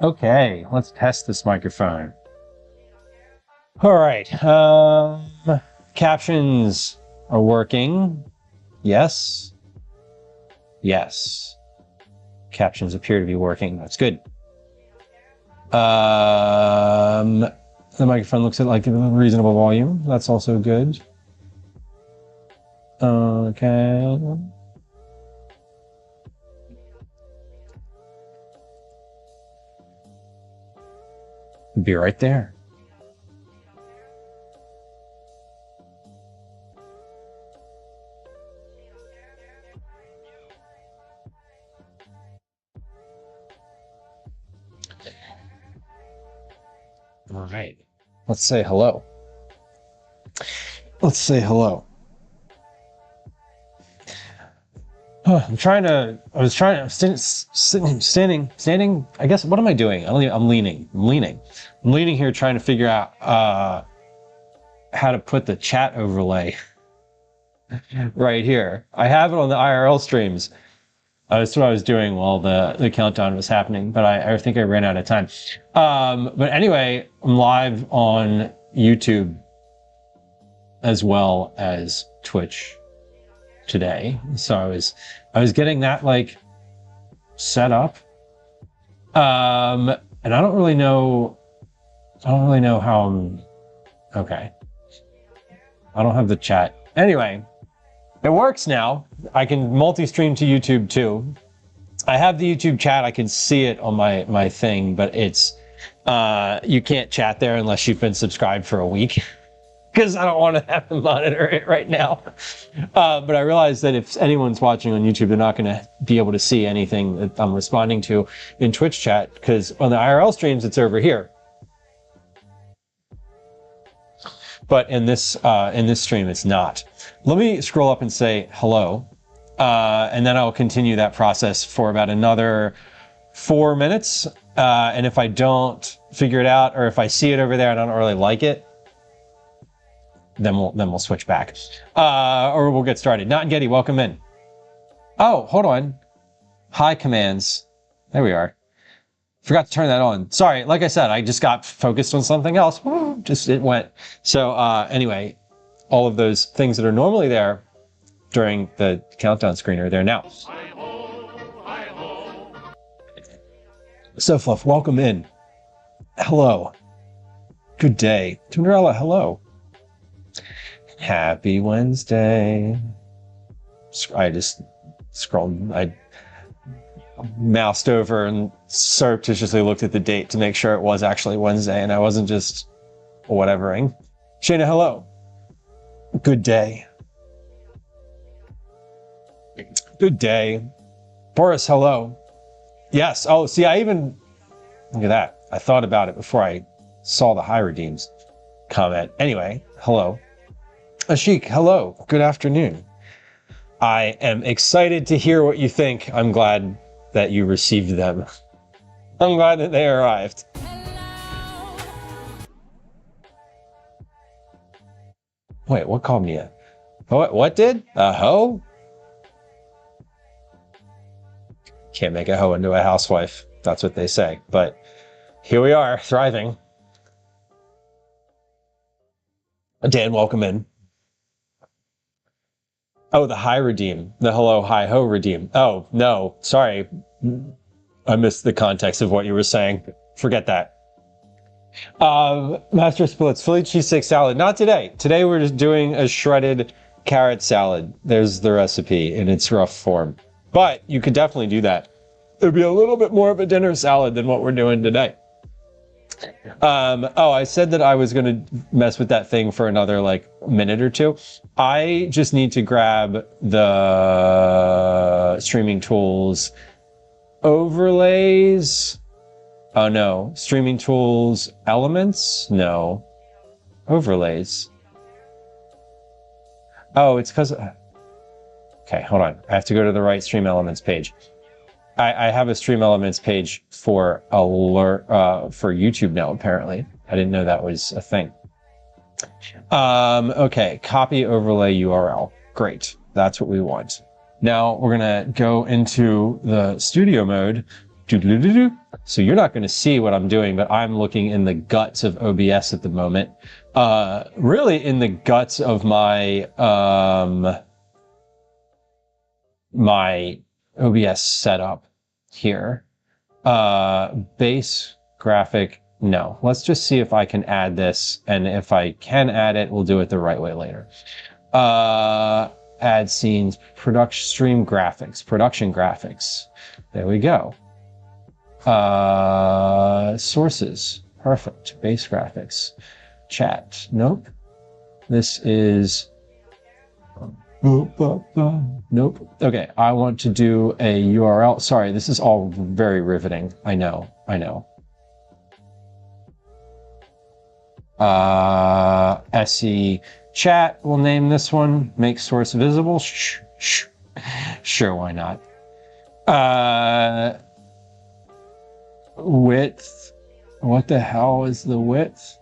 Okay, let's test this microphone. All right. Captions are working. Yes. Yes. Captions appear to be working. That's good. The microphone looks like a reasonable volume. That's also good. Okay. Be right there. All right. Let's say hello. Let's say hello. I'm standing. I guess, what am I doing? I'm leaning here trying to figure out how to put the chat overlay right here. I have it on the IRL streams. That's what I was doing while the countdown was happening, but I think I ran out of time. But anyway, I'm live on YouTube as well as Twitch today. So I was getting that like set up. And I don't really know how I'm okay. I don't have the chat. Anyway, it works now. I can multi-stream to YouTube too. I have the YouTube chat. I can see it on my thing, but it's you can't chat there unless you've been subscribed for a week. Because I don't want to have to monitor it right now. But I realize that if anyone's watching on YouTube, they're not going to be able to see anything that I'm responding to in Twitch chat, because on the IRL streams, it's over here. But in this stream, it's not. Let me scroll up and say hello, and then I'll continue that process for about another 4 minutes. And if I don't figure it out, or if I see it over there and I don't really like it, then we'll switch back, or we'll get started. Not Getty, welcome in. Oh, hold on. Hi commands. There we are. Forgot to turn that on. Sorry, like I said, I just got focused on something else. It went. So anyway, all of those things that are normally there during the countdown screen are there now. So Fluff, welcome in. Hello. Good day. Tunderella, hello. Happy Wednesday. I just scrolled, I moused over and surreptitiously looked at the date to make sure it was actually Wednesday and I wasn't just whatevering. Shayna, hello. Good day. Good day. Boris, hello. Yes. Oh, see, I even, look at that. I thought about it before I saw the high redeems comment. Anyway, hello. Ashik, hello. Good afternoon. I am excited to hear what you think. I'm glad that you received them. I'm glad that they arrived. Wait, what called me a... What did? A hoe? Can't make a hoe into a housewife. That's what they say. But here we are, thriving. Dan, welcome in. Oh, the hi redeem. The hello, hi ho redeem. Oh, no. Sorry. I missed the context of what you were saying. Forget that. Master Splits, Philly cheesesteak salad. Not today. Today we're just doing a shredded carrot salad. There's the recipe in its rough form. But you could definitely do that. It'd be a little bit more of a dinner salad than what we're doing today. Oh, I said that I was going to mess with that thing for another like minute or two. I just need to grab the streaming tools overlays. Oh no, streaming tools elements? No. Overlays. Oh, it's because... Okay, hold on. I have to go to the right stream elements page. I have a stream elements page for alert for YouTube now, apparently. I didn't know that was a thing. Okay, copy overlay URL. Great, that's what we want. Now we're gonna go into the studio mode Doo-doo-doo-doo. So you're not going to see what I'm doing, but I'm looking in the guts of OBS at the moment. Really in the guts of my my OBS setup here. Base graphic, no. Let's just see if I can add this, and if I can add it, we'll do it the right way later. Add scenes, stream graphics, production graphics. There we go. Sources, perfect. Base graphics, chat, nope. This is, nope. Okay, I want to do a URL. Sorry, this is all very riveting. I know. SE chat, we'll name this one. Make source visible. Sure, why not? Width. What the hell is the width?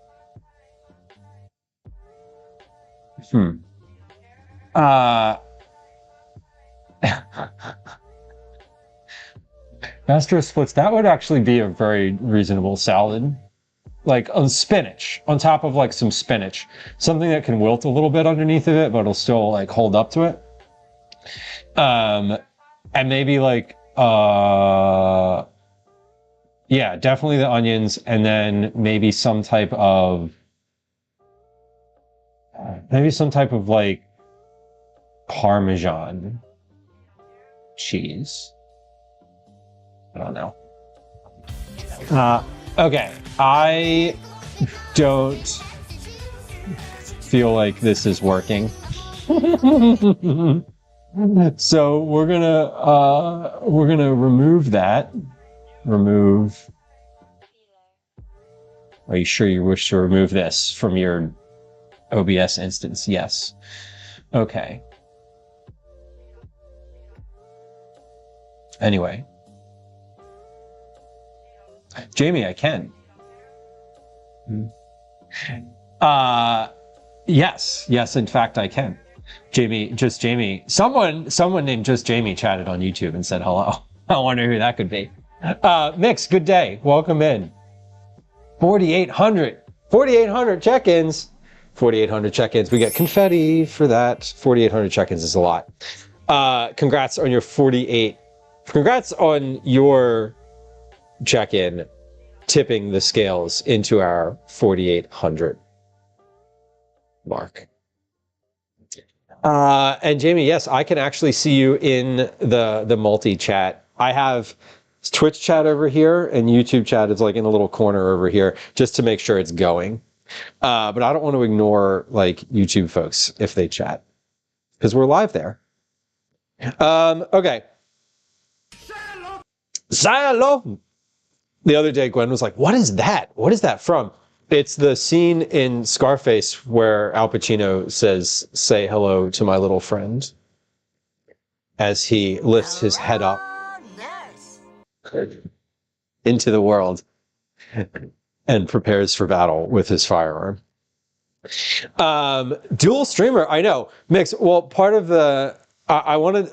Master of splits, that would actually be a very reasonable salad. Like on spinach, on top of like some spinach. Something that can wilt a little bit underneath of it, but it'll still like hold up to it. And maybe like, yeah, definitely the onions, and then maybe some type of like Parmesan cheese. I don't know. Okay, I don't feel like this is working. So we're gonna remove that. Remove. Are you sure you wish to remove this from your OBS instance? Yes. Okay. Anyway. Jamie, I can. Yes, in fact I can. Jamie, just Jamie. Someone named Just Jamie chatted on YouTube and said hello. I wonder who that could be. Mix, good day. Welcome in. 4,800 check-ins. 4,800 check-ins. We get confetti for that. 4,800 check-ins is a lot. Congrats on your 48. Congrats on your check-in tipping the scales into our 4,800 mark. And Jamie, yes, I can actually see you in the multi-chat. I have Twitch chat over here, and YouTube chat is like in a little corner over here, just to make sure it's going. But I don't want to ignore like YouTube folks if they chat, because we're live there. Okay. Hello. The other day, Gwen was like, "What is that? What is that from?" It's the scene in Scarface where Al Pacino says, "Say hello to my little friend," as he lifts his head up into the world and prepares for battle with his firearm. Dual streamer, I know. Mix. Well, part of the I want to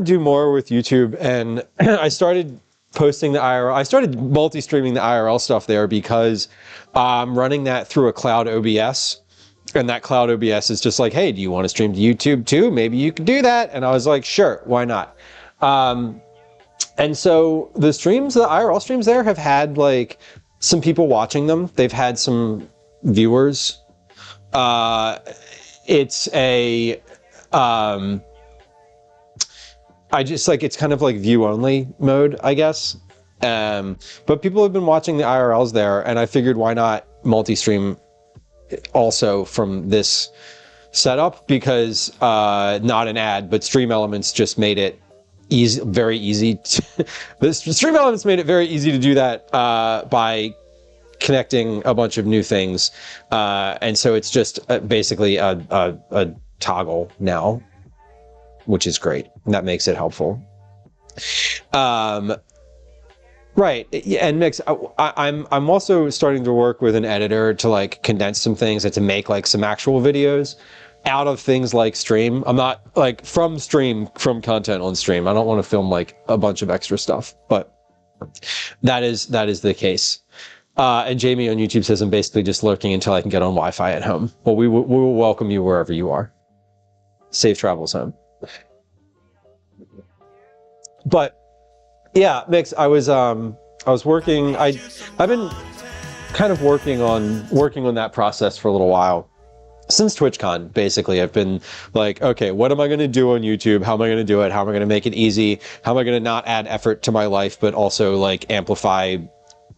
do more with YouTube, and I started posting the IRL. I started multi-streaming the IRL stuff there because I'm running that through a cloud OBS, and that cloud OBS is just like, hey, do you want to stream to YouTube too? Maybe you could do that. And I was like, sure, why not? And so the streams, the IRL streams there have had like some people watching them. They've had some viewers. It's a, I just like, it's kind of like view only mode, I guess. But people have been watching the IRLs there, and I figured why not multi-stream also from this setup, because not an ad, but Stream Elements just made it easy, very easy. The Stream Elements made it very easy to do that by connecting a bunch of new things. And so it's just basically a toggle now, which is great. And that makes it helpful. Right. And Mix, I'm also starting to work with an editor to like condense some things and to make like some actual videos. out of things like stream. I'm not like from content on stream. I don't want to film like a bunch of extra stuff, but that is the case. And Jamie on YouTube says, I'm basically just lurking until I can get on Wi-Fi at home. Well, we will welcome you wherever you are. Safe travels home. But yeah, Mix, I was working, I've been kind of working on that process for a little while. Since TwitchCon, basically, I've been like, okay, what am I going to do on YouTube? How am I going to do it? How am I going to make it easy? How am I going to not add effort to my life, but also like amplify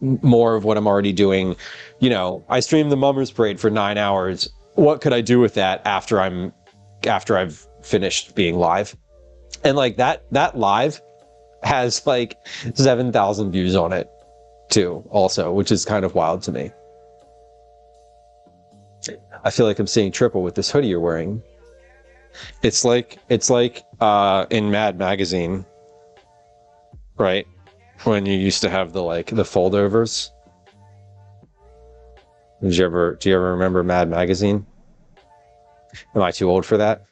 more of what I'm already doing? You know, I streamed the Mummers Parade for 9 hours. What could I do with that after I've finished being live? And like that live has like 7,000 views on it too, also, which is kind of wild to me. I feel like I'm seeing triple with this hoodie you're wearing. It's like in Mad Magazine, right? When you used to have the foldovers. Do you ever remember Mad Magazine? Am I too old for that?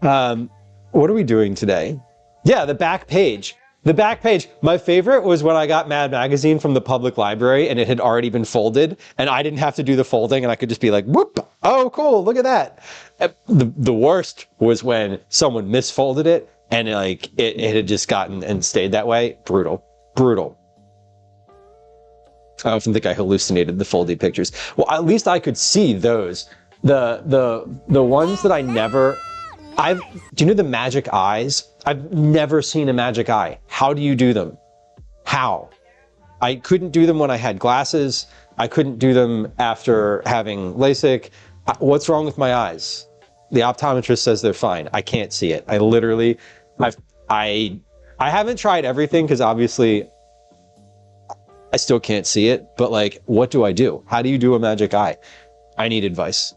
What are we doing today? Yeah, the back page. The back page. My favorite was when I got Mad Magazine from the public library and it had already been folded and I didn't have to do the folding and I could just be like, whoop, oh, cool, look at that. The worst was when someone misfolded it and like it had just gotten and stayed that way. Brutal. Brutal. I often think I hallucinated the folded pictures. Well, at least I could see those. The ones that I never... do you know the magic eyes? I've never seen a magic eye. How do you do them? How? I couldn't do them when I had glasses. I couldn't do them after having LASIK. What's wrong with my eyes? The optometrist says they're fine. I can't see it. I haven't tried everything because obviously I still can't see it, but like, what do I do? How do you do a magic eye? I need advice.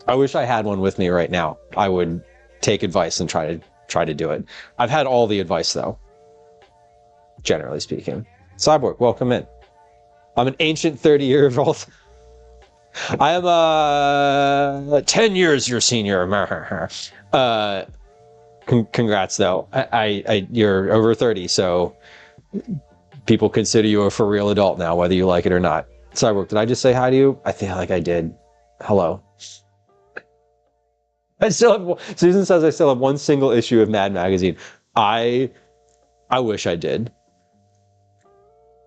I wish I had one with me right now. I would take advice and try to do it. I've had all the advice though, generally speaking. Cyborg, welcome in. I'm an ancient 30-year-old. I am 10 years your senior. Congrats though. You're over 30, so people consider you a for real adult now, whether you like it or not. Cyborg, did I just say hi to you? I feel like I did. Hello. Susan says I still have one single issue of Mad Magazine. I wish I did.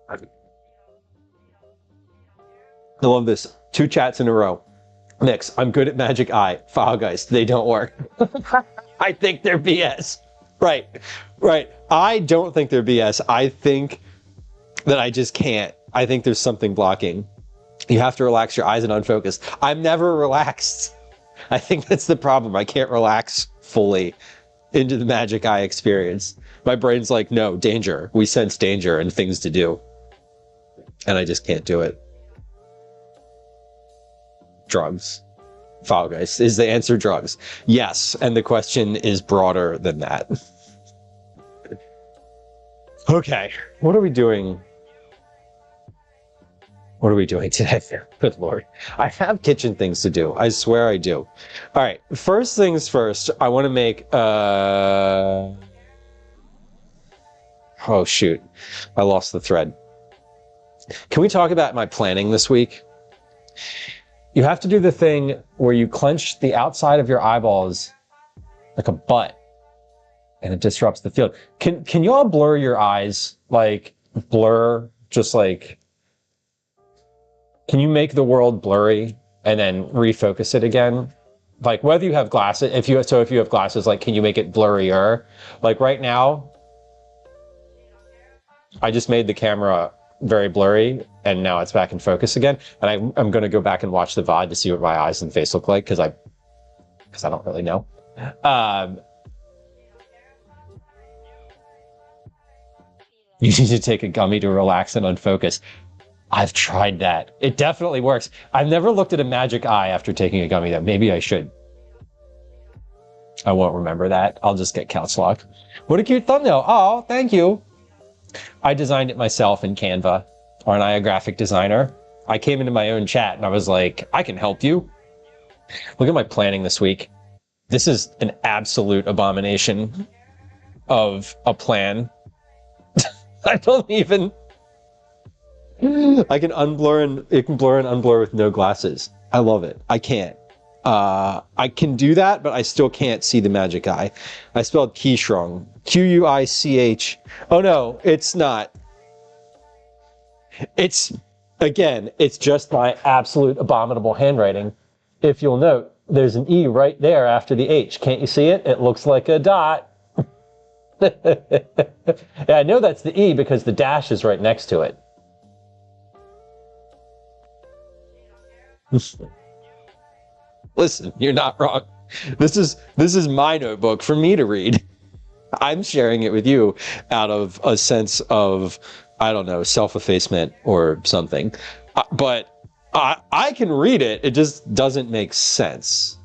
I love this. 2 chats in a row. Mix, I'm good at Magic Eye. File guys, they don't work. I think they're BS. Right. I don't think they're BS. I think that I just can't. I think there's something blocking. You have to relax your eyes and unfocus. I'm never relaxed. I think that's the problem. I can't relax fully into the Magic Eye experience. My brain's like, no, danger. We sense danger and things to do. And I just can't do it. Drugs. Fall Guys. Is the answer drugs? Yes. And the question is broader than that. Okay. What are we doing? What are we doing today? Good Lord. I have kitchen things to do. I swear I do. All right. First things first, I want to make... Oh, shoot. I lost the thread. Can we talk about my planning this week? You have to do the thing where you clench the outside of your eyeballs like a butt, and it disrupts the field. Can you all blur your eyes? Like, blur, just like... Can you make the world blurry and then refocus it again? Like whether you have glasses, if you have glasses, like can you make it blurrier? Like right now, I just made the camera very blurry and now it's back in focus again. And I'm going to go back and watch the VOD to see what my eyes and face look like because I don't really know. You need to take a gummy to relax and unfocus. I've tried that. It definitely works. I've never looked at a magic eye after taking a gummy though. Maybe I should. I won't remember that. I'll just get couch lock. What a cute thumbnail. Oh, thank you. I designed it myself in Canva. Aren't I a graphic designer? I came into my own chat and I was like, I can help you. Look at my planning this week. This is an absolute abomination of a plan. I don't even... I can unblur and it can blur and unblur with no glasses. I love it. I can't. I can do that, but I still can't see the magic eye. I spelled Quiche. Q-U-I-C-H. Oh no, it's not. It's, again, it's just my absolute abominable handwriting. If you'll note, there's an E right there after the H. Can't you see it? It looks like a dot. Yeah, I know that's the E because the dash is right next to it. Listen, you're not wrong. This is my notebook for me to read. I'm sharing it with you out of a sense of, I don't know, self-effacement or something. But I can read it. It just doesn't make sense.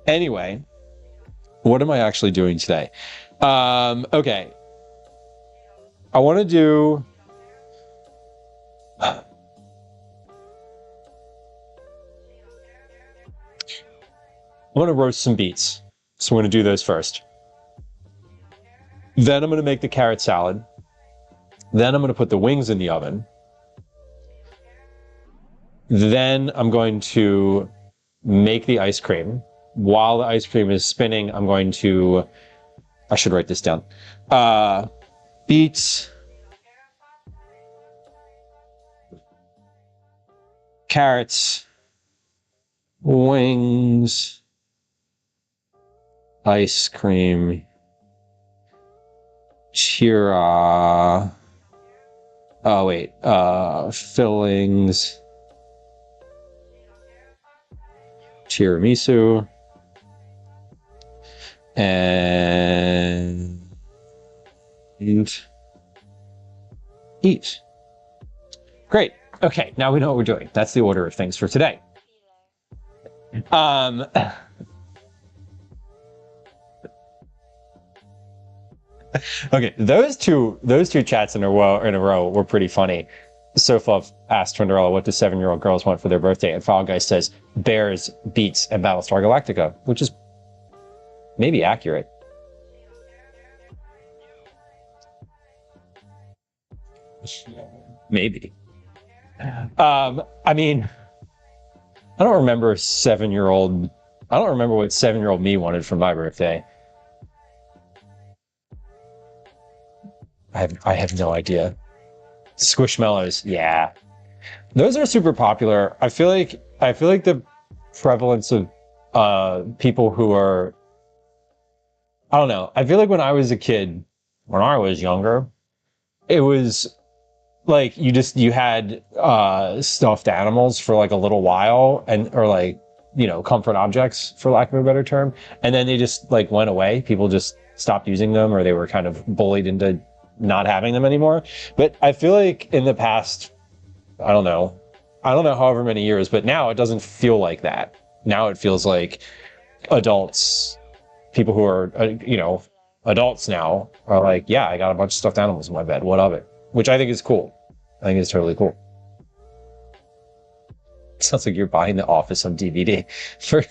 Anyway, what am I actually doing today? Okay. I want to do... I want to roast some beets. So I'm going to do those first. Then I'm going to make the carrot salad. Then I'm going to put the wings in the oven. Then I'm going to make the ice cream. While the ice cream is spinning, I'm going to... I should write this down. Beets, carrots, wings, ice cream, chira. Oh wait, fillings, tiramisu, and eat. Great. Okay, now we know what we're doing. That's the order of things for today. Okay, those two chats in a row were pretty funny. Soflove asked Twinderella, what do 7-year-old girls want for their birthday? And Fall Guy says, bears, beets, and Battlestar Galactica, which is maybe accurate. Maybe. I mean, I don't remember what 7-year-old me wanted for my birthday. I have no idea. Squishmallows, yeah. Those are super popular. I feel like the prevalence of people who are, I don't know. I feel like when I was a kid, when I was younger, it was like you had stuffed animals for like a little while, or like, you know, comfort objects for lack of a better term, and then they just like went away. People just stopped using them, or they were kind of bullied into not having them anymore. But I feel like in the past, I don't know however many years, but now it doesn't feel like that. Now it feels like adults, people who are you know, adults now are like, yeah, I got a bunch of stuffed animals in my bed, what of it? Which I think is cool. I think it's totally cool. It sounds like you're buying The Office on DVD. For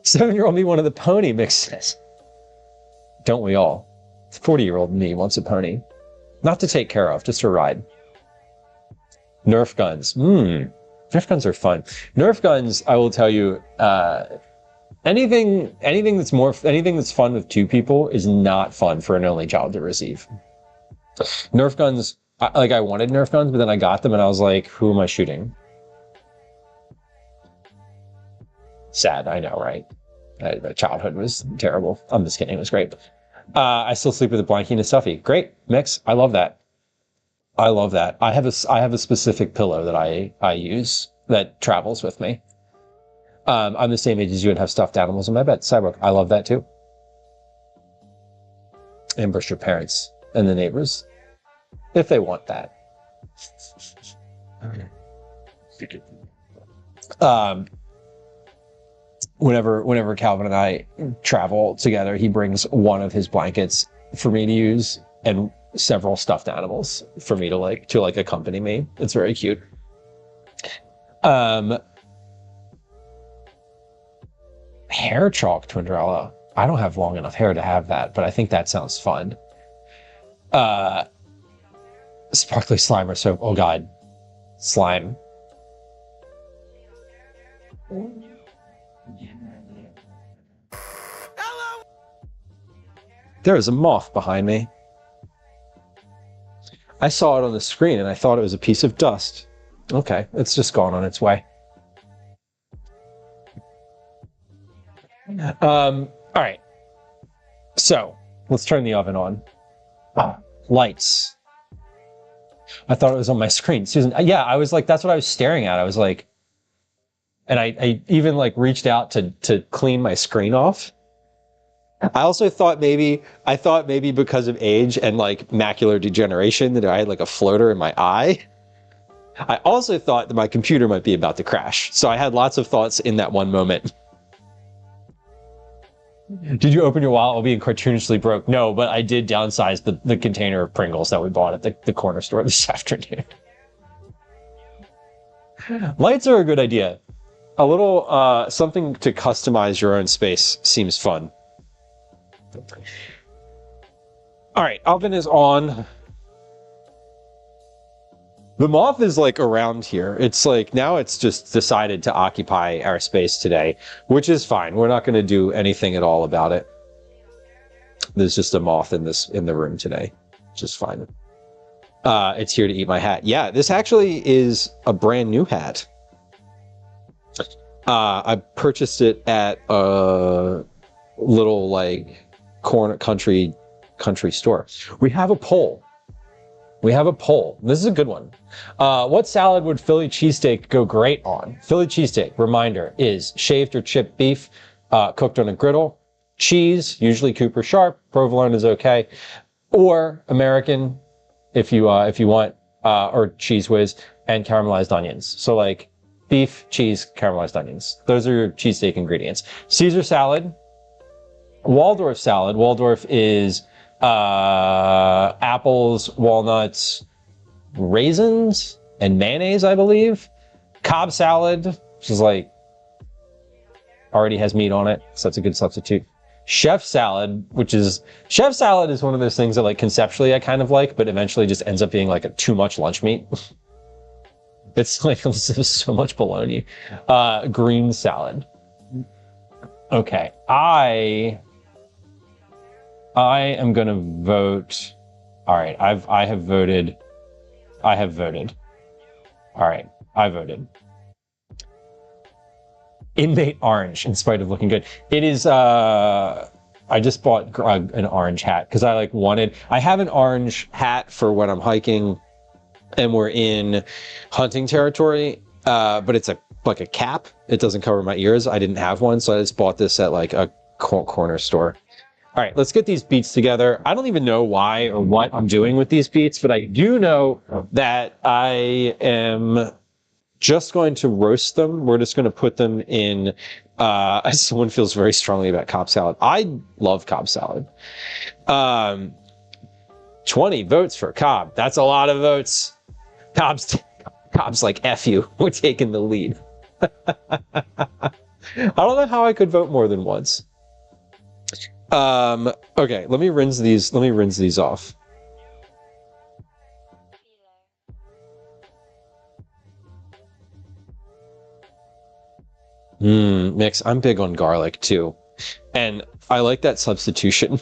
7-year-old me wanted the pony mixes. Don't we all? 40-year-old me wants a pony. Not to take care of, just to ride. Nerf guns. Nerf guns are fun. Nerf guns, I will tell you, anything that's fun with 2 people is not fun for an only child to receive. Nerf guns, I wanted Nerf guns, but then I got them and I was like, who am I shooting? Sad, I know, right? My childhood was terrible. I'm just kidding, it was great. I still sleep with a blankie and a stuffy. Great mix. I love that. I love that. I have a specific pillow that I use that travels with me. I'm the same age as you and have stuffed animals in my bed. Cyborg, I love that too. Ambush your parents and the neighbors if they want that. whenever Calvin and I travel together, he brings one of his blankets for me to use and several stuffed animals for me to like accompany me. It's very cute. Hair chalk, Twinderella. I don't have long enough hair to have that, but I think that sounds fun. Sparkly slime or soap. Oh god. Slime. There is a moth behind me. I saw it on the screen and I thought it was a piece of dust. Okay, it's just gone on its way. All right. So let's turn the oven on. Lights. I thought it was on my screen. Susan, yeah, I was like, that's what I was staring at. I was like, and I even like reached out to clean my screen off. I also thought maybe because of age and like macular degeneration that I had like a floater in my eye. I also thought that my computer might be about to crash. So I had lots of thoughts in that one moment. Did you open your wallet while being cartoonishly broke? No, but I did downsize the container of Pringles that we bought at the corner store this afternoon. Lights are a good idea. A little something to customize your own space seems fun. All right, oven is on. The moth is like around here. It's like now it's just decided to occupy our space today, which is fine. We're not going to do anything at all about it. There's just a moth in the room today, which is fine. It's here to eat my hat. Yeah, this actually is a brand new hat. I purchased it at a little like corner country store. We have a poll. This is a good one. What salad would Philly cheesesteak go great on? Philly cheesesteak, reminder, is shaved or chipped beef, cooked on a griddle, cheese, usually Cooper Sharp, provolone is okay, or American if you want, or Cheese Whiz, and caramelized onions. So like beef, cheese, caramelized onions. Those are your cheesesteak ingredients. Caesar salad, Waldorf salad. Waldorf is apples, walnuts, raisins, and mayonnaise, I believe. Cobb salad, which is like already has meat on it, so that's a good substitute. Chef salad, chef salad is one of those things that like conceptually I kind of like, but eventually just ends up being like a too much lunch meat. It's like so much bologna. Green salad. Okay, I am gonna vote. All right, I have voted. All right, I voted. Inmate orange, in spite of looking good. It is. I just bought an orange hat because I like wanted. I have an orange hat for when I'm hiking, and we're in hunting territory. But it's like a cap. It doesn't cover my ears. I didn't have one, so I just bought this at like a corner store. All right, let's get these beets together. I don't even know why or what I'm doing with these beets, but I do know that I am just going to roast them. We're just going to put them in, someone feels very strongly about Cobb salad. I love Cobb salad. 20 votes for Cobb. That's a lot of votes. Cobb's like, F you, we're taking the lead. I don't know how I could vote more than once. Okay, let me rinse these off. Mix, I'm big on garlic too. And I like that substitution.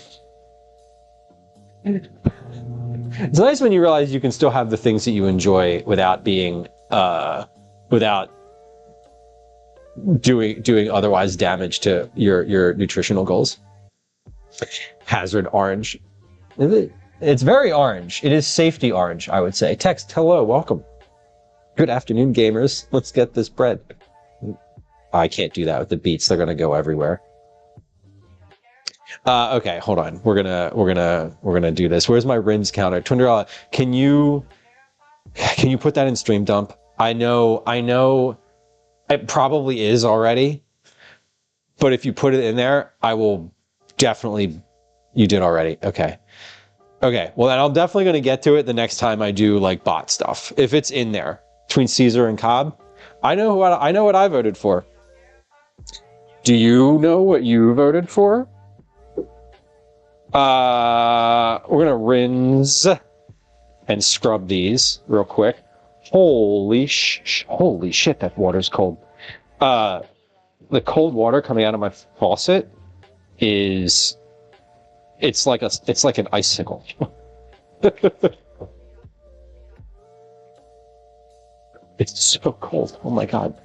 It's nice when you realize you can still have the things that you enjoy without being, without doing otherwise damage to your nutritional goals. Hazard orange. It's very orange. It is safety orange, I would say. Text, hello, welcome. Good afternoon, gamers. Let's get this bread. I can't do that with the beets. They're gonna go everywhere. Okay, hold on. We're gonna do this. Where's my rinse counter? Twinderella, can you put that in stream dump? I know it probably is already, But if you put it in there, I will definitely... You did already. Okay. Okay. Well, then I'm definitely going to get to it the next time I do like bot stuff. If it's in there between Caesar and Cobb, I know what I voted for. Do you know what you voted for? We're going to rinse and scrub these real quick. Holy shit, that water's cold. The cold water coming out of my faucet is, it's like an icicle. It's so cold. Oh my God.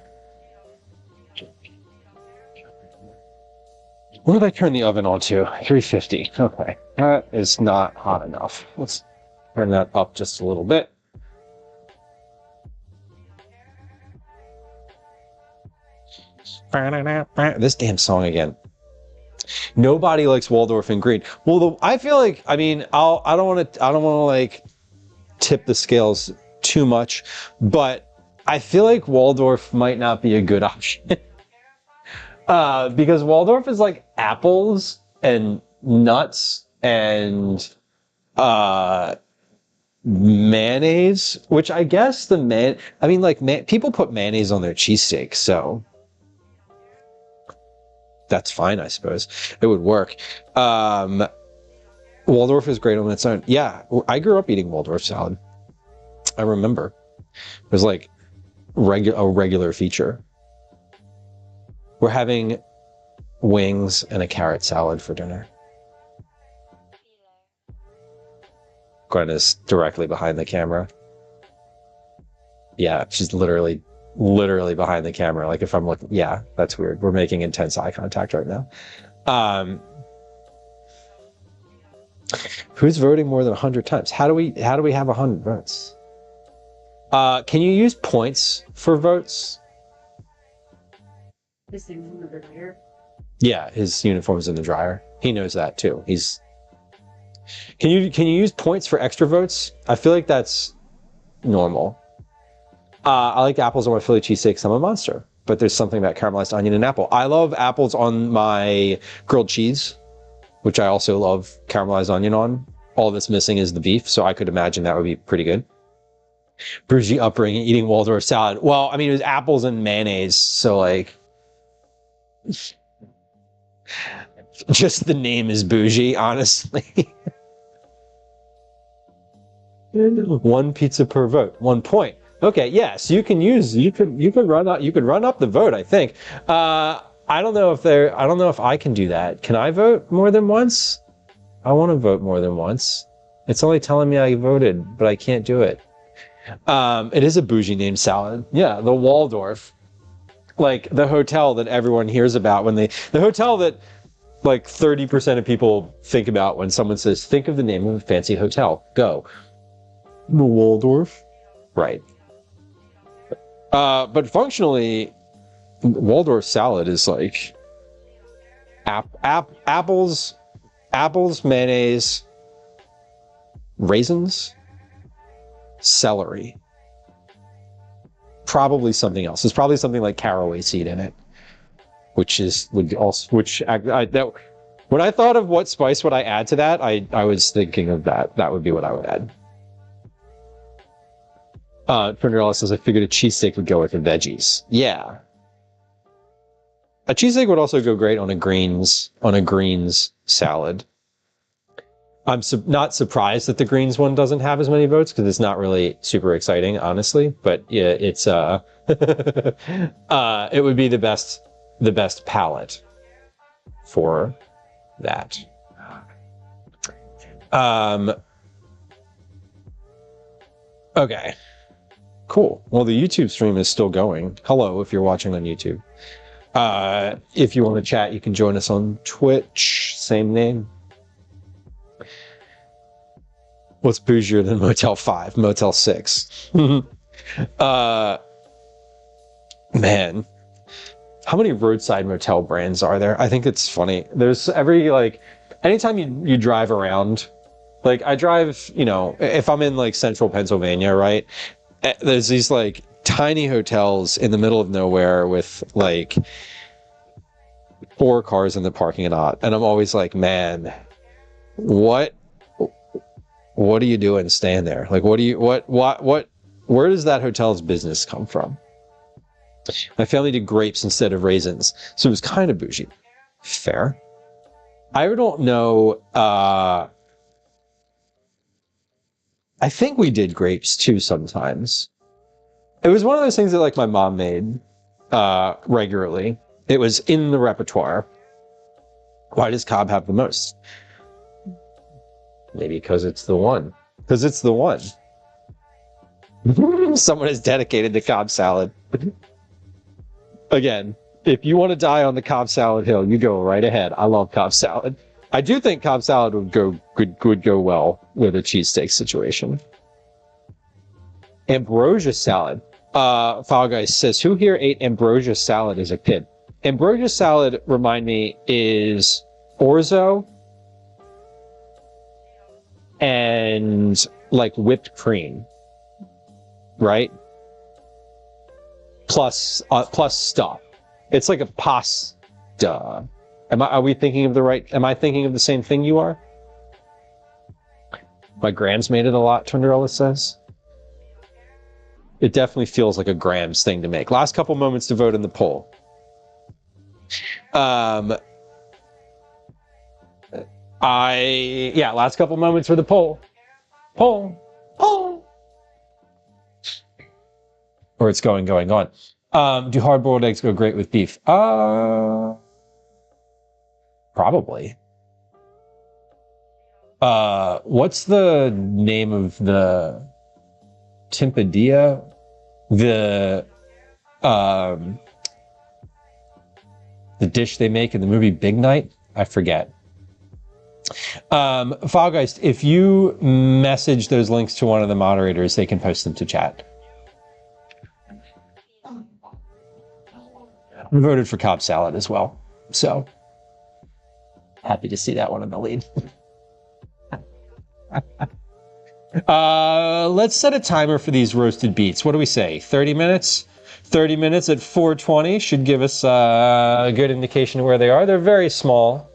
What did I turn the oven on to? 350. Okay. That is not hot enough. Let's turn that up just a little bit. This damn song again. Nobody likes Waldorf and green. Well, I feel like, I mean, I don't want to like tip the scales too much, but I feel like Waldorf might not be a good option. Because Waldorf is like apples and nuts and mayonnaise, which I guess people put mayonnaise on their cheesesteak, so that's fine, I suppose. It would work. Waldorf is great on its own. Yeah, I grew up eating Waldorf salad. I remember. It was like a regular feature. We're having wings and a carrot salad for dinner. Gwen is directly behind the camera. Yeah, she's literally behind the camera. Like if I'm looking, yeah, that's weird. We're making intense eye contact right now. Who's voting more than 100 times? How do we have 100 votes? Can you use points for votes? His thing's in the dryer. Yeah, his uniform's in the dryer. He knows that too. Can you use points for extra votes? I feel like that's normal. I like apples on my Philly cheesesteaks. I'm a monster. But there's something about caramelized onion and apple. I love apples on my grilled cheese, which I also love caramelized onion on. All that's missing is the beef, so I could imagine that would be pretty good. Bougie upbringing, eating Waldorf salad. Well, I mean, it was apples and mayonnaise, so like... Just the name is bougie, honestly. One pizza per vote, 1 point. Okay, yeah, so you could run up the vote, I think. I don't know if I can do that. Can I vote more than once? I want to vote more than once. It's only telling me I voted, but I can't do it. It is a bougie named salad. Yeah, the Waldorf. Like the hotel that everyone hears about the hotel that like 30% of people think about when someone says, think of the name of a fancy hotel. Go. The Waldorf. Right. But functionally, Waldorf salad is like apples, mayonnaise, raisins, celery. Probably something else. There's probably something like caraway seed in it, when I thought of what spice would I add to that, I was thinking of that. That would be what I would add. Trinidad says, I figured a cheesesteak would go with the veggies. Yeah. A cheesesteak would also go great on a greens salad. I'm not surprised that the greens one doesn't have as many votes because it's not really super exciting, honestly. But yeah, it's it would be the best palette for that. Okay, cool. Well, the YouTube stream is still going. Hello, if you're watching on YouTube. If you want to chat, you can join us on Twitch. Same name. What's bougier than Motel 5? Motel 6. Man. How many roadside motel brands are there? I think it's funny. There's anytime you drive around, like I drive, if I'm in like central Pennsylvania, right? There's these like tiny hotels in the middle of nowhere with like 4 cars in the parking lot, and I'm always like, man, what are you doing staying there? Like, where does that hotel's business come from? My family did grapes instead of raisins, so it was kind of bougie. Fair. I don't know. I think we did grapes too sometimes. It was one of those things that like my mom made regularly. It was in the repertoire. Why does Cobb have the most? Maybe because it's the one. Because it's the one. Someone is dedicated to Cobb salad. Again, if you want to die on the Cobb salad hill, you go right ahead. I love Cobb salad. I do think Cobb salad would go well with a cheesesteak situation. Ambrosia salad. Fall Guys says, who here ate ambrosia salad as a kid? Ambrosia salad, remind me, is orzo and like whipped cream, right? Plus stuff. It's like a pasta. Am I thinking of the same thing you are? My Grams made it a lot, Tundrella says. It definitely feels like a Grams thing to make. Last couple moments to vote in the poll. Last couple moments for the poll. Poll. Or it's going on. Do hard-boiled eggs go great with beef? Probably. What's the name of the Timpadilla? The dish they make in the movie Big Night? I forget. Fall Guys, if you message those links to one of the moderators, they can post them to chat. I voted for Cobb salad as well, so happy to see that one in the lead. Let's set a timer for these roasted beets. What do we say? 30 minutes? 30 minutes at 420 should give us a good indication of where they are. They're very small.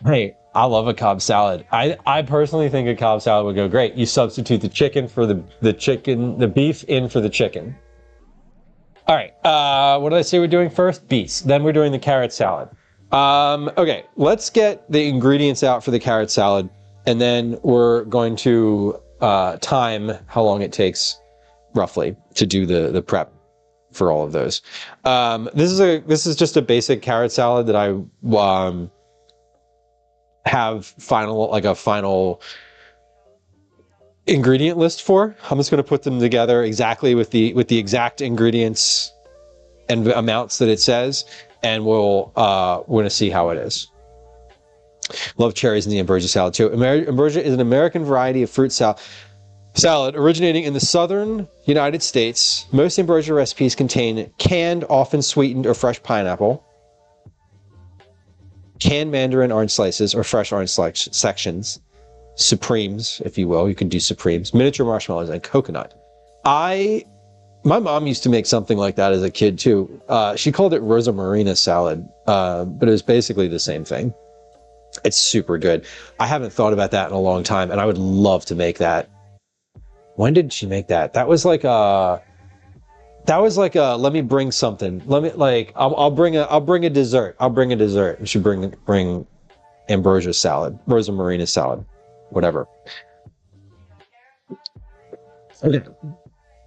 Hey, I love a Cobb salad. I personally think a Cobb salad would go great. You substitute the chicken for the beef in for the chicken. All right, what did I say we're doing first? Beets. Then we're doing the carrot salad. Okay, let's get the ingredients out for the carrot salad, and then we're going to time how long it takes roughly to do the prep for all of those. This is just a basic carrot salad that I have a final ingredient list for. I'm just going to put them together exactly with the exact ingredients and amounts that it says, and we're going to see how it is. Love cherries in the ambrosia salad too. Ambrosia is an American variety of fruit salad originating in the southern United States. Most ambrosia recipes contain canned, often sweetened or fresh pineapple, canned mandarin orange slices or fresh orange sections, supremes, if you will. You can do supremes, miniature marshmallows, and coconut. My mom used to make something like that as a kid too. She called it Rosa Marina salad, but it was basically the same thing. It's super good. I haven't thought about that in a long time, and I would love to make that. When did she make that? That was like a let me bring something. I'll bring a dessert. I'll bring a dessert. And she bring ambrosia salad, Rosa Marina salad, whatever. Okay.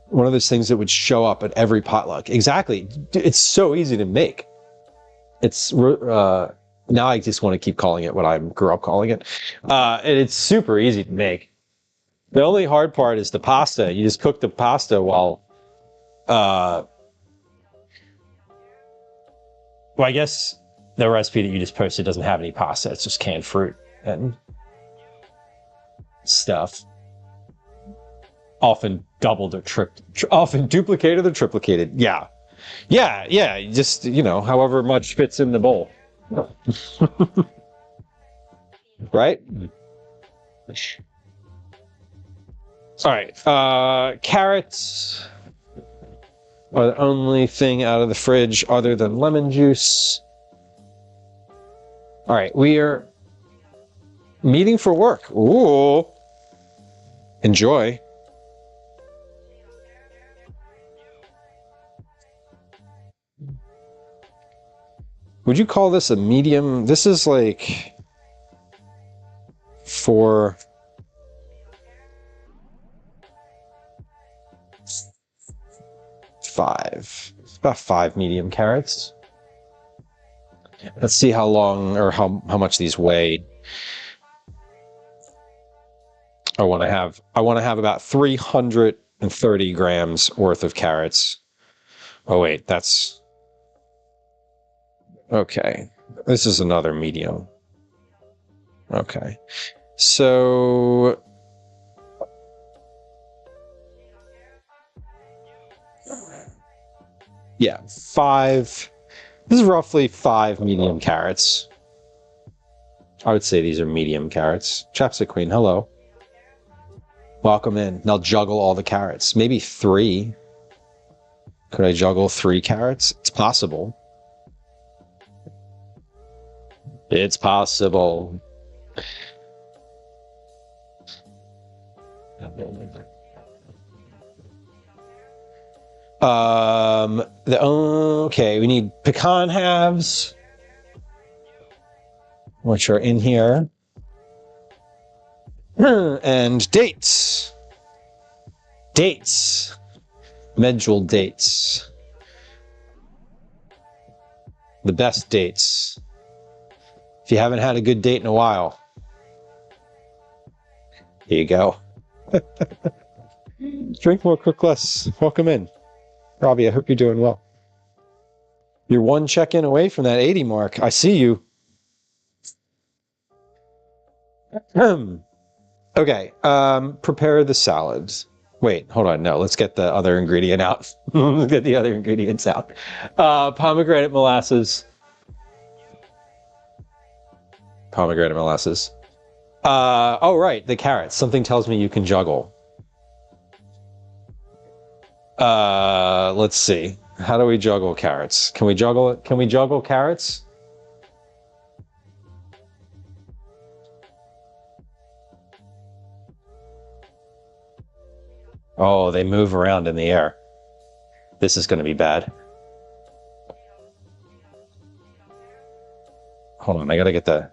One of those things that would show up at every potluck. Exactly. It's so easy to make. It's now I just want to keep calling it what I grew up calling it. And it's super easy to make. The only hard part is the pasta. You just cook the pasta while well, I guess the recipe that you just posted doesn't have any pasta. It's just canned fruit and stuff. Often doubled or often duplicated or triplicated. Yeah. Just, however much fits in the bowl. Right? All right. Carrots. are the only thing out of the fridge other than lemon juice. All right, we are meeting for work. Ooh. Enjoy. Would you call this a medium? This is like 4, 5. It's about 5 medium carrots. Let's see how long or how much these weigh. I want to have about 330 grams worth of carrots. Oh wait, that's okay. This is another medium. Okay. So yeah, 5. This is roughly 5 medium carrots. I would say these are medium carrots. Chapstick Queen, hello. Welcome in. Now juggle all the carrots. Maybe 3. Could I juggle 3 carrots? It's possible. It's possible. Okay, we need pecan halves, which are in here, and dates. Medjool dates. The best dates. If you haven't had a good date in a while, here you go. Drink more, cook less. Welcome in. Robbie, I hope you're doing well. You're 1 check-in away from that 80 mark. I see you. Okay, prepare the salads. Wait, hold on. No, let's get the other ingredient out. Let's get the other ingredients out. Pomegranate molasses. Pomegranate molasses. Oh, right, the carrots. Something tells me you can juggle. Let's see. How do we juggle carrots? Can we juggle it? Can we juggle carrots? Oh, they move around in the air. This is going to be bad. Hold on, I gotta get the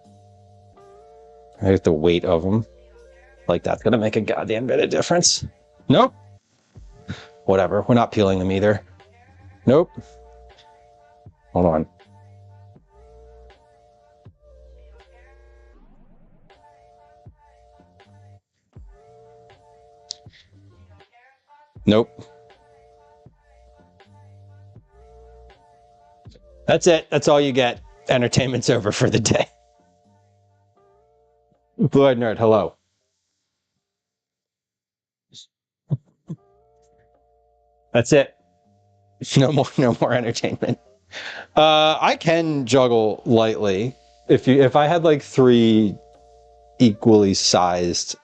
weight of them. Like, that's gonna make a goddamn bit of difference. Nope. Whatever, we're not peeling them either. Nope. Hold on. Nope. That's it. That's all you get. Entertainment's over for the day. Blue-eyed nerd, hello. That's it. No more entertainment. I can juggle lightly. If I had like 3 equally sized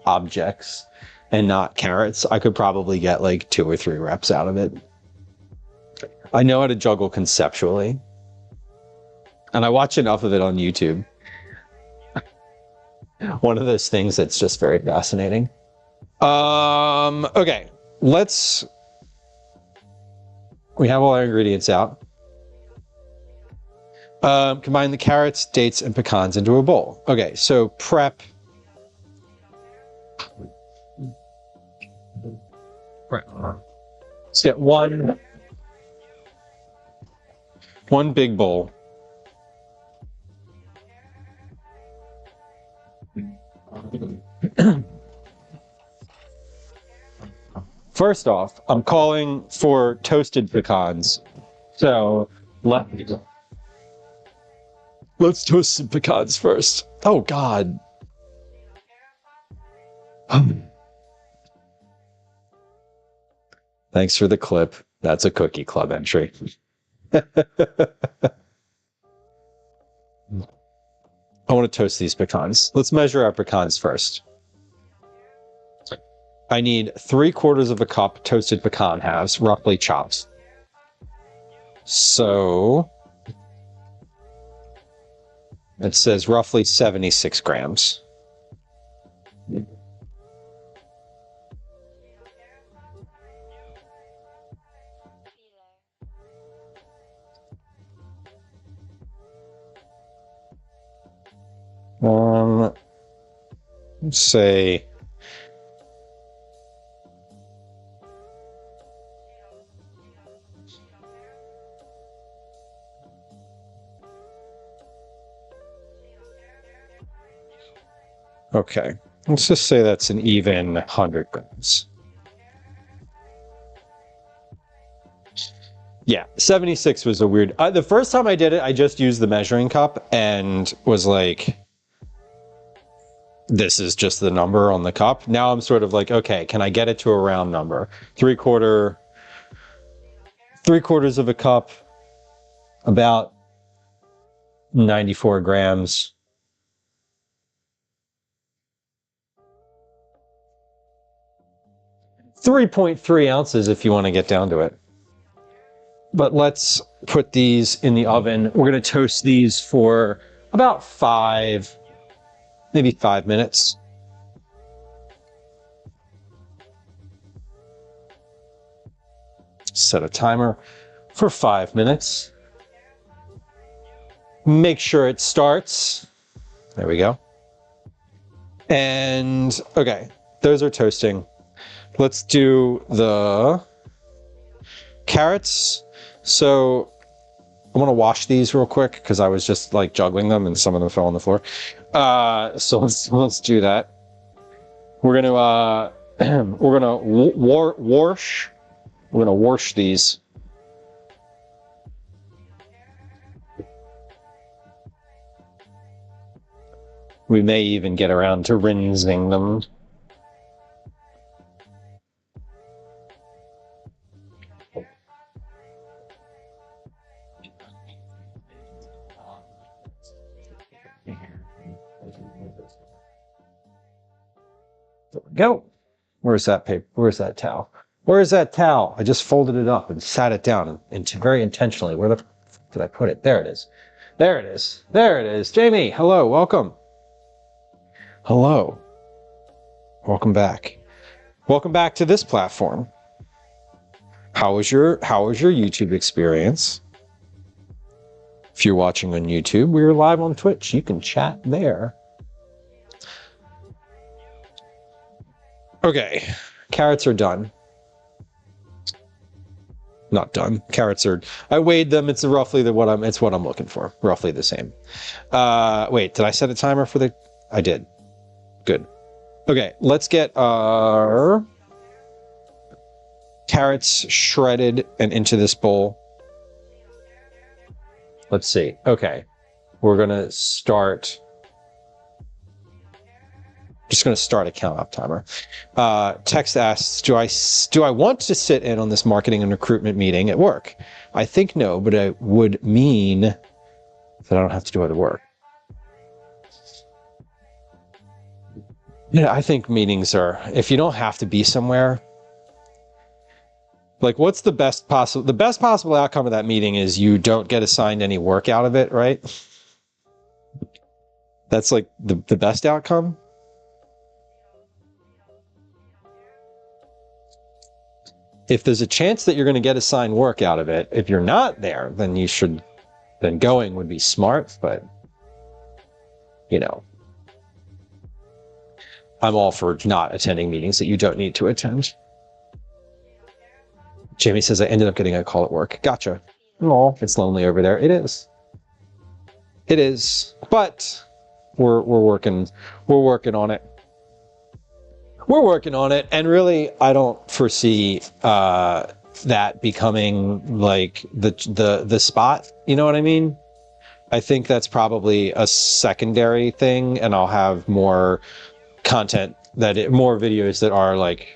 objects and not carrots, I could probably get like 2 or 3 reps out of it. I know how to juggle conceptually. And I watch enough of it on YouTube. One of those things that's just very fascinating. Okay, we have all our ingredients out. Combine the carrots, dates, and pecans into a bowl. Okay, so prep. Let's get one big bowl. First off, I'm calling for toasted pecans. So let's toast some pecans first. Oh God. Thanks for the clip. That's a Cookie Club entry. I want to toast these pecans. Let's measure our pecans first. I need 3/4 of a cup toasted pecan halves, roughly chopped. So it says roughly 76 grams. Let's say okay. Let's just say that's an even 100 grams. Yeah, 76 was a weird... the first time I did it, I just used the measuring cup and was like, this is just the number on the cup. Now I'm sort of like, okay, can I get it to a round number? 3/4 of a cup, about 94 grams. 3.3 ounces if you want to get down to it. But let's put these in the oven. We're going to toast these for about maybe 5 minutes. Set a timer for 5 minutes. Make sure it starts. There we go. And okay, those are toasting. Let's do the carrots. So I want to wash these real quick because I was just like juggling them and some of them fell on the floor. So let's do that. We're gonna wash these. We may even get around to rinsing them. There we go. Where's that paper? Where's that towel? Where's that towel? I just folded it up and sat it down and very intentionally. Where the f did I put it? There it is. There it is. There it is. Jamie, hello, welcome. Hello. Welcome back. Welcome back to this platform. How was your YouTube experience? If you're watching on YouTube, we're live on Twitch. You can chat there. Okay, carrots are done. Not done. Carrots are. I weighed them. It's roughly it's what I'm looking for. Roughly the same. Wait, did I set a timer for the? I did. Good. Okay, let's get our carrots shredded and into this bowl. Let's see. Okay, we're gonna start. Just going to start a count-up timer. Text asks, do I want to sit in on this marketing and recruitment meeting at work? I think no, but it would mean that I don't have to do other work. Yeah, I think meetings are, if you don't have to be somewhere, like what's the best possible outcome of that meeting is you don't get assigned any work out of it, right? That's like the best outcome. If there's a chance that you're going to get assigned work out of it, if you're not there, then going would be smart, but you know, I'm all for not attending meetings that you don't need to attend. Jamie says I ended up getting a call at work. Gotcha. Oh, it's lonely over there. It is. It is. But we're working on it. We're working on it, and really, I don't foresee that becoming like the spot. You know what I mean? I think that's probably a secondary thing, and I'll have more content more videos that are like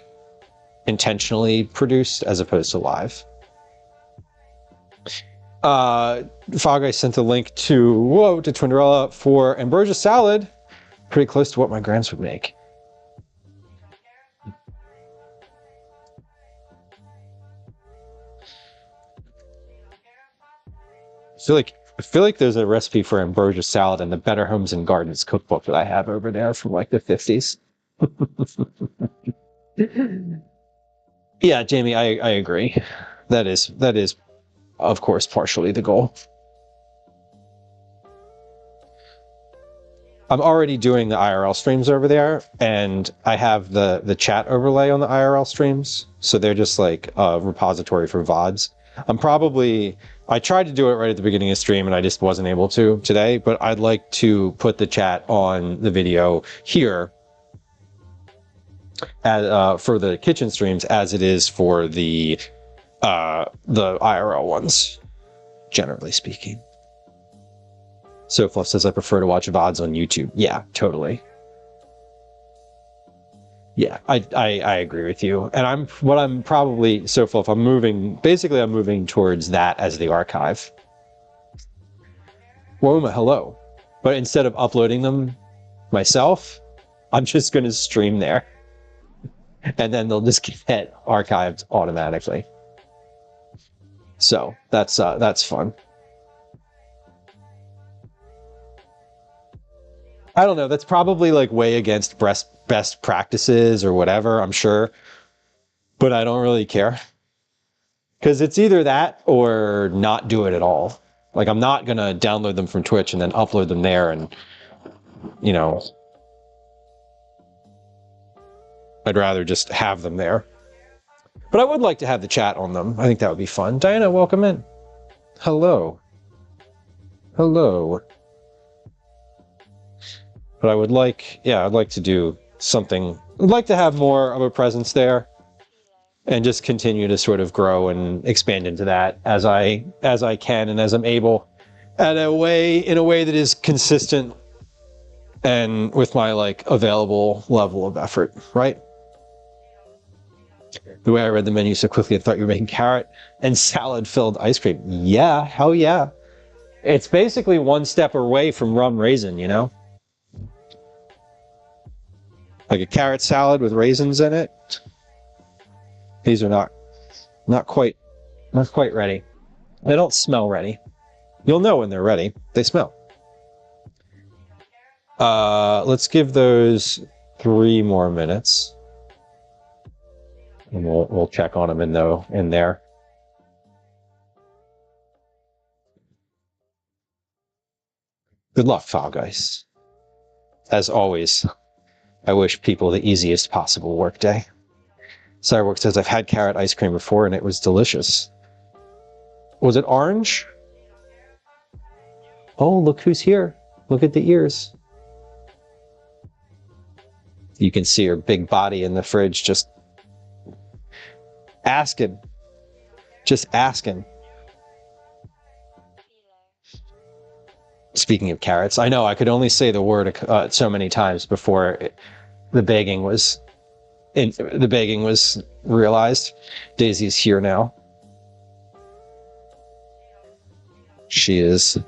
intentionally produced as opposed to live. Fog Guy sent a link to Twinderella for ambrosia salad, pretty close to what my grams would make. I feel like there's a recipe for ambrosia salad in the Better Homes and Gardens cookbook that I have over there from like the 50s. Yeah, Jamie, I agree. That is of course partially the goal. I'm already doing the IRL streams over there, and I have the chat overlay on the IRL streams, so they're just like a repository for VODs. I tried to do it right at the beginning of stream, and I just wasn't able to today, but I'd like to put the chat on the video here for the kitchen streams as it is for the IRL ones, generally speaking. So Fluff says I prefer to watch VODs on YouTube. Yeah, totally. Yeah, I agree with you. And I'm moving towards that as the archive. Woma, hello. But instead of uploading them myself, I'm just going to stream there. And then they'll just get archived automatically. So that's fun. I don't know. That's probably like way against best practices or whatever, I'm sure. But I don't really care. Because it's either that or not do it at all. Like, I'm not going to download them from Twitch and then upload them there and, you know, I'd rather just have them there. But I would like to have the chat on them. I think that would be fun. Diana, welcome in. Hello. Hello. But I'd like to do something. I'd like to have more of a presence there and just continue to sort of grow and expand into that as I can and as I'm able in a way that is consistent and with my like available level of effort, right? The way I read the menu so quickly, I thought you were making carrot and salad filled ice cream. Yeah, hell yeah. It's basically one step away from rum raisin, you know? Like a carrot salad with raisins in it. These are not quite ready. They don't smell ready. You'll know when they're ready. They smell. Let's give those 3 more minutes. And we'll check on them in there. Good luck, Fall Guys. As always, I wish people the easiest possible workday. Cyberwork says, I've had carrot ice cream before and it was delicious. Was it orange? Oh, look who's here. Look at the ears. You can see her big body in the fridge just asking. Just asking. Speaking of carrots, I know I could only say the word so many times before the begging was realized. Daisy's here now. She is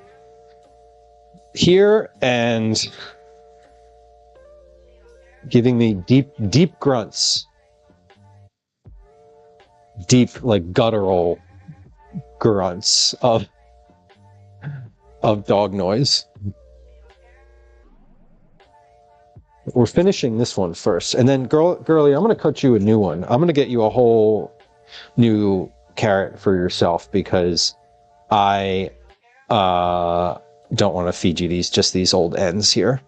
here and giving me deep grunts. Deep, like guttural grunts of dog noise. We're finishing this one first, and then girly, I'm going to cut you a new one. I'm going to get you a whole new carrot for yourself because I don't want to feed you these old ends here.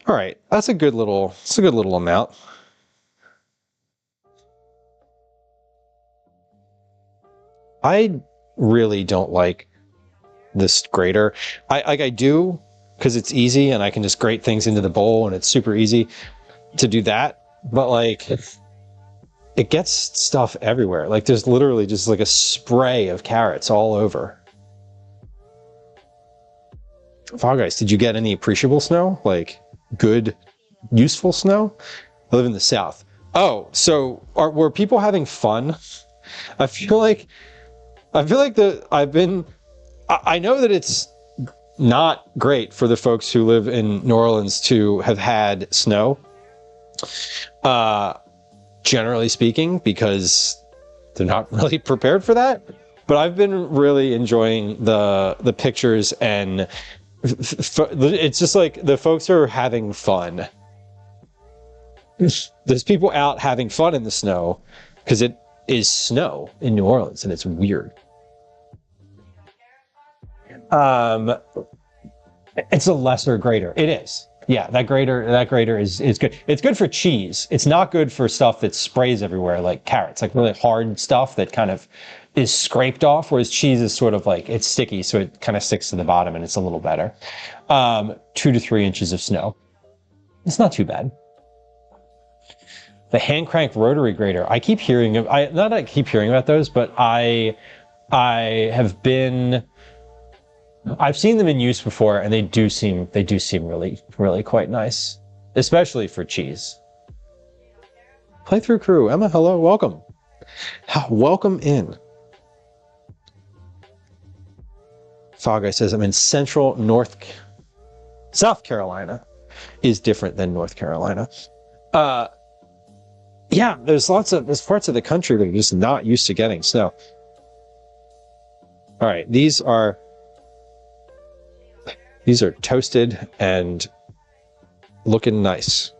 All right, that's a good little amount. I really don't like this grater. I do because it's easy and I can just grate things into the bowl and it's super easy to do that. But like, it gets stuff everywhere. Like there's literally just like a spray of carrots all over. Fall Guys, did you get any appreciable snow? Like good, useful snow? I live in the South. Oh, so were people having fun? I feel like I know that it's not great for the folks who live in New Orleans to have had snow, generally speaking, because they're not really prepared for that. But I've been really enjoying the pictures, and it's just like the folks are having fun. There's people out having fun in the snow because it is snow in New Orleans, and it's weird. It's a lesser grater. It is. Yeah, that grater is good. It's good for cheese. It's not good for stuff that sprays everywhere, like carrots, like really hard stuff that kind of is scraped off, whereas cheese is sort of like, it's sticky, so it kind of sticks to the bottom and it's a little better. 2 to 3 inches of snow. It's not too bad. The hand crank rotary grater. I keep hearing of, not that I keep hearing about those, but I've seen them in use before, and they do seem really, really quite nice, especially for cheese. Playthrough crew, Emma, hello, welcome. Welcome in. Fog Guy says, I'm in South Carolina is different than North Carolina. Yeah, there's parts of the country that are just not used to getting snow. All right, these are toasted and looking nice.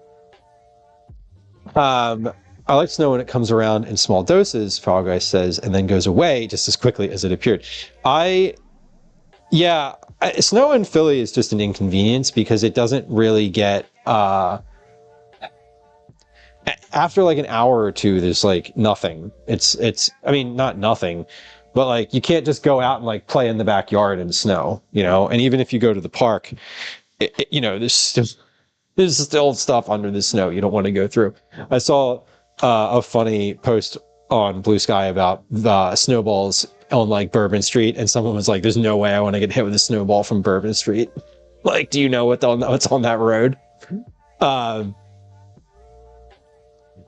I like snow when it comes around in small doses, Fog Guy says, and then goes away just as quickly as it appeared. Snow in Philly is just an inconvenience because it doesn't really get, after like an hour or two, there's like nothing. I mean, not nothing, but like you can't just go out and like play in the backyard in snow, you know? And even if you go to the park, there's still stuff under the snow you don't want to go through. I saw a funny post on Blue Sky about the snowballs on like Bourbon Street, and someone was like, there's no way I want to get hit with a snowball from Bourbon Street. Like, do you know what's on that road?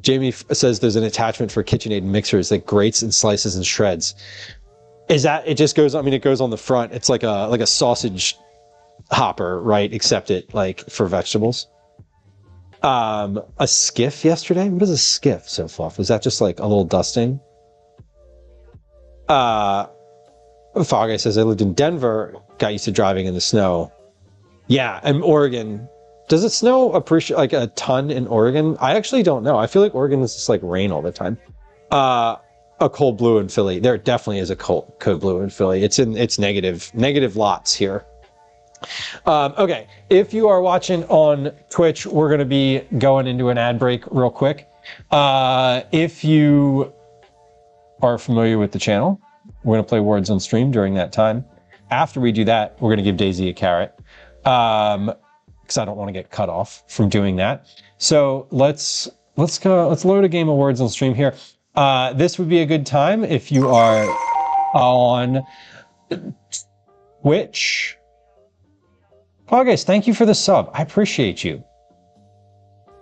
Jamie says there's an attachment for KitchenAid mixers that grates and slices and shreds. Is that, it just goes, I mean, it goes on the front. It's like a sausage hopper, right? Except it like for vegetables. A skiff yesterday? What is a skiff, so fluff? Is that just like a little dusting? Fog Guy says, I lived in Denver, got used to driving in the snow. Yeah, and Oregon. Does it snow like a ton in Oregon? I actually don't know. I feel like Oregon is just like rain all the time. A cold blue in Philly. There definitely is a cold blue in Philly. It's negative lots here. Okay, if you are watching on Twitch, we're going to be going into an ad break real quick. If you are familiar with the channel, we're going to play Words on Stream during that time. After we do that, we're going to give Daisy a carrot, because I don't want to get cut off from doing that. So let's load a game of Words on Stream here. This would be a good time if you are on Twitch. Oh, guys, thank you for the sub. I appreciate you.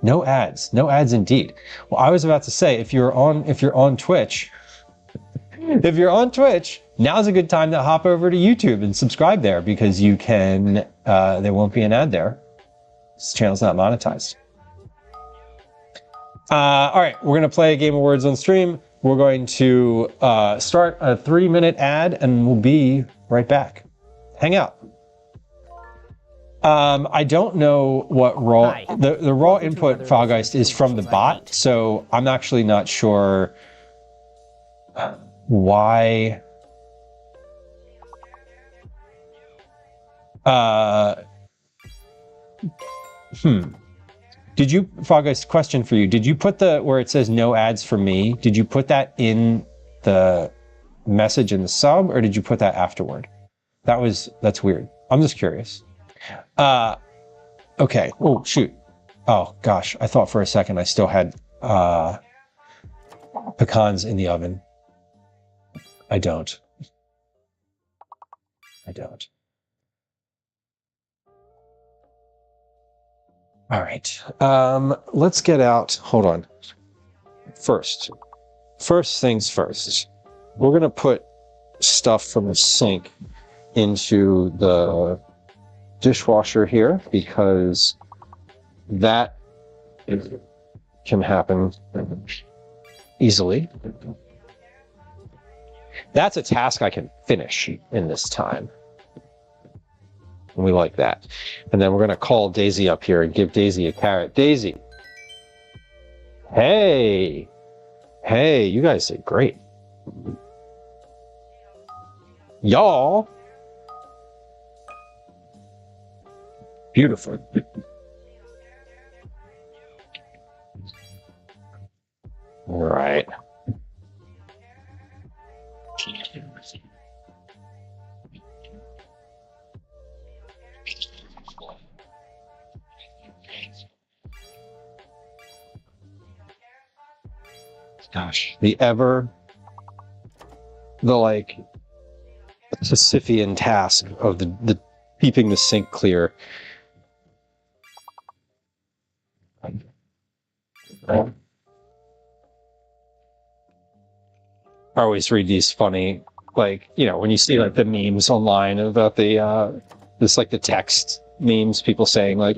No ads indeed. Well, I was about to say, if you're on Twitch, now's a good time to hop over to YouTube and subscribe there, because you can, there won't be an ad there. This channel's not monetized. All right, we're going to play a game of Words on Stream. We're going to start a 3-minute ad, and we'll be right back. Hang out. I don't know what raw, the raw input Foggeist is from the bot, so I'm actually not sure why. Did you, Foggeist, question for you, did you put where it says no ads for me, did you put that in the message in the sub, or did you put that afterward? That's weird. I'm just curious. Okay. Oh, shoot. Oh, gosh. I thought for a second I still had pecans in the oven. I don't. All right. Let's get out. Hold on. First things first. We're going to put stuff from the sink into the dishwasher here, because that can happen easily. That's a task I can finish in this time. And we like that. And then we're going to call Daisy up here and give Daisy a carrot. Daisy. Hey. Hey, you guys did great. Y'all. Beautiful. All right. Gosh, the like Sisyphean task of the keeping the sink clear. I always read these funny, like, you know, when you see like the memes online about the this like the text memes, people saying like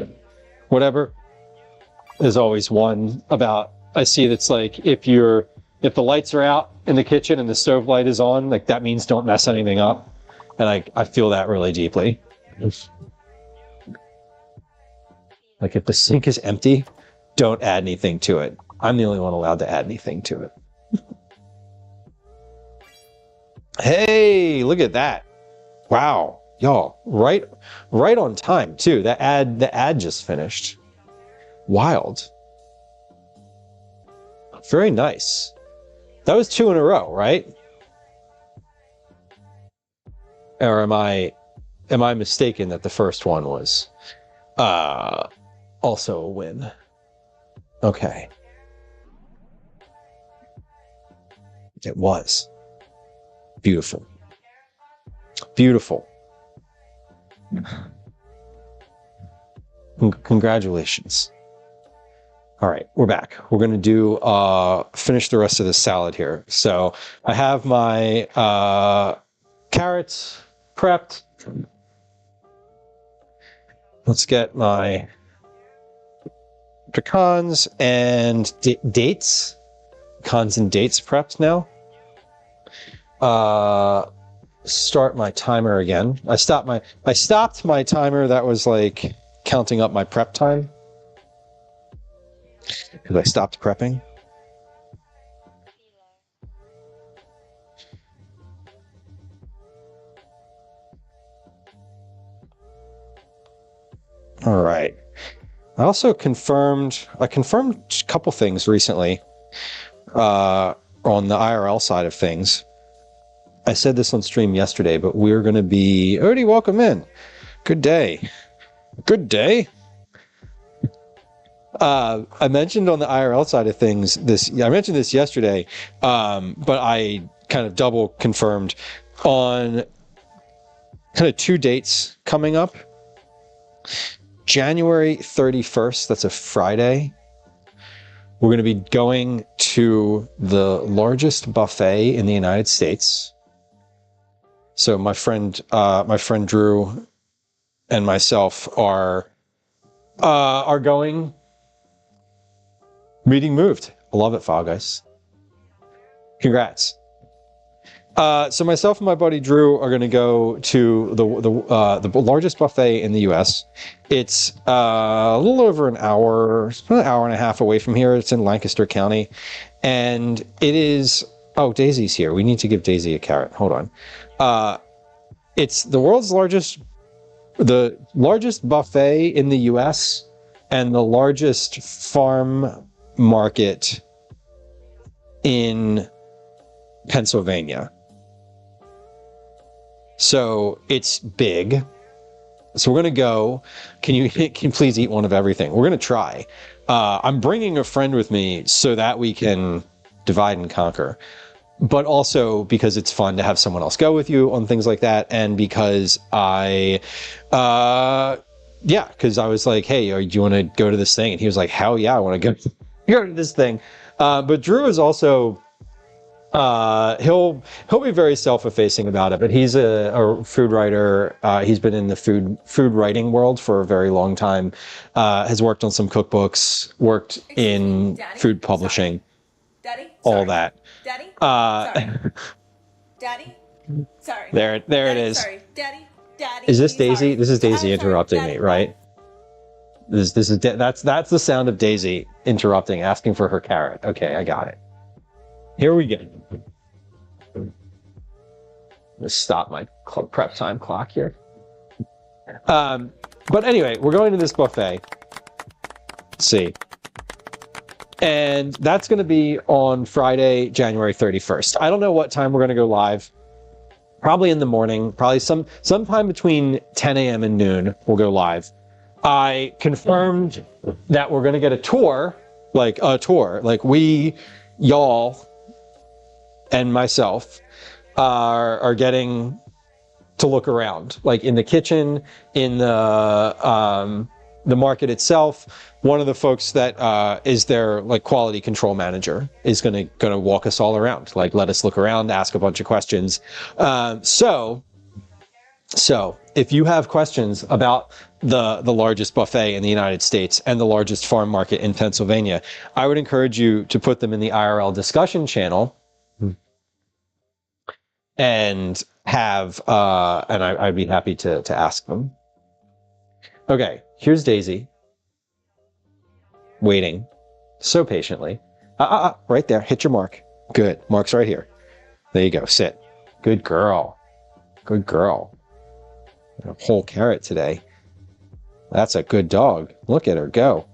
whatever. There's always one about, I see that's like if the lights are out in the kitchen and the stove light is on, like that means don't mess anything up. And I feel that really deeply. Like if the sink is empty, don't add anything to it. I'm the only one allowed to add anything to it. Hey, look at that. Wow. Y'all, right on time too. The ad just finished. Wild. Very nice. That was 2 in a row, right? Or am I mistaken that the first one was also a win? Okay. It was. Beautiful. Beautiful. Congratulations. All right, we're back. We're going to do finish the rest of this salad here. So I have my carrots prepped. Let's get my pecans and dates. Pecans and dates prepped now. Start my timer again. I stopped my timer that was like counting up my prep time. Because I stopped prepping. All right. I also confirmed a couple things recently on the IRL side of things. I said this on stream yesterday, but we're going to be... Odie, welcome in. Good day. Good day. I mentioned on the IRL side of things I mentioned this yesterday, but I kind of double confirmed on kind of 2 dates coming up. January 31st, that's a Friday. We're going to be going to the largest buffet in the United States. So my friend Drew and myself are going. Meeting moved. I love it, Fall Guys. Congrats. So myself and my buddy Drew are going to go to the largest buffet in the U.S. It's a little over an hour and a half away from here. It's in Lancaster County, and it is. Oh, Daisy's here. We need to give Daisy a carrot. Hold on. It's the largest buffet in the U.S. and the largest farm market in Pennsylvania. So it's big. So we're going to go. Can you please eat one of everything? We're going to try. I'm bringing a friend with me so that we can divide and conquer. But also because it's fun to have someone else go with you on things like that. And because because I was like, hey, do you want to go to this thing? And he was like, hell yeah, I want to go to this thing. But Drew is also, he'll be very self-effacing about it, but he's a food writer. He's been in the food writing world for a very long time, has worked on some cookbooks, worked in food publishing, all that. Daddy? Sorry. Daddy? Sorry. There it Daddy, is. sorry. Daddy? Daddy? Is this Daisy? Sorry. This is Daisy Sorry, interrupting Daddy, me, right? That's the sound of Daisy interrupting, asking for her carrot. Okay, I got it. Here we go. Let's stop my prep time clock here. But anyway, we're going to this buffet. Let's see. And that's going to be on Friday, January 31st. I don't know what time we're going to go live. Probably in the morning, probably sometime between 10 a.m. and noon, we'll go live. I confirmed that we're going to get a tour, like we, y'all, and myself are getting to look around, like in the kitchen, in the market itself. One of the folks that is their like quality control manager is gonna walk us all around, like let us look around, ask a bunch of questions. So if you have questions about the largest buffet in the United States and the largest farm market in Pennsylvania, I would encourage you to put them in the IRL discussion channel and have and I'd be happy to ask them. Okay, here's Daisy waiting so patiently. Right there, hit your mark. Good, mark's right here. There you go, sit. Good girl. Good girl. A whole carrot today. That's a good dog. Look at her go.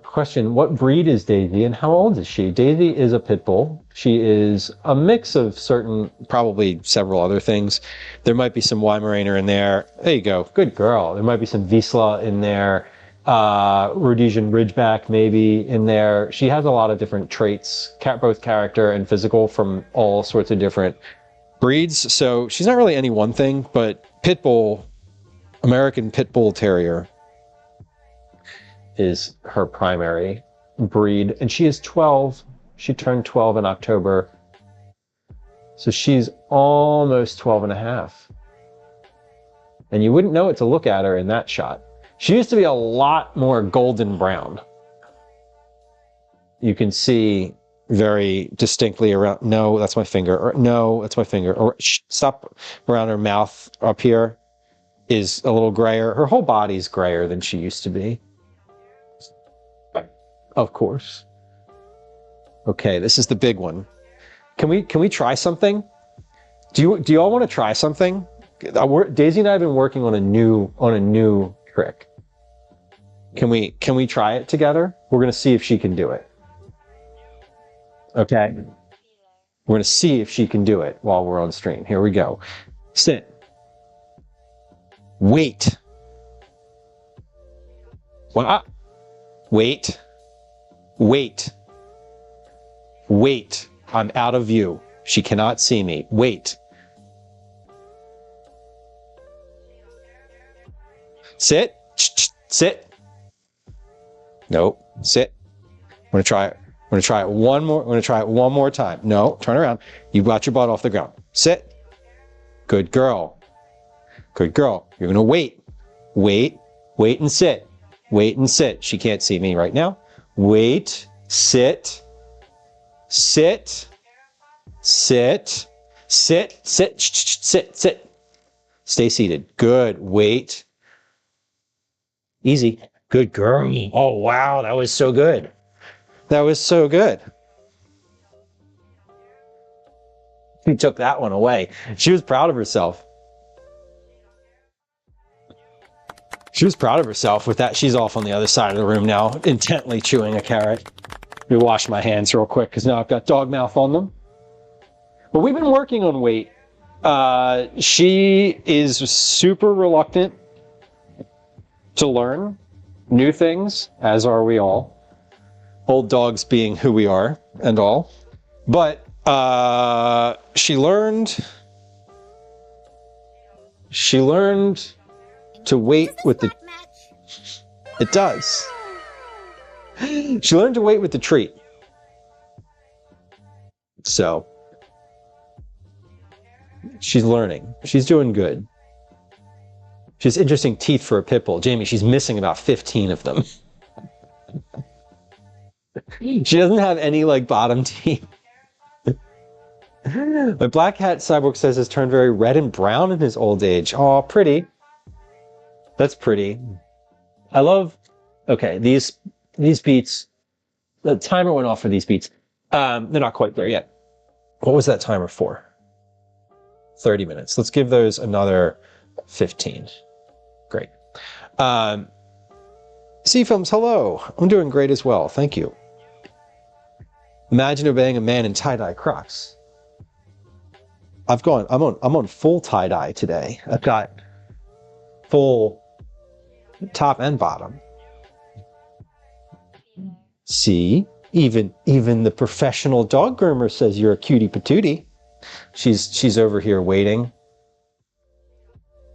Question, what breed is Daisy and how old is she? Daisy is a pit bull. She is a mix of certain, probably several other things. There might be some Weimaraner in there. There you go. Good girl. There might be some Vizsla in there. Rhodesian Ridgeback maybe in there. She has a lot of different traits, both character and physical, from all sorts of different breeds. So she's not really any one thing, but pit bull, American Pit Bull Terrier is her primary breed, and she is 12. She turned 12 in October, so she's almost 12 and a half. And you wouldn't know it to look at her in that shot. She used to be a lot more golden brown. You can see very distinctly around, no, that's my finger, or no, that's my finger, or stop, around her mouth up here is a little grayer. Her whole body's grayer than she used to be. Of course. Okay, this is the big one. Can we try something? Do you all want to try something? Daisy and I have been working on a new trick. Can we try it together? We're gonna see if she can do it. Okay. We're gonna see if she can do it while we're on stream. Here we go. Sit. Wait. Wait. Wait. Wait. I'm out of view. She cannot see me. Wait. Sit. Sit. Nope. Sit. I'm gonna try it. I'm gonna try it one more. I'm gonna try it one more time. No, turn around. You got your butt off the ground. Sit. Good girl. Good girl. You're gonna wait. Wait. Wait and sit. Wait and sit. She can't see me right now. Wait, sit, sit, sit, sit, sit, sit, sit. Stay seated. Good. Wait. Easy. Good girl. Oh, wow. That was so good. That was so good. She took that one away. She was proud of herself. She was proud of herself with that. She's off on the other side of the room now, intently chewing a carrot. Let me wash my hands real quick because now I've got dog mouth on them. But we've been working on weight. She is super reluctant to learn new things, as are we all. Old dogs being who we are and all. But she learned to wait with the... It does. She learned to wait with the treat. So, she's learning. She's doing good. She has interesting teeth for a pit bull. Jamie, she's missing about 15 of them. She doesn't have any like bottom teeth. But Black Hat Cyborg says has turned very red and brown in his old age. Oh, pretty. That's pretty. I love. Okay, these beats. The timer went off for these beats. They're not quite there yet. What was that timer for? 30 minutes. Let's give those another 15. Great. C-Films, hello. I'm doing great as well. Thank you. Imagine obeying a man in tie-dye Crocs. I'm on full tie-dye today. I've got full top and bottom. See, even the professional dog groomer says you're a cutie patootie. She's over here waiting.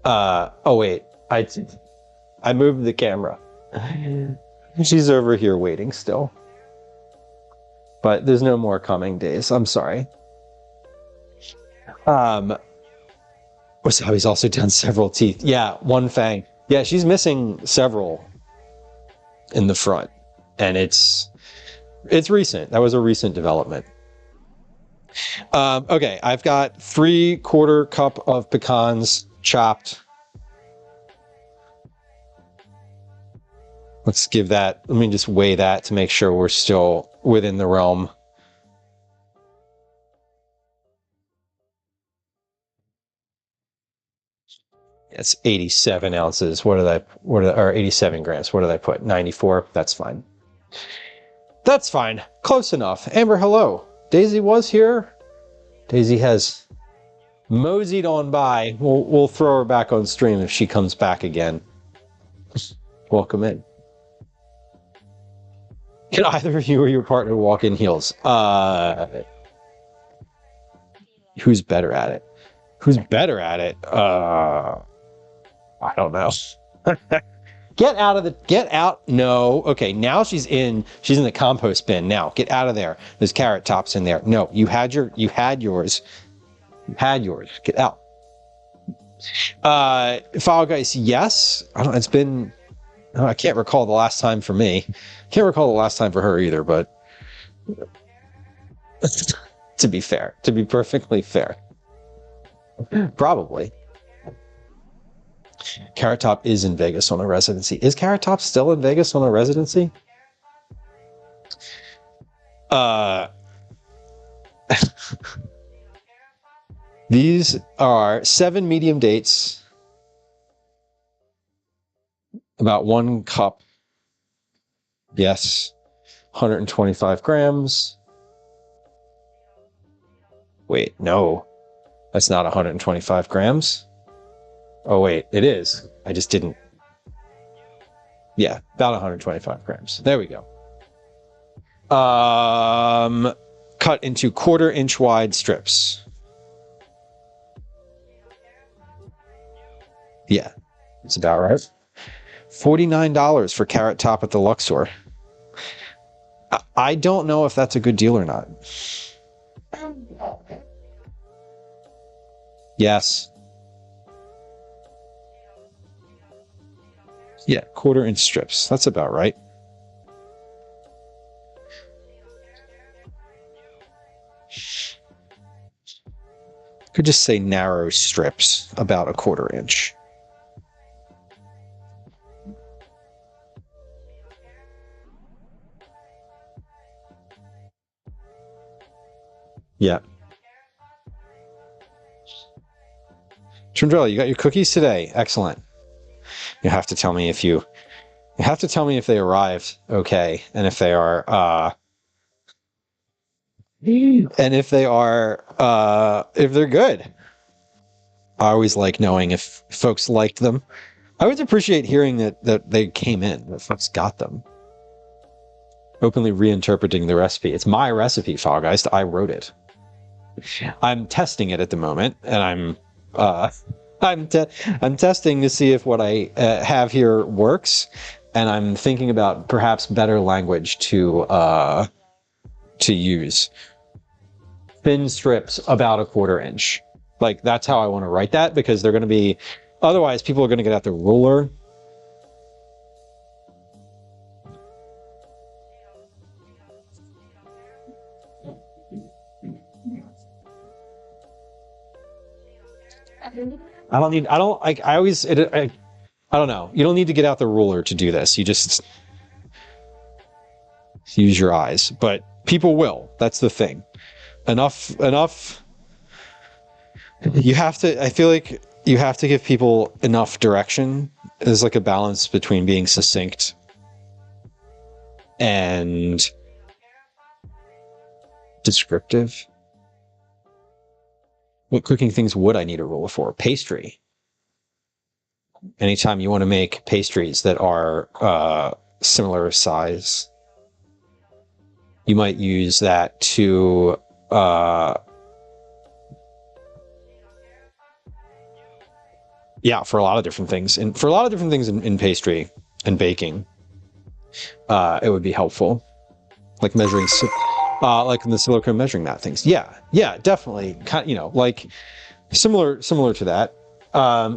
Oh wait, I moved the camera. She's over here waiting still. But there's no more coming days. I'm sorry. Wasabi's also done several teeth. Yeah, one fang. Yeah, she's missing several in the front. And it's recent. That was a recent development. Okay, I've got 3/4 cup of pecans chopped. Let's give that, let me just weigh that to make sure we're still within the realm. It's 87 ounces. Or 87 grams. What did I put? 94. That's fine. That's fine. Close enough. Amber, hello. Daisy was here. Daisy has moseyed on by. We'll throw her back on stream if she comes back again. Welcome in. Can either of you or your partner walk in heels? Who's better at it? Who's better at it? I don't know. Get out. No. Okay, now she's in the compost bin now. Get out of there. There's carrot tops in there. No, you had yours. You had yours. Get out. Fall Guys, yes. It's been, I can't recall the last time for me. Can't recall the last time for her either, but to be fair, to be perfectly fair. Probably. Carrot Top is in Vegas on a residency. Is Carrot Top still in Vegas on a residency? These are 7 medium dates. About 1 cup. Yes. 125 grams. Wait, no. That's not 125 grams. Oh, wait, it is. I just didn't. Yeah, about 125 grams. There we go. Cut into 1/4 inch wide strips. Yeah, it's about right. $49 for Carrot Top at the Luxor. I don't know if that's a good deal or not. Yes. Yeah, 1/4 inch strips. That's about right. Could just say narrow strips, about 1/4 inch. Yeah. Trindrella, you got your cookies today. Excellent. You have to tell me if they arrived okay, and if they are if they're good. I always like knowing if folks liked them. I always appreciate hearing that they came in, that folks got them. Openly reinterpreting the recipe. It's my recipe, Fall Guys. I wrote it. I'm testing it at the moment, and I'm testing to see if what I have here works, and I'm thinking about perhaps better language to use. Thin strips about 1/4 inch. Like, that's how I want to write that, because they're going to be, otherwise people are going to get out the ruler. I don't like, I always, I don't know. You don't need to get out the ruler to do this. You just use your eyes, but people will. That's the thing. Enough. You have to, I feel like you have to give people enough direction. There's like a balance between being succinct and descriptive. What cooking things would I need a ruler for? Pastry. Anytime you want to make pastries that are similar size, you might use that to yeah, for a lot of different things. And for a lot of different things in pastry and baking, it would be helpful. Like measuring, like in the silicone measuring mat things. Yeah, definitely. You know, like similar to that.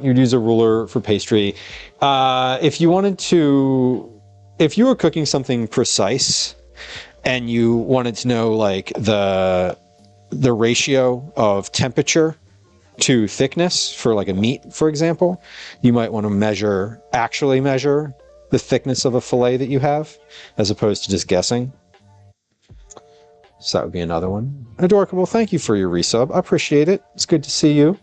You'd use a ruler for pastry. If you wanted to, if you were cooking something precise and you wanted to know like the ratio of temperature to thickness for like a meat, for example, you might want to actually measure the thickness of a fillet that you have, as opposed to just guessing. So that would be another one. Adorable, thank you for your resub. I appreciate it. It's good to see you.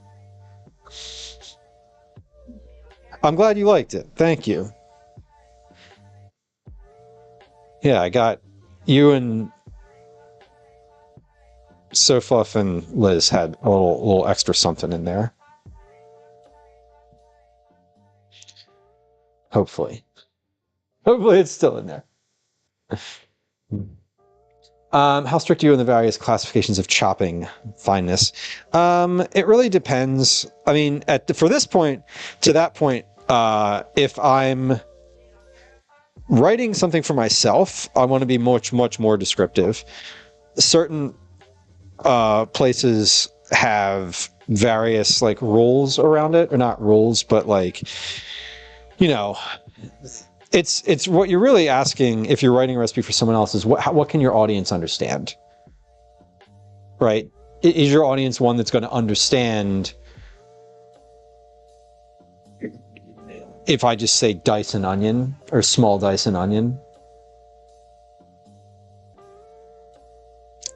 I'm glad you liked it. Thank you. Yeah, I got you and Sofluff and Liz had a little extra something in there. Hopefully it's still in there. How strict are you in the various classifications of chopping fineness? It really depends. I mean, for this point, to that point, if I'm writing something for myself, I want to be much more descriptive. Certain places have various like rules around it, or not rules, but like, you know, it's what you're really asking if you're writing a recipe for someone else is what can your audience understand, right? Is your audience one that's going to understand if I just say dice an onion or small dice an onion?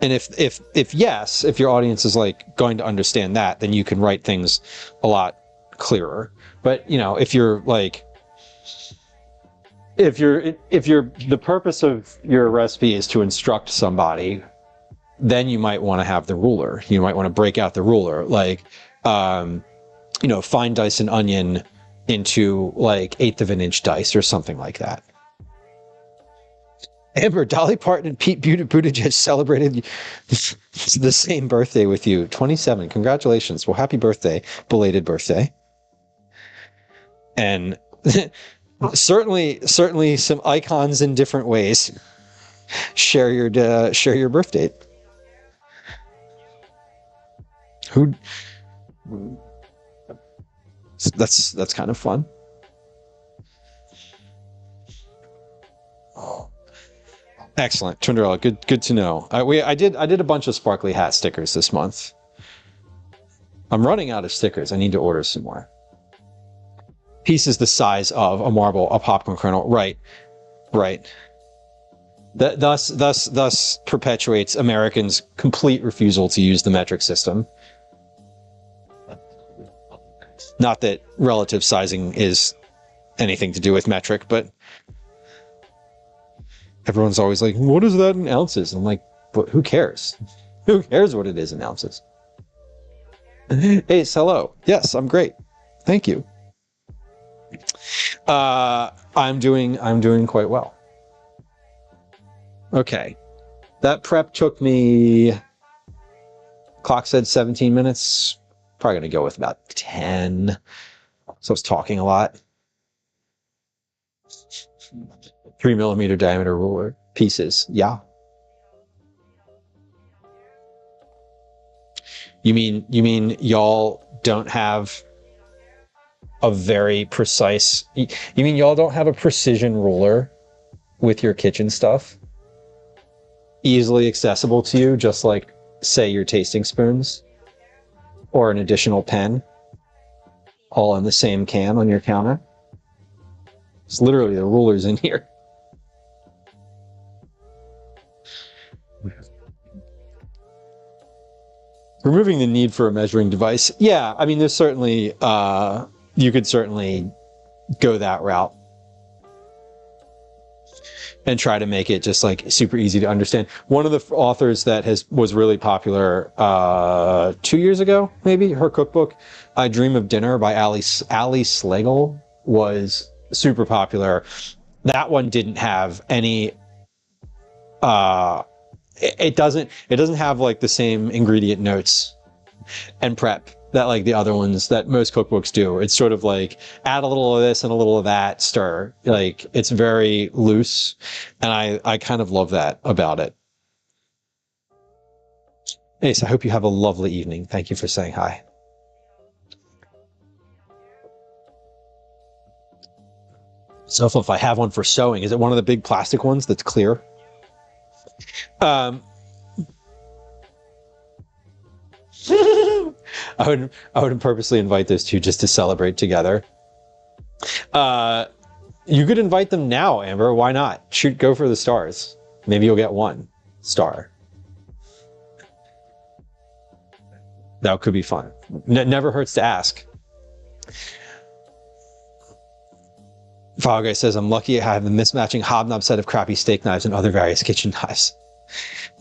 And if yes, if your audience is like going to understand that, then you can write things a lot clearer. But you know, if you're like, if the purpose of your recipe is to instruct somebody, then you might want to have the ruler. You might want to break out the ruler, like, you know, fine dice an onion into like 1/8 of an inch dice or something like that. Amber, Dolly Parton and Pete Buttigieg celebrated the same birthday with you. 27. Congratulations. Well, happy birthday. Belated birthday. And certainly some icons in different ways share your birth date. Who? That's kind of fun. Excellent, Tundrella. Good to know. I did a bunch of sparkly hat stickers this month. I'm running out of stickers. I need to order some more. Pieces the size of a marble, a popcorn kernel. Right. Thus perpetuates Americans' complete refusal to use the metric system. Not that relative sizing is anything to do with metric, but everyone's always like, what is that in ounces? I'm like, but who cares? Who cares what it is in ounces? Ace, hello. Yes, I'm great. Thank you. I'm doing quite well. Okay. That prep took me, clock said 17 minutes. Probably gonna go with about 10. So I was talking a lot. 3mm diameter ruler pieces. Yeah. You mean y'all don't have a very precise, you mean y'all don't have a precision ruler with your kitchen stuff easily accessible to you, just like say your tasting spoons or an additional pen? all on the same can on your counter. It's literally the rulers in here. Removing the need for a measuring device. Yeah, I mean, there's certainly, you could certainly go that route and try to make it just like super easy to understand. One of the authors that was really popular 2 years ago, maybe, her cookbook, I Dream of Dinner by Ali Schlegel, was super popular. That one didn't have any, it doesn't have like the same ingredient notes and prep that like the other ones that most cookbooks do. It's sort of like add a little of this and a little of that, stir. Like it's very loose, and I kind of love that about it. Ace, I hope you have a lovely evening. Thank you for saying hi. So if I have one for sewing, is it one of the big plastic ones that's clear? I would purposely invite those two just to celebrate together. You could invite them now, Amber. Why not? Go for the stars. Maybe you'll get 1 star. That could be fun. Never hurts to ask. File Guy says, I'm lucky I have the mismatching hobnob set of crappy steak knives and other various kitchen knives.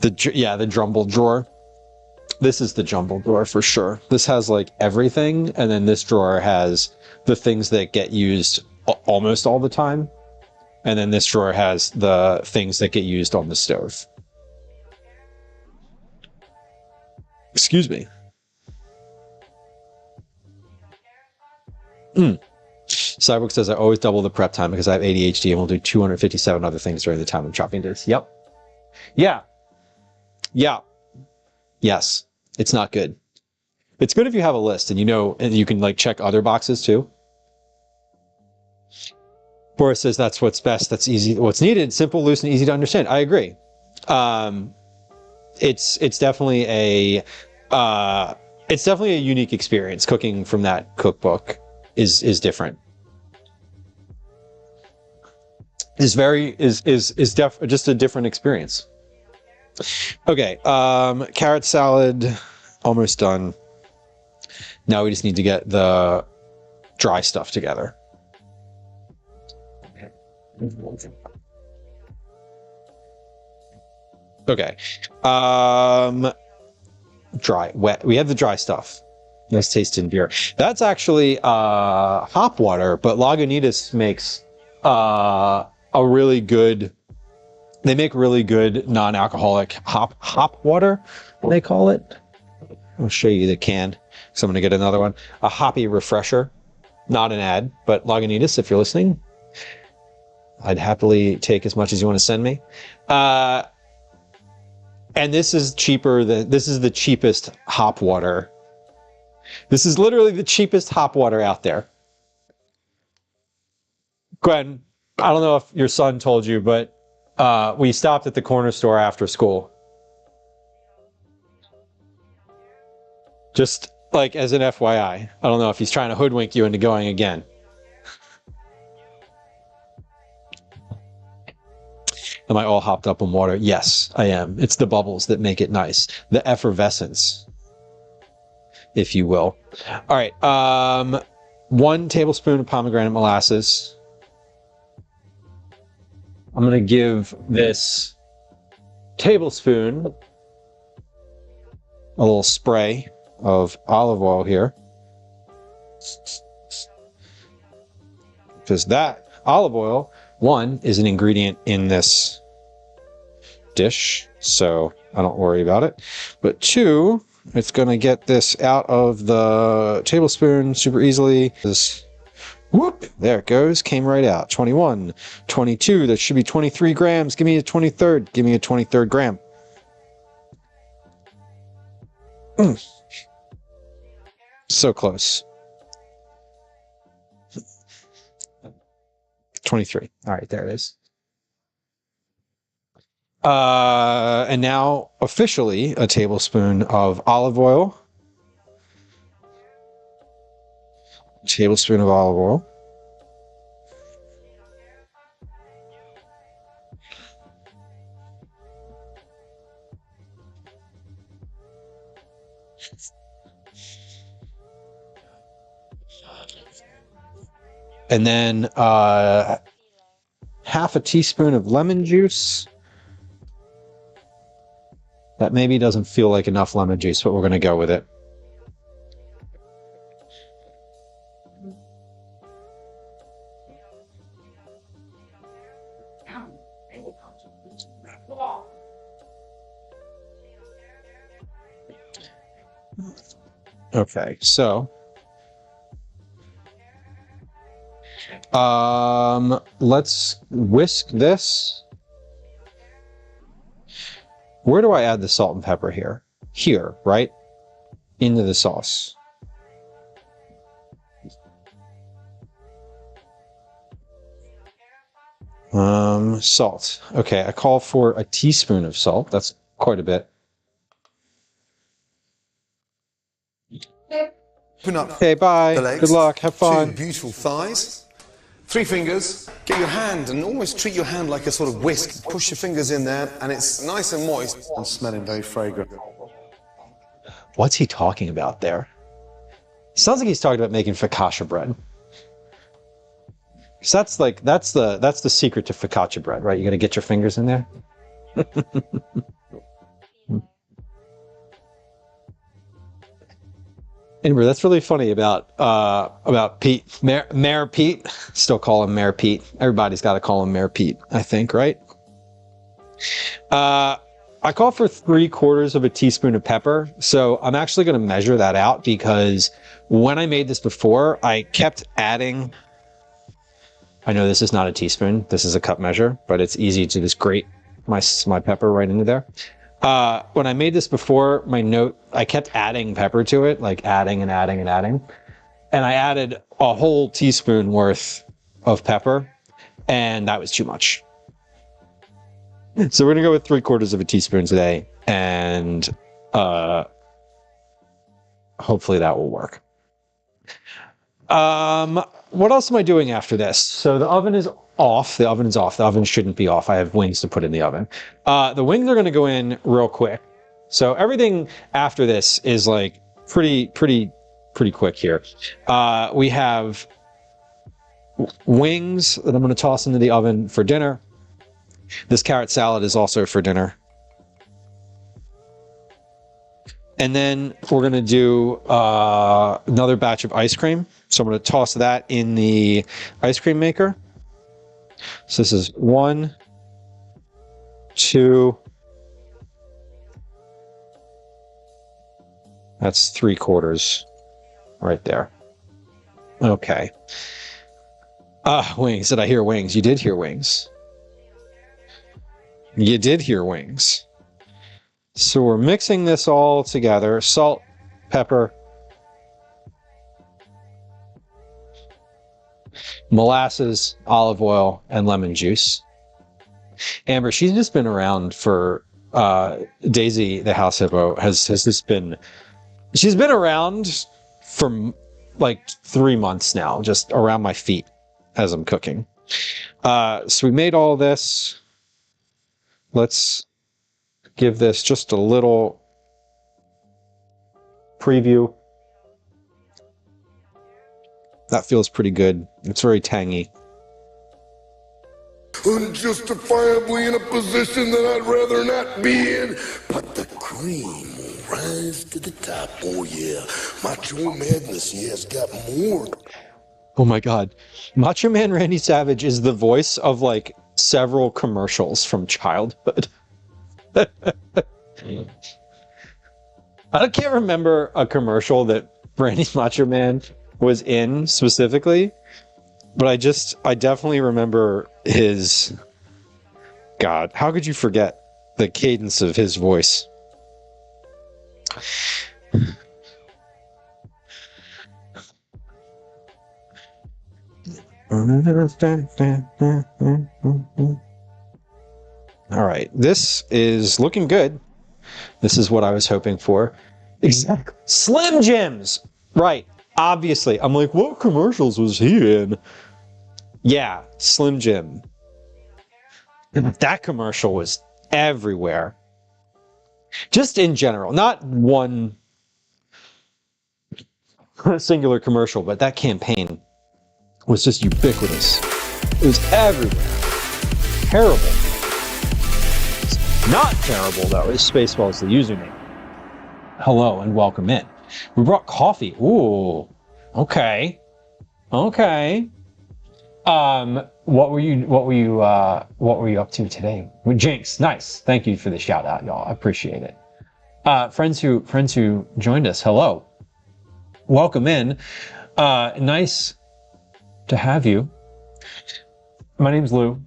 The jumble drawer. This is the jumble drawer for sure. This has like everything, and then this drawer has the things that get used almost all the time, and then this drawer has the things that get used on the stove. Excuse me. Cyborg says, I always double the prep time because I have ADHD and will do 257 other things during the time of chopping days. Yep. Yeah. Yes. It's not good. It's good if you have a list and and you can like check other boxes too. Boris says that's what's best. That's easy. What's needed, simple, loose, and easy to understand. I agree. It's definitely a unique experience. Cooking from that cookbook is different. Just a different experience. Okay, carrot salad, almost done. Now we just need to get the dry stuff together. Okay, dry, wet. We have the dry stuff. Nice taste in beer. That's actually hop water, but Lagunitas makes a really good. They make really good non-alcoholic hop water, they call it. I'll show you the can. So I'm going to get another one. A hoppy refresher. Not an ad, but Lagunitas, if you're listening, I'd happily take as much as you want to send me. And this is cheaper this is the cheapest hop water. This is literally the cheapest hop water out there. Gwen, I don't know if your son told you, but we stopped at the corner store after school. Just like as an FYI. I don't know if he's trying to hoodwink you into going again. Am I all hopped up on water? Yes, I am. It's the bubbles that make it nice. The effervescence, if you will. All right. 1 tablespoon of pomegranate molasses. I'm going to give this tablespoon a little spray of olive oil here. Because that olive oil, 1, is an ingredient in this dish, so I don't worry about it. But 2, it's going to get this out of the tablespoon super easily. Whoop, there it goes, came right out. 21, 22, that should be 23 grams. Give me a 23rd. Give me a 23rd gram. So close. 23. All right, there it is. And now officially a tablespoon of olive oil. Tablespoon of olive oil. And then half a teaspoon of lemon juice. That maybe doesn't feel like enough lemon juice, but we're going to go with it. Okay, so let's whisk this. Where do I add the salt and pepper here? Here, right? Into the sauce. Salt. Okay, I call for a teaspoon of salt. That's quite a bit. Open up. Okay, bye. The legs, Good luck. Have fun. 2 beautiful thighs. 3 fingers. Get your hand and almost treat your hand like a sort of whisk. Push your fingers in there and it's nice and moist and smelling very fragrant. What's he talking about there? Sounds like he's talking about making focaccia bread. So that's the secret to focaccia bread, right? You got to get your fingers in there. Anyway, that's really funny about Pete, Mayor Pete. Still call him Mayor Pete. Everybody's got to call him Mayor Pete, I think, right? I call for 3/4 of a teaspoon of pepper. So I'm actually going to measure that out because when I made this before, I kept adding. I know this is not a teaspoon. This is a cup measure, but it's easy to just grate my pepper right into there. When I made this before, I kept adding pepper to it, like adding and adding and adding. And I added a whole teaspoon worth of pepper, and that was too much. So we're going to go with 3/4 of a teaspoon today, and hopefully that will work. What else am I doing after this? So the oven is off. The oven is off. The oven shouldn't be off. I have wings to put in the oven. The wings are going to go in real quick. So everything after this is like pretty quick here. We have wings that I'm going to toss into the oven for dinner. This carrot salad is also for dinner. And then we're going to do another batch of ice cream. So I'm going to toss that in the ice cream maker. So this is 1, 2. That's 3/4 right there. Okay. Wings. Did I hear wings? You did hear wings. You did hear wings. So we're mixing this all together. Salt, pepper, molasses, olive oil, and lemon juice. Amber, she's just been around for Daisy, the house hippo, has just been. She's been around for like 3 months now, just around my feet as I'm cooking. So we made all this. Let's give this just a little preview. That feels pretty good. It's very tangy. Unjustifiably in a position that I'd rather not be in, but the cream will rise to the top. Oh yeah, Macho Madness, yeah, has got more. Oh my God. Macho Man Randy Savage is the voice of like several commercials from childhood. I can't remember a commercial that Randy Macho Man was in specifically, but I definitely remember his. God, how could you forget the cadence of his voice? All right, this is looking good. This is what I was hoping for. Exactly. Slim Jims! Right. Obviously. I'm like, what commercials was he in? Yeah, Slim Jim. That commercial was everywhere. Just in general, not one singular commercial, but that campaign was just ubiquitous. It was everywhere. Terrible. It's not terrible, though, is Spaceballs the username. Hello and welcome in. We brought coffee. Ooh. Okay. Okay. What were you up to today? Jinx, nice. Thank you for the shout out, y'all. I appreciate it. Friends who joined us, hello. Welcome in. Nice to have you. My name's Lou.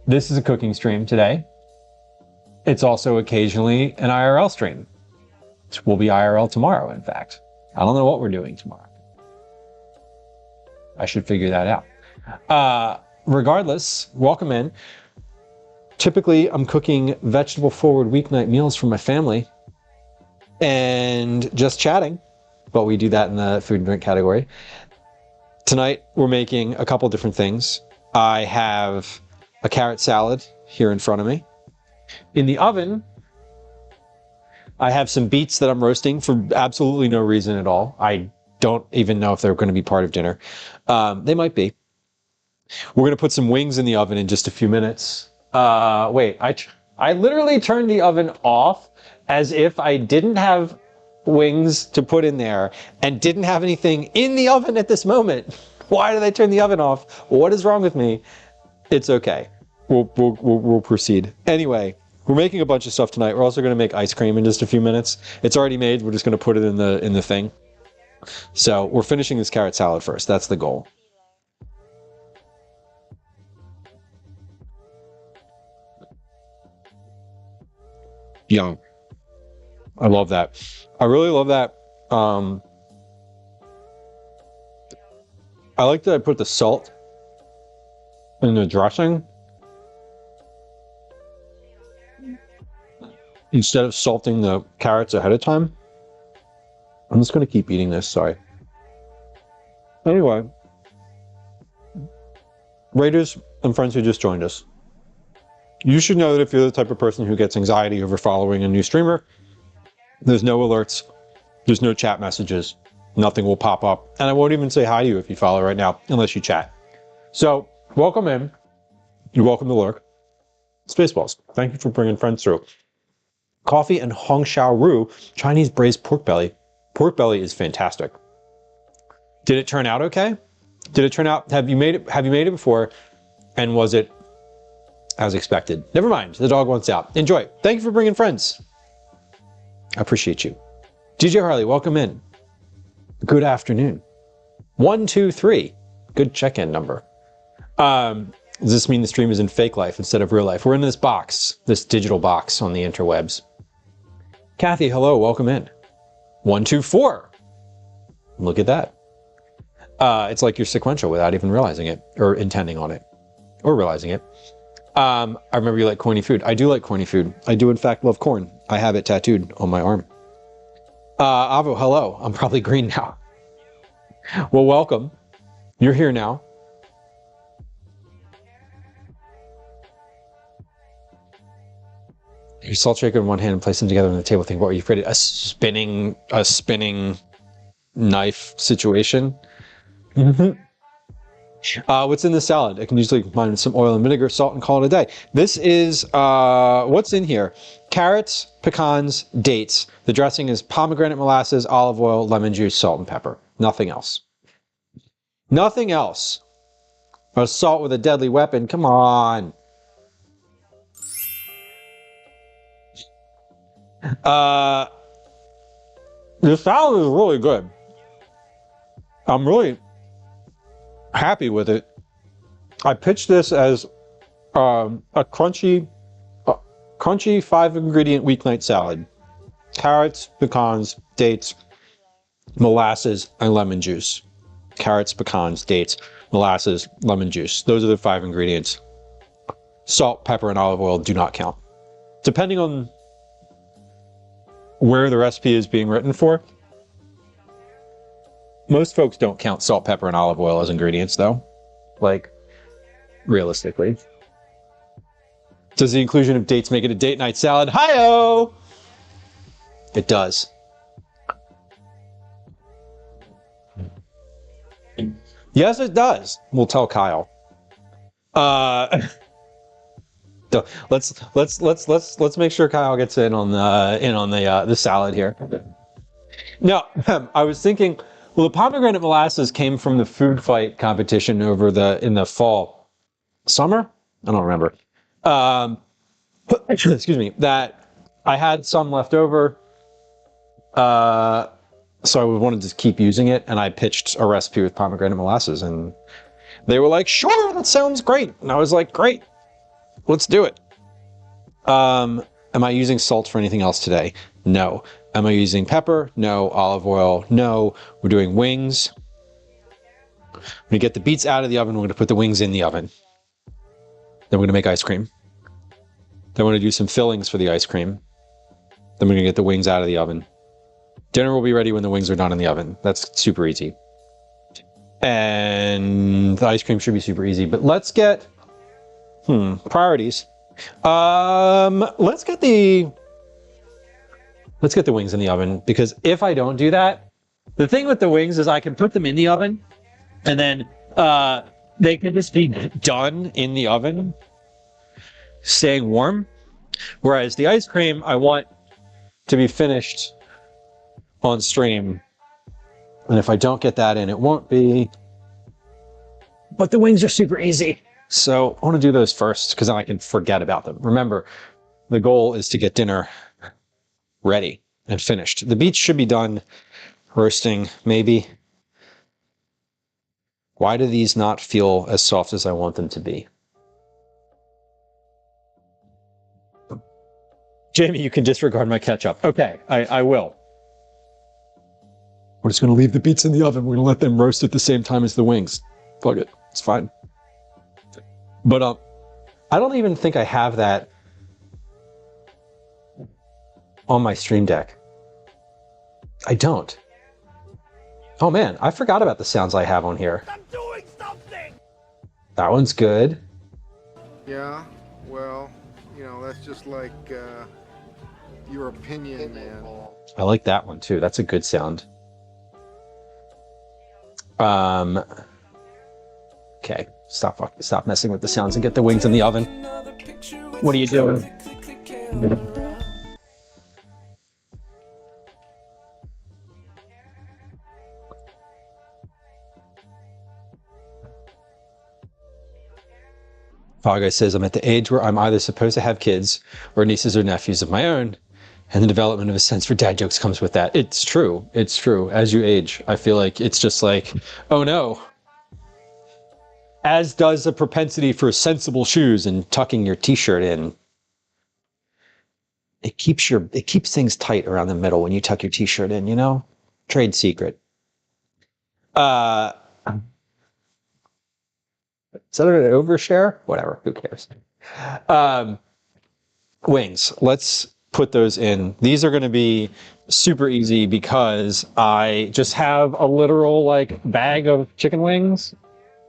This is a cooking stream today. It's also occasionally an IRL stream. It will be IRL tomorrow, in fact. I don't know what we're doing tomorrow. I should figure that out. Regardless, welcome in. Typically, I'm cooking vegetable-forward weeknight meals for my family and just chatting, but we do that in the food and drink category. Tonight, we're making a couple different things. I have a carrot salad here in front of me. In the oven, I have some beets that I'm roasting for absolutely no reason at all. I don't even know if they're going to be part of dinner. They might be. We're going to put some wings in the oven in just a few minutes. Wait, I literally turned the oven off as if I didn't have wings to put in there and didn't have anything in the oven at this moment. Why did I turn the oven off? What is wrong with me? It's okay. We'll proceed. Anyway, we're making a bunch of stuff tonight. We're also going to make ice cream in just a few minutes. It's already made. We're just going to put it in the thing. So we're finishing this carrot salad first. That's the goal. Yum. I love that. I really love that. I like that I put the salt in the dressing instead of salting the carrots ahead of time. I'm just going to keep eating this, sorry. Anyway, Raiders and friends who just joined us, you should know that if you're the type of person who gets anxiety over following a new streamer, there's no alerts, there's no chat messages, nothing will pop up, and I won't even say hi to you if you follow right now, unless you chat. So, welcome in. You're welcome to lurk. Spaceballs, thank you for bringing friends through. Coffee and Hong Shao Ru, Chinese braised pork belly. Pork belly is fantastic. Did it turn out okay? Did it turn out, have you made it before, and was it as expected? Never mind, the dog wants out. Enjoy. Thank you for bringing friends. I appreciate you. DJ Harley, welcome in. Good afternoon. 123, good check-in number. Does this mean the stream is in fake life instead of real life? We're in this box, this digital box on the interwebs. Kathy, hello, welcome in. 124. Look at that. It's like you're sequential without even realizing it, or intending on it, or realizing it. I remember you like corny food. I do like corny food. I do in fact love corn. I have it tattooed on my arm. Avo, hello. I'm probably green now. Well, welcome. You're here now. You salt shaker in one hand and place them together on the table. Think, what were you afraid of? A spinning knife situation. What's in the salad? I can usually combine some oil and vinegar, salt, and call it a day. This is, what's in here? Carrots, pecans, dates. The dressing is pomegranate molasses, olive oil, lemon juice, salt, and pepper. Nothing else. Nothing else. Assault with a deadly weapon. Come on. The salad is really good. I'm really happy with it. I pitched this as a crunchy 5-ingredient weeknight salad. Carrots, pecans, dates, molasses, and lemon juice. Carrots, pecans, dates, molasses, lemon juice. Those are the 5 ingredients. Salt, pepper, and olive oil do not count. Depending on where the recipe is being written for, Most folks don't count salt, pepper, and olive oil as ingredients, though. Like, realistically. Does the inclusion of dates make it a date night salad? Hi-oh! It does. Yes, it does. We'll tell Kyle. Let's make sure Kyle gets in on the salad here. No, I was thinking. Well, the pomegranate molasses came from the food fight competition in the fall, summer. I don't remember. Excuse me. That I had some left over. So I wanted to keep using it, and I pitched a recipe with pomegranate molasses, and they were like, "Sure, that sounds great." And I was like, "Great, let's do it." Am I using salt for anything else today? No. Am I using pepper? No. Olive oil? No. We're doing wings. When we get the beets out of the oven, we're going to put the wings in the oven. Then we're going to make ice cream. Then we're going to do some fillings for the ice cream. Then we're going to get the wings out of the oven. Dinner will be ready when the wings are done in the oven. That's super easy. And the ice cream should be super easy. But let's get priorities. Let's get the wings in the oven, because if I don't do that, the thing with the wings is I can put them in the oven and then they can just be done in the oven, staying warm. Whereas the ice cream, I want to be finished on stream. And if I don't get that in, it won't be. But the wings are super easy. So I want to do those first, because then I can forget about them. Remember, the goal is to get dinner ready and finished. The beets should be done roasting, maybe. Why do these not feel as soft as I want them to be? Jamie, you can disregard my ketchup. Okay, I will. We're just going to leave the beets in the oven. We're going to let them roast at the same time as the wings. Fuck it. It's fine. But I don't even think I have that on my Stream Deck. I don't. Oh man, I forgot about the sounds I have on here. I'm doing something! That one's good. Yeah, well, you know, that's just like your opinion, man. I like that one too. That's a good sound. Okay, stop messing with the sounds and get the wings in the oven. What are you doing? Fall Guy says, I'm at the age where I'm either supposed to have kids or nieces or nephews of my own, and the development of a sense for dad jokes comes with that. It's true. It's true. As you age, I feel like it's just like, oh no. As does a propensity for sensible shoes and tucking your t-shirt in. It keeps things tight around the middle when you tuck your t-shirt in, you know? Trade secret. Is that an overshare? Whatever, who cares? Wings. Let's put those in. These are going to be super easy because I just have a literal like bag of chicken wings,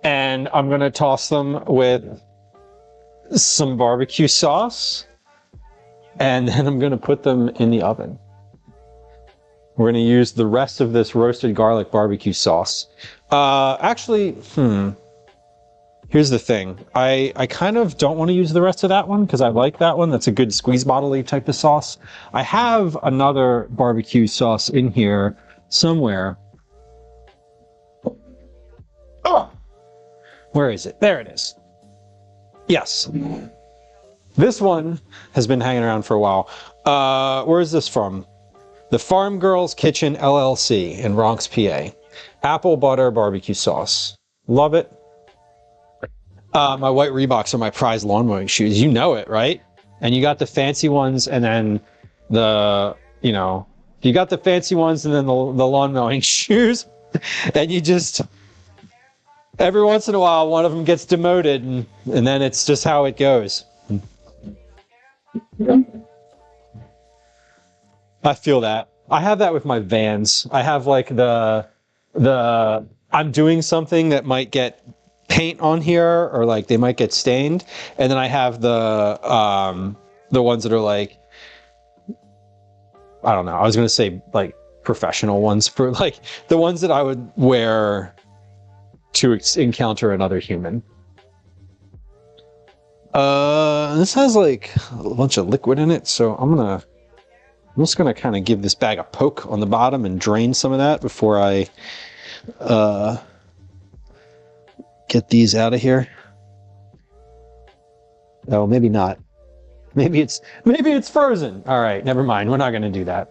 and I'm going to toss them with some barbecue sauce, and then I'm going to put them in the oven. We're going to use the rest of this roasted garlic barbecue sauce. Here's the thing. I kind of don't want to use the rest of that one because I like that one. That's a good squeeze bottle-y type of sauce. I have another barbecue sauce in here somewhere. Oh! Where is it? There it is. Yes. This one has been hanging around for a while. Where is this from? The Farm Girls Kitchen LLC in Bronx, PA. Apple butter barbecue sauce. Love it. My white Reeboks are my prized lawn mowing shoes. You know it, right? And you got the fancy ones, and then you got the fancy ones and then the lawn mowing shoes. And you just, every once in a while, one of them gets demoted, and then it's just how it goes. I feel that. I have that with my Vans. I have like the I'm doing something that might get paint on here, or like they might get stained, and then I have the ones that are like, I don't know, I was gonna say like professional ones, for like the ones that I would wear to encounter another human. This has like a bunch of liquid in it, so I'm just gonna kind of give this bag a poke on the bottom and drain some of that before I get these out of here. Oh, maybe not. Maybe it's frozen. All right, never mind. We're not gonna do that.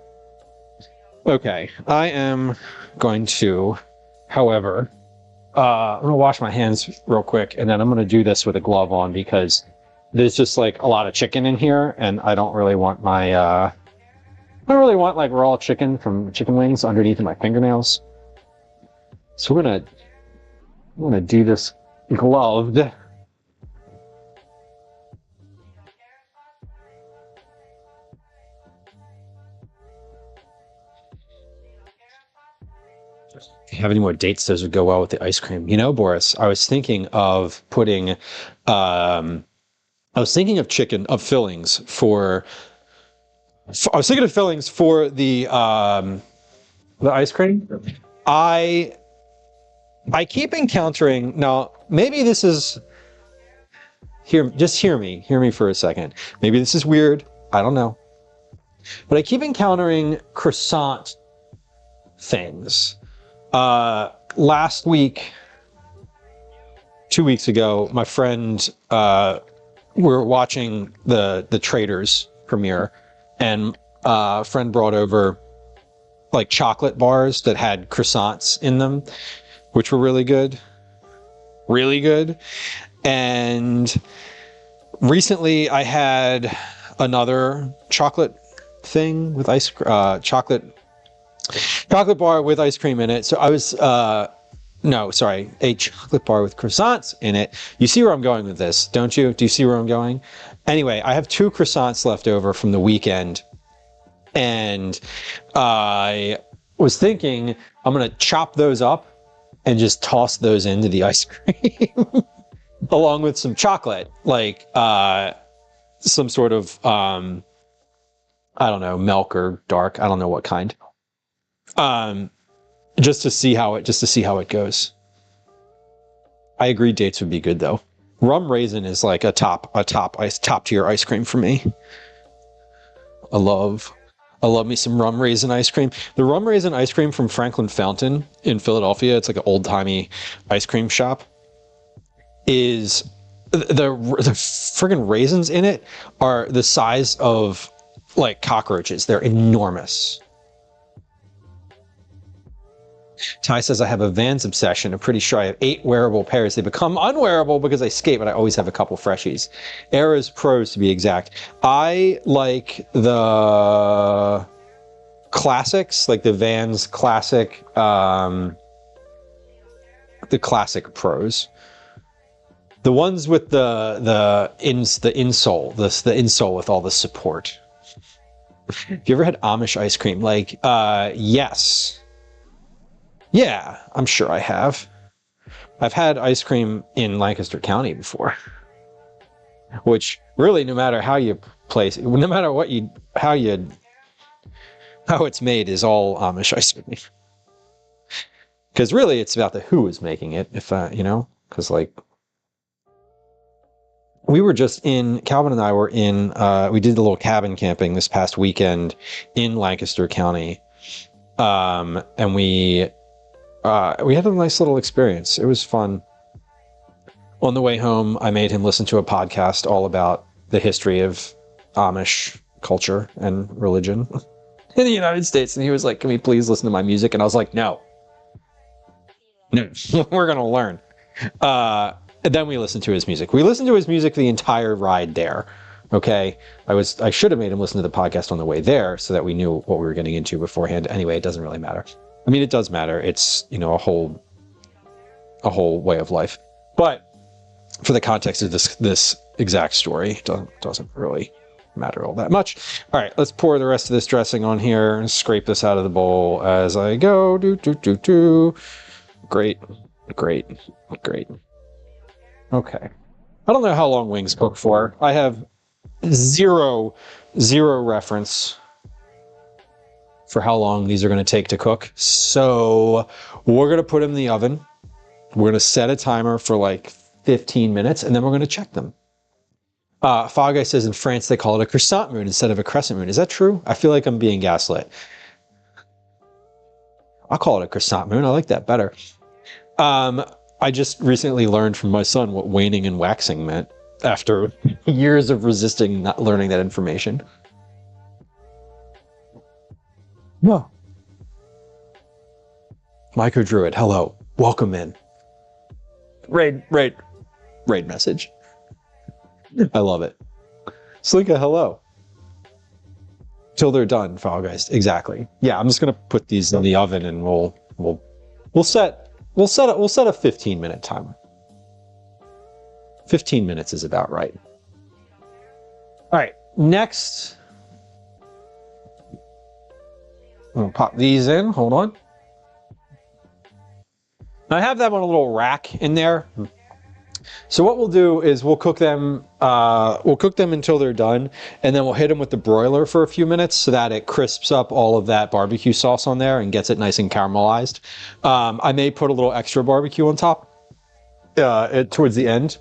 Okay, I am going to, however, I'm gonna wash my hands real quick, and then I'm gonna do this with a glove on because there's just like a lot of chicken in here, and I don't really want my I don't really want like raw chicken from chicken wings underneath my fingernails. So I'm gonna do this gloved. If you have any more dates, those would go well with the ice cream. You know, Boris, I was thinking of putting, I was thinking of fillings for the ice cream. I keep encountering, now, maybe this is, just hear me for a second. Maybe this is weird, I don't know. But I keep encountering croissant things. Last week, 2 weeks ago, my friend, we were watching the Traitors premiere, and a friend brought over like chocolate bars that had croissants in them, which were really good. Really good. And recently I had another chocolate thing with chocolate bar with ice cream in it. So I was, no, sorry, a chocolate bar with croissants in it. You see where I'm going with this, don't you? Do you see where I'm going? Anyway, I have 2 croissants left over from the weekend, and I was thinking I'm going to chop those up and just toss those into the ice cream along with some chocolate, like some sort of, I don't know, milk or dark. I don't know what kind. Just to see how it goes. I agree dates would be good though. Rum raisin is like a top tier ice cream for me. I love me some rum raisin ice cream. The rum raisin ice cream from Franklin Fountain in Philadelphia, it's like an old-timey ice cream shop, is the friggin' raisins in it are the size of like cockroaches. They're enormous. Ty says, I have a Vans obsession. I'm pretty sure I have 8 wearable pairs. They become unwearable because I skate, but I always have a couple freshies. Eras Pros, to be exact. I like the classics, like the Vans classic, the classic Pros. The ones with the insole, the insole with all the support. Have you ever had Amish ice cream? Like, yes. Yeah, I'm sure I have. I've had ice cream in Lancaster County before. Which really, no matter how you place it, no matter what how it's made is all Amish ice cream. Because really, it's about who is making it, if you know, because like we were just Calvin and I were we did a little cabin camping this past weekend in Lancaster County. And we had a nice little experience. It was fun. On the way home, I made him listen to a podcast all about the history of Amish culture and religion in the United States. And he was like, can we please listen to my music? And I was like, no, we're going to learn. And then we listened to his music. We listened to his music the entire ride there. Okay. I should have made him listen to the podcast on the way there so that we knew what we were getting into beforehand. Anyway, it doesn't really matter. I mean, it does matter. It's, you know, a whole way of life. But for the context of this exact story, it doesn't really matter all that much. All right, let's pour the rest of this dressing on here and scrape this out of the bowl as I go. Great, great, great. Okay. I don't know how long wings cook for. I have zero reference for how long these are going to take to cook. So we're going to put them in the oven. We're going to set a timer for like 15 minutes, and then we're going to check them. Fog Guy says in France they call it a croissant moon instead of a crescent moon. Is that true? I feel like I'm being gaslit. I'll call it a croissant moon. I like that better. I just recently learned from my son what waning and waxing meant after years of resisting not learning that information. No. Micro Druid, hello. Welcome in. Raid message. I love it. Slinka, hello. Till they're done, Fall Guys. Exactly. Yeah, I'm just gonna put these in the oven and we'll set a 15-minute timer. 15 minutes is about right. All right, next. I'm gonna pop these in. Hold on. I have them on a little rack in there. So what we'll do is we'll cook them until they're done, and then we'll hit them with the broiler for a few minutes so that it crisps up all of that barbecue sauce on there and gets it nice and caramelized. I may put a little extra barbecue on top towards the end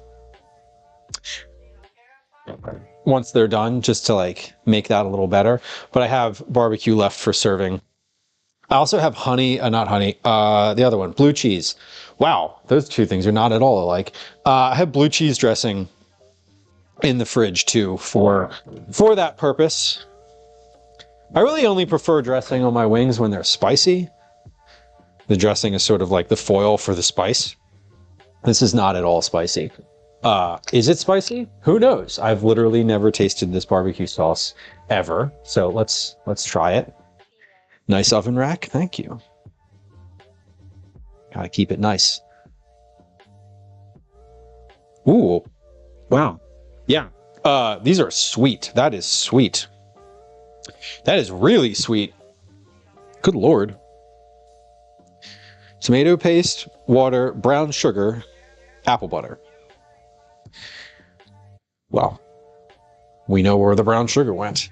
once they're done, just to like make that a little better. But I have barbecue left for serving. I also have not honey, the other one, blue cheese. Wow, those two things are not at all alike. I have blue cheese dressing in the fridge too for that purpose. I really only prefer dressing on my wings when they're spicy. The dressing is sort of like the foil for the spice. This is not at all spicy. Is it spicy? Who knows? I've literally never tasted this barbecue sauce ever. So let's try it. Nice oven rack, thank you. Gotta keep it nice. Ooh, wow. Yeah, these are sweet. That is sweet. That is really sweet. Good Lord. Tomato paste, water, brown sugar, apple butter. Well, we know where the brown sugar went.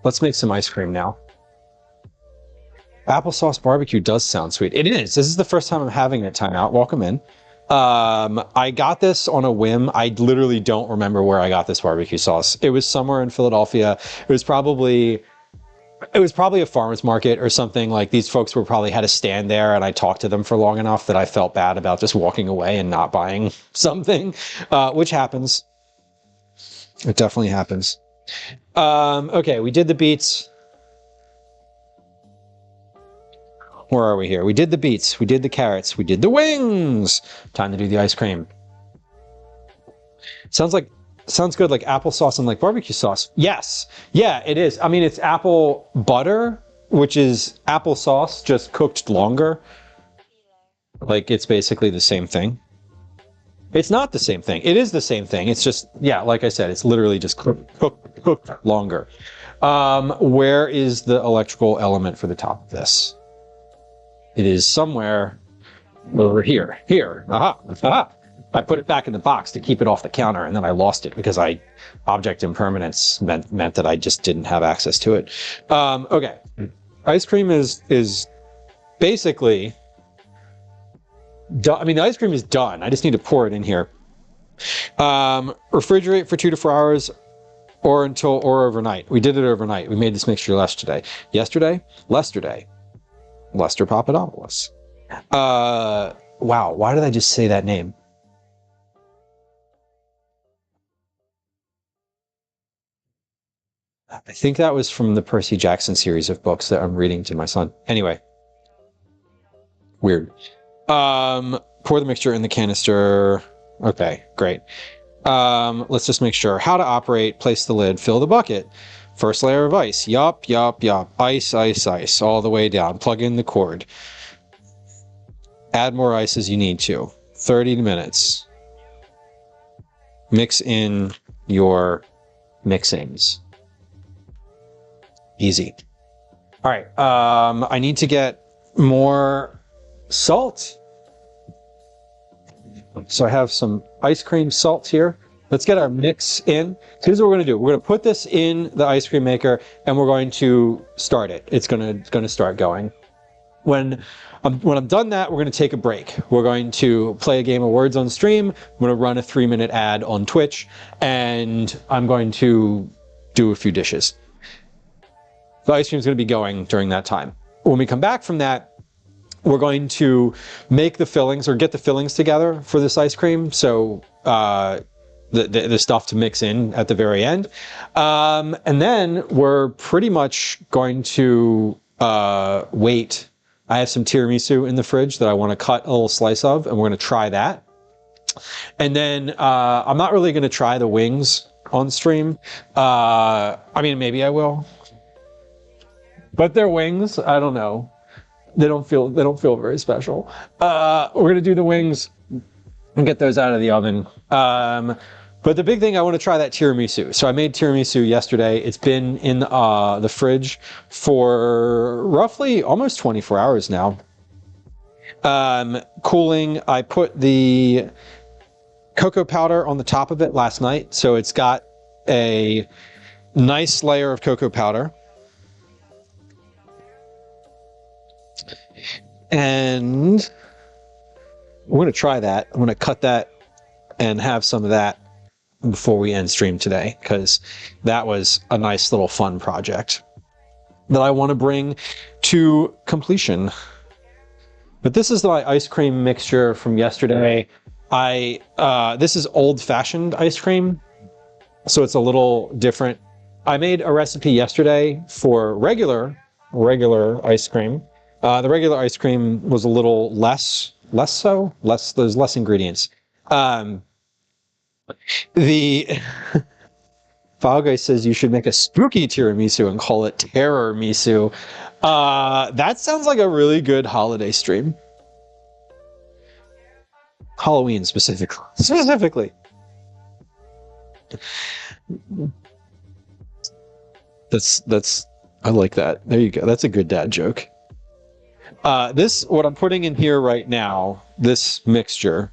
Let's make some ice cream now. Applesauce barbecue does sound sweet. It is. This is the first time I'm having it. Time out. Welcome in. I got this on a whim. I literally don't remember where I got this barbecue sauce. It was somewhere in Philadelphia. It was probably a farmer's market or something. Like these folks probably had a stand there, and I talked to them for long enough that I felt bad about just walking away and not buying something, which happens. It definitely happens. Okay, we did the beets. Where are we here? We did the beets, we did the carrots, we did the wings. Time to do the ice cream. Sounds good, like applesauce and like barbecue sauce. Yes, yeah, it is. I mean, it's apple butter, which is applesauce, just cooked longer. Like, it's basically the same thing. It's not the same thing. It is the same thing. It's just, yeah, like I said, it's literally just cooked longer. Where is the electrical element for the top of this? It is somewhere over here. Here. Aha. Aha. I put it back in the box to keep it off the counter, and then I lost it because object impermanence meant that I just didn't have access to it. Okay. Ice cream is basically done. I mean, the ice cream is done. I just need to pour it in here. Refrigerate for 2 to 4 hours or overnight. We did it overnight. We made this mixture yesterday. Yesterday? Lester Papadopoulos. Wow, why did I just say that name? I think that was from the Percy Jackson series of books that I'm reading to my son. Anyway. Weird. Pour the mixture in the canister. Okay, great. Let's just make sure. How to operate, place the lid, fill the bucket. First layer of ice. Yup. Ice, all the way down. Plug in the cord. Add more ice as you need to. 30 minutes. Mix in your mixings. Easy. All right. I need to get more salt. So I have some ice cream salt here. Let's get our mix in. So here's what we're going to do. We're going to put this in the ice cream maker, and we're going to start it. It's going to start going. When I'm done that, we're going to take a break. We're going to play a game of Words on Stream. I'm going to run a 3-minute ad on Twitch, and I'm going to do a few dishes. The ice cream is going to be going during that time. When we come back from that, we're going to make the fillings or get the fillings together for this ice cream. So the stuff to mix in at the very end. And then we're pretty much going to wait. I have some tiramisu in the fridge that I want to cut a little slice of, and we're going to try that. And then I'm not really going to try the wings on stream. I mean, maybe I will. But they're wings. I don't know. They don't feel very special. We're gonna do the wings and get those out of the oven. But the big thing, I want to try that tiramisu. So I made tiramisu yesterday. It's been in the fridge for roughly almost 24 hours now. Cooling. I put the cocoa powder on the top of it last night, so it's got a nice layer of cocoa powder. And we're going to try that. I'm going to cut that and have some of that before we end stream today, because that was a nice little fun project that I want to bring to completion. But this is my ice cream mixture from yesterday. This is old-fashioned ice cream, so it's a little different. I made a recipe yesterday for regular ice cream. The regular ice cream was a little there's less ingredients. The File Guy says you should make a spooky tiramisu and call it Terror Misu. That sounds like a really good holiday stream. Halloween specifically. That's I like that. There you go. That's a good dad joke. What I'm putting in here right now, this mixture,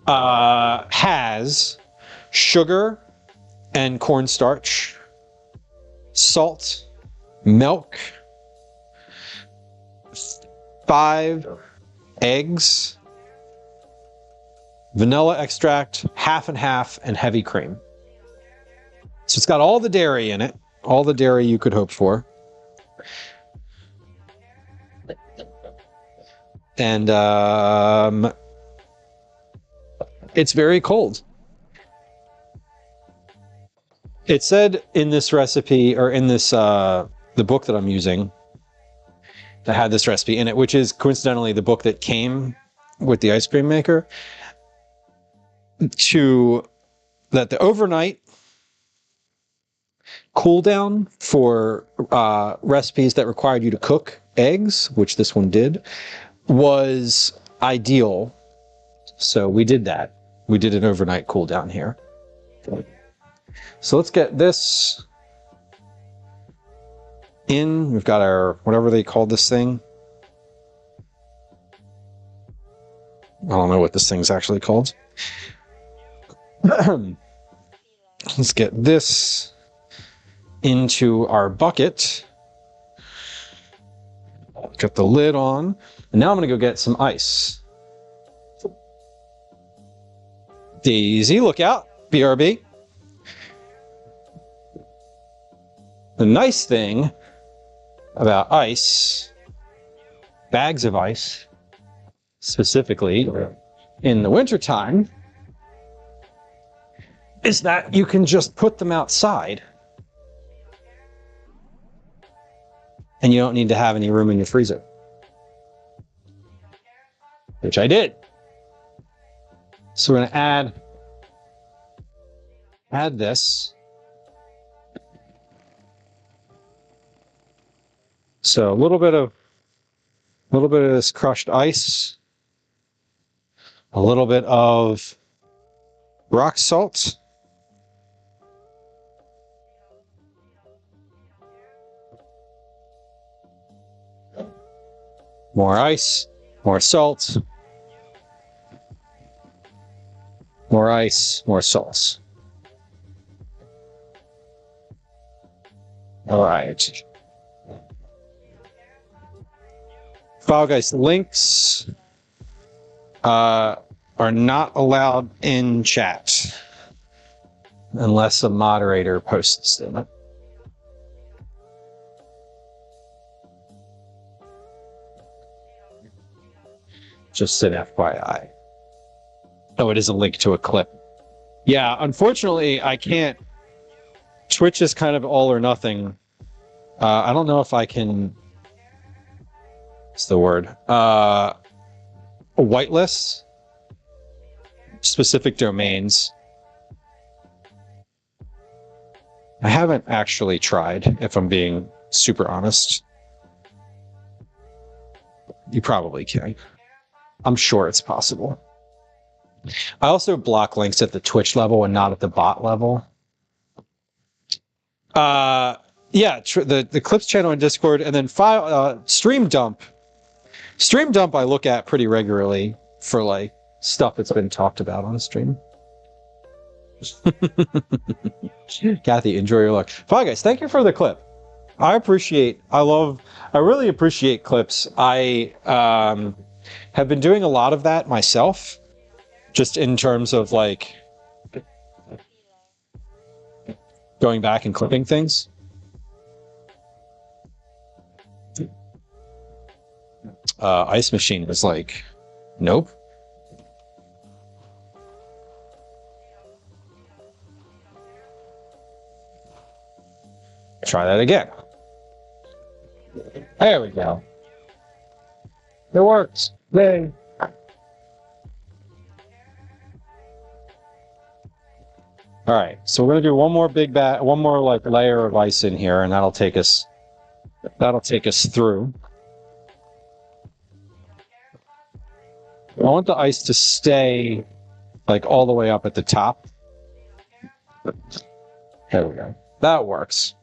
has sugar and cornstarch, salt, milk, 5 eggs, vanilla extract, half and half, and heavy cream. So it's got all the dairy in it, all the dairy you could hope for. And it's very cold. It said in this recipe, or in this the book that I'm using, that had this recipe in it, which is coincidentally the book that came with the ice cream maker, that the overnight cool down for recipes that required you to cook eggs, which this one did, was ideal. So we did that. We did an overnight cool down here. So let's get this in. We've got our, whatever they called this thing. I don't know what this thing's actually called. Let's get this into our bucket. Got the lid on. And now I'm going to go get some ice. Daisy, look out. BRB. The nice thing about ice, bags of ice, specifically in the wintertime, is that you can just put them outside. And you don't need to have any room in your freezer. Which I did. So we're going to add this. So a little bit of this crushed ice, a little bit of rock salt, More ice, more salt. More ice, more salt. All right. Fall Guys links are not allowed in chat unless a moderator posts them. Just an FYI. Oh, it is a link to a clip. Yeah, unfortunately, I can't. Twitch is kind of all or nothing. I don't know if I can. What's the word? Whitelist specific domains. I haven't actually tried, if I'm being super honest. You probably can. I'm sure it's possible. I also block links at the Twitch level and not at the bot level. Yeah, the Clips channel in Discord, and then Stream Dump. Stream Dump I look at pretty regularly for like stuff that's been talked about on the stream. Kathy, enjoy your luck. Fall Guys, thank you for the clip. I really appreciate clips. I have been doing a lot of that myself, just in terms of like going back and clipping things. Ice Machine was like, nope. Try that again. There we go. It works. Yay. All right, so we're gonna do one more one more like layer of ice in here, and that'll take us through. I want the ice to stay like all the way up at the top. There we go. That works.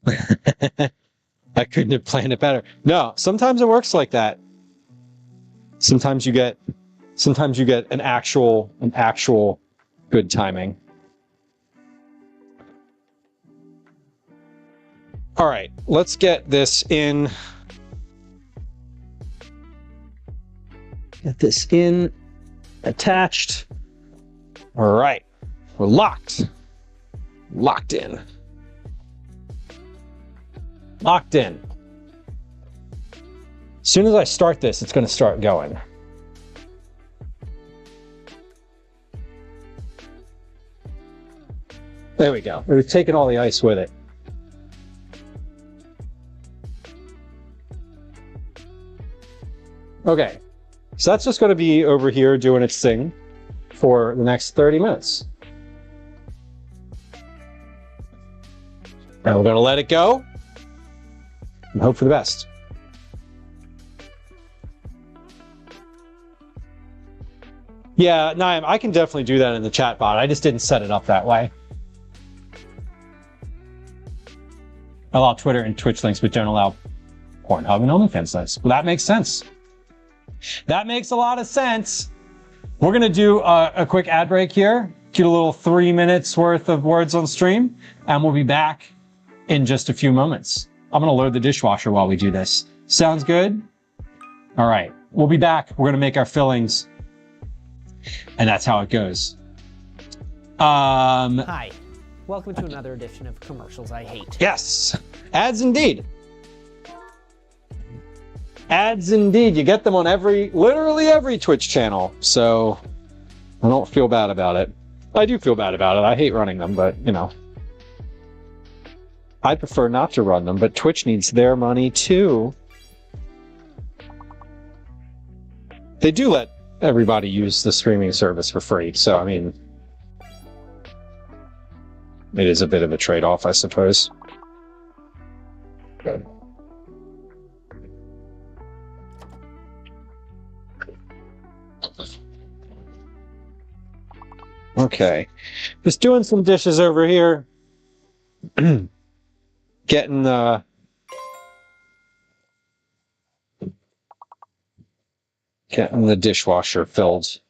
I couldn't have planned it better. No, sometimes it works like that. Sometimes you get an actual good timing. All right, let's get this in. Get this in, attached. All right, we're locked. Locked in. Locked in. As soon as I start this, it's going to start going. There we go. We've taken all the ice with it. Okay, so that's just going to be over here doing its thing for the next 30 minutes. And we're going to let it go and hope for the best. Yeah, Naim, I can definitely do that in the chat bot. I just didn't set it up that way. I allow Twitter and Twitch links, but don't allow Pornhub and OnlyFans links. Well, that makes sense. That makes a lot of sense. We're going to do a quick ad break here. Get a little 3 minutes worth of words on stream, and we'll be back in just a few moments. I'm going to load the dishwasher while we do this. Sounds good? All right. We'll be back. We're going to make our fillings, and that's how it goes. Hi. Welcome to another edition of Commercials I Hate. Yes. Ads indeed. Ads indeed. You get them on literally every Twitch channel. So I don't feel bad about it. I do feel bad about it. I hate running them, but you know. I prefer not to run them, but Twitch needs their money too. They do let everybody use the streaming service for free. So, I mean, it is a bit of a trade-off, I suppose. Okay, just doing some dishes over here. getting the dishwasher filled.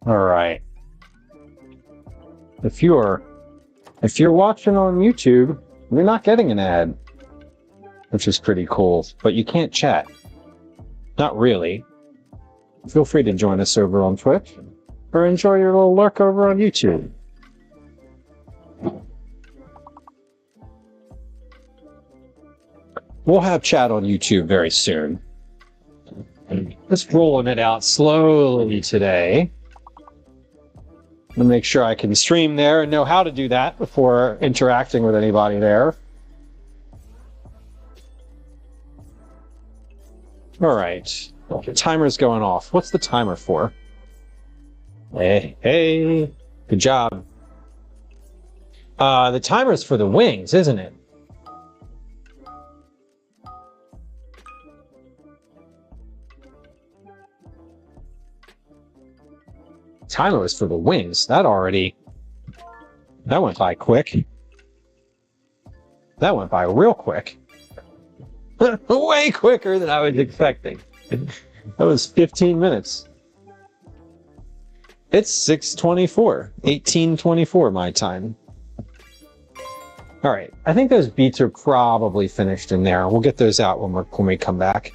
All right. If you're watching on YouTube, you're not getting an ad, which is pretty cool, but you can't chat. Not really. Feel free to join us over on Twitch or enjoy your little lurk over on YouTube. We'll have chat on YouTube very soon. Just rolling it out slowly today. I'm gonna make sure I can stream there and know how to do that before interacting with anybody there. All right, the timer's going off. What's the timer for? Hey, good job. The timer's for the wings, isn't it? Timer was for the wings. That went by quick. That went by real quick. Way quicker than I was expecting. That was 15 minutes. It's 6:24, 18:24 my time. All right, I think those beats are probably finished in there. We'll get those out when we come back.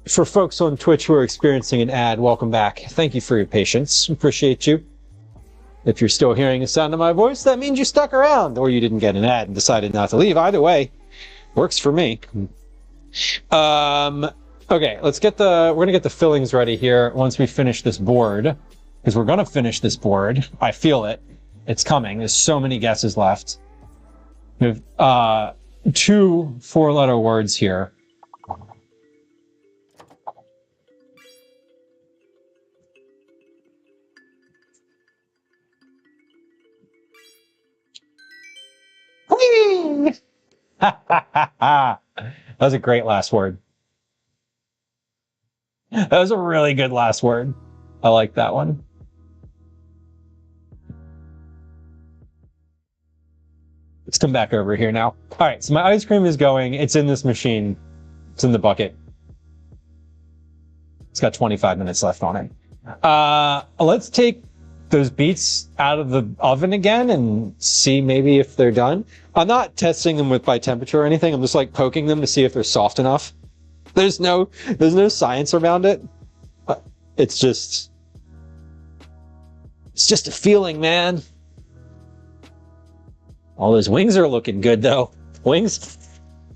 For folks on Twitch who are experiencing an ad, welcome back. Thank you for your patience. Appreciate you. If you're still hearing the sound of my voice, that means you stuck around, or you didn't get an ad and decided not to leave. Either way, works for me. Okay, we're gonna get the fillings ready here once we finish this board, because we're gonna finish this board. I feel it. It's coming. There's so many guesses left. We have 2 4-letter words here. That was a great last word. That was a really good last word. I like that one. Let's come back over here now. All right, so my ice cream is going. It's in this machine. It's in the bucket. It's got 25 minutes left on it. Let's take those beets out of the oven again and see maybe if they're done. I'm not testing them by temperature or anything. I'm just like poking them to see if they're soft enough. There's no science around it. It's just a feeling, man. All those wings are looking good though. Wings?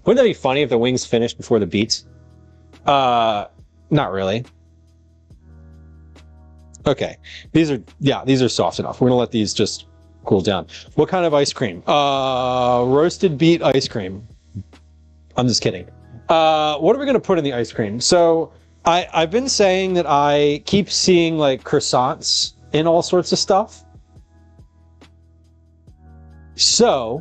Wouldn't that be funny if the wings finished before the beets? Not really. Okay, these are soft enough. We're gonna let these just cool down. What kind of ice cream? Roasted beet ice cream. I'm just kidding. What are we gonna put in the ice cream? So I've been saying that I keep seeing like croissants in all sorts of stuff. So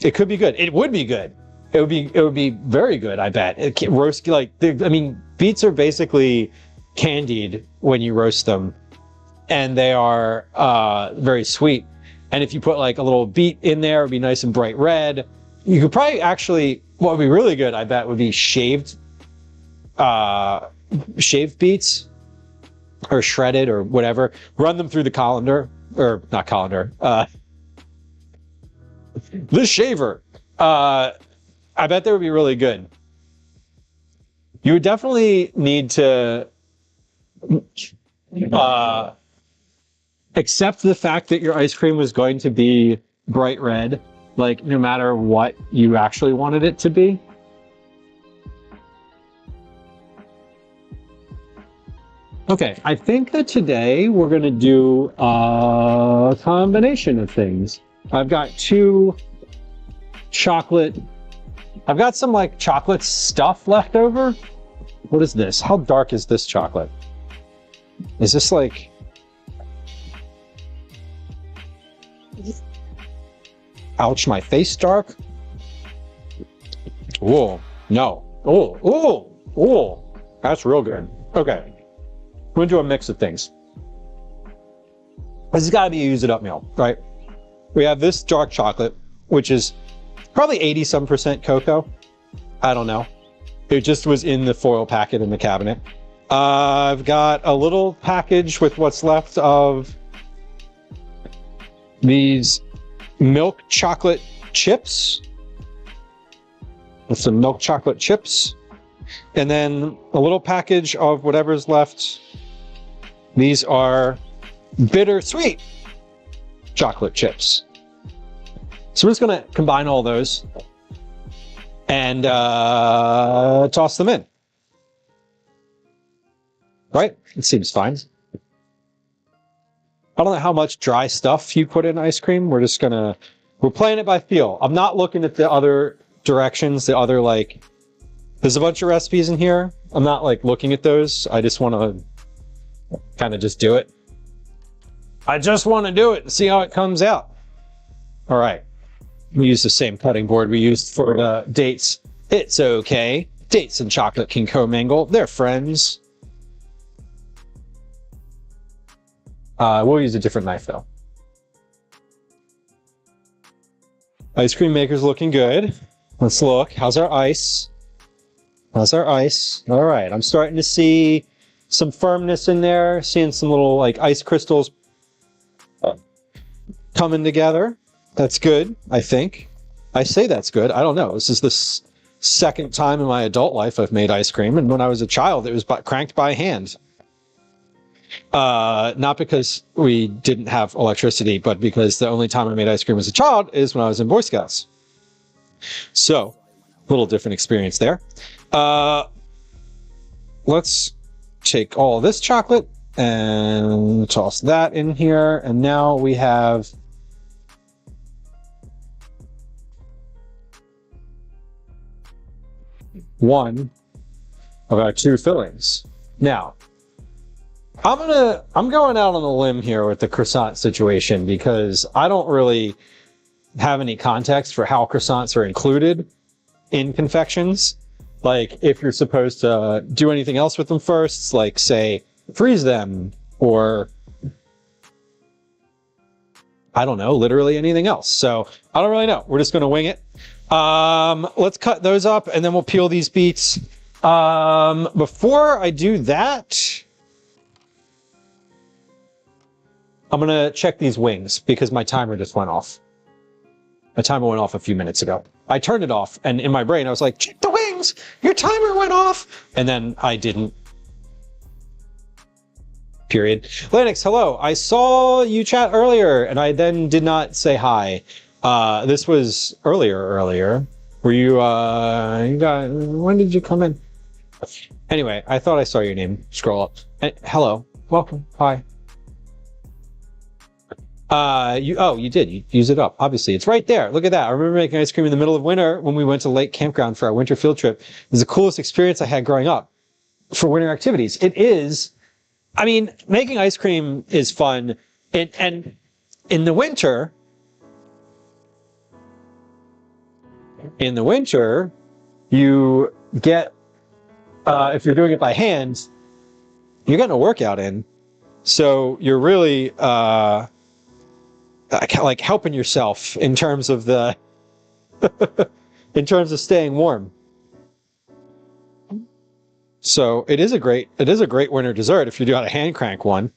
it could be good. It would be good. It would be very good. I bet. Beets are basically candied when you roast them, and they are very sweet. And if you put like a little beet in there, it'd be nice and bright red. You could probably actually, what would be really good, I bet, would be shaved beets, or shredded or whatever. Run them through the colander, or not colander, the shaver. I bet that would be really good. You would definitely need to accept the fact that your ice cream was going to be bright red, like no matter what you actually wanted it to be. Okay, I think that today we're going to do a combination of things. I've got some like chocolate stuff left over. What is this? How dark is this chocolate? Is this like... Ouch, my face dark. Whoa, no. Oh, oh, oh. That's real good. Okay. We're gonna do a mix of things. This has got to be a use it up meal, right? We have this dark chocolate, which is probably 80-some% cocoa. I don't know. It just was in the foil packet in the cabinet. I've got a little package with what's left of these milk chocolate chips. With some milk chocolate chips. And then a little package of whatever's left. These are bittersweet chocolate chips. So we're just going to combine all those and toss them in. Right? It seems fine. I don't know how much dry stuff you put in ice cream. We're playing it by feel. I'm not looking at the other directions, the other, like, there's a bunch of recipes in here. I'm not, like, looking at those. I just want to kind of just do it. I just want to do it and see how it comes out. All right. We use the same cutting board we used for the dates. It's okay. Dates and chocolate can commingle. They're friends. We'll use a different knife, though. Ice cream maker's looking good. Let's look. How's our ice? How's our ice? All right. I'm starting to see some firmness in there. Seeing some little, like, ice crystals coming together. That's good, I think. I say that's good. I don't know. This is the second time in my adult life I've made ice cream. And when I was a child, it was cranked by hand. Not because we didn't have electricity, but because the only time I made ice cream as a child is when I was in Boy Scouts. So, a little different experience there. Let's take all this chocolate and toss that in here. And now we have one of our two fillings. Now, I'm going out on a limb here with the croissant situation because I don't really have any context for how croissants are included in confections. Like, if you're supposed to do anything else with them first, like, say, freeze them, or I don't know, literally anything else. So I don't really know. We're just going to wing it. Let's cut those up and then we'll peel these beets. Before I do that, I'm going to check these wings because my timer just went off. My timer went off a few minutes ago. I turned it off and in my brain I was like, check the wings! Your timer went off! And then I didn't. Period. Lennox, hello. I saw you chat earlier and I then did not say hi. This was earlier. Were you, when did you come in? Anyway, I thought I saw your name scroll up. Hello. Welcome. Hi. You did. You use it up. Obviously, it's right there. Look at that. I remember making ice cream in the middle of winter when we went to Lake Campground for our winter field trip. It was the coolest experience I had growing up for winter activities. It is. I mean, making ice cream is fun. And in the winter, you get, if you're doing it by hand, you're getting a workout in. So you're really, like helping yourself in terms of the, in terms of staying warm. So it is a great winter dessert if you do a hand crank one.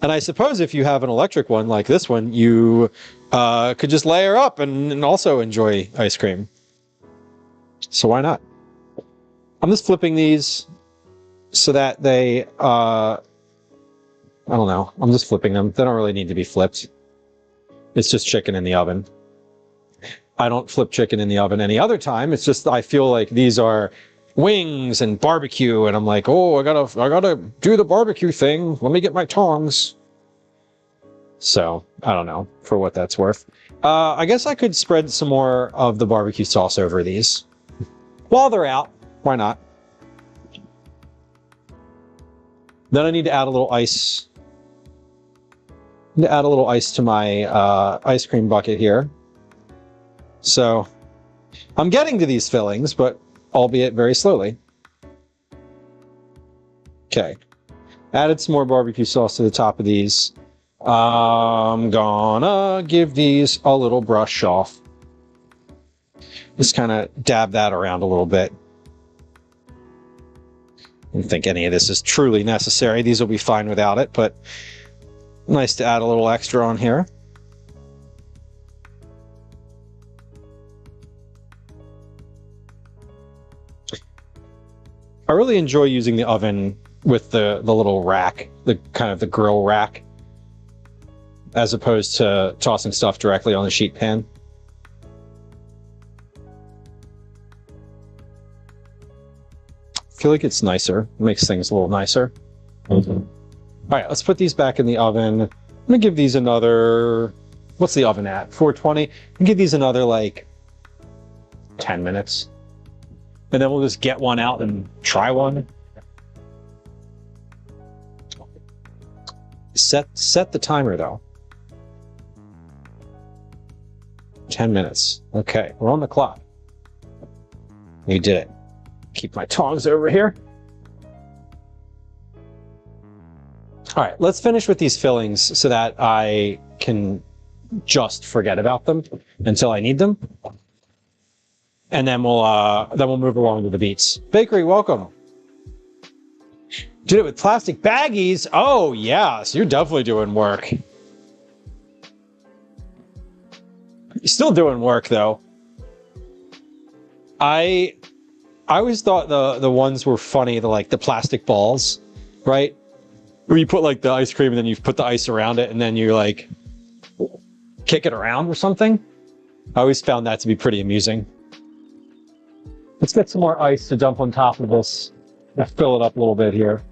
And I suppose if you have an electric one like this one, you could just layer up and also enjoy ice cream. So why not? I'm just flipping these so that they, I don't know. I'm just flipping them. They don't really need to be flipped. It's just chicken in the oven. I don't flip chicken in the oven any other time. It's just, I feel like these are wings and barbecue, and I'm like, oh, I gotta do the barbecue thing. Let me get my tongs. So, I don't know, for what that's worth. I guess I could spread some more of the barbecue sauce over these. While they're out, why not? Then I need to add a little ice. to add a little ice to my ice cream bucket here. So I'm getting to these fillings, but albeit very slowly. Okay. Added some more barbecue sauce to the top of these. I'm gonna give these a little brush off. Just kind of dab that around a little bit. I don't think any of this is truly necessary. These will be fine without it, but nice to add a little extra on here. I really enjoy using the oven with the little rack, the kind of the grill rack, as opposed to tossing stuff directly on the sheet pan. I feel like it's nicer. It makes things a little nicer. Mm-hmm. All right, let's put these back in the oven. I'm gonna give these another, what's the oven at? 420? I'll give these another like 10 minutes. And then we'll just get one out and try one. Set the timer though. 10 minutes. Okay, we're on the clock. We did it. Keep my tongs over here. All right, let's finish with these fillings so that I can just forget about them until I need them. And then we'll move along to the beets. Bakery, welcome. Did it with plastic baggies? Oh yeah, so you're definitely doing work. You're still doing work though. I always thought the ones were funny, the plastic balls, right? Where you put like the ice cream and then you put the ice around it and then you like kick it around or something. I always found that to be pretty amusing. Let's get some more ice to dump on top of this. Let's fill it up a little bit here.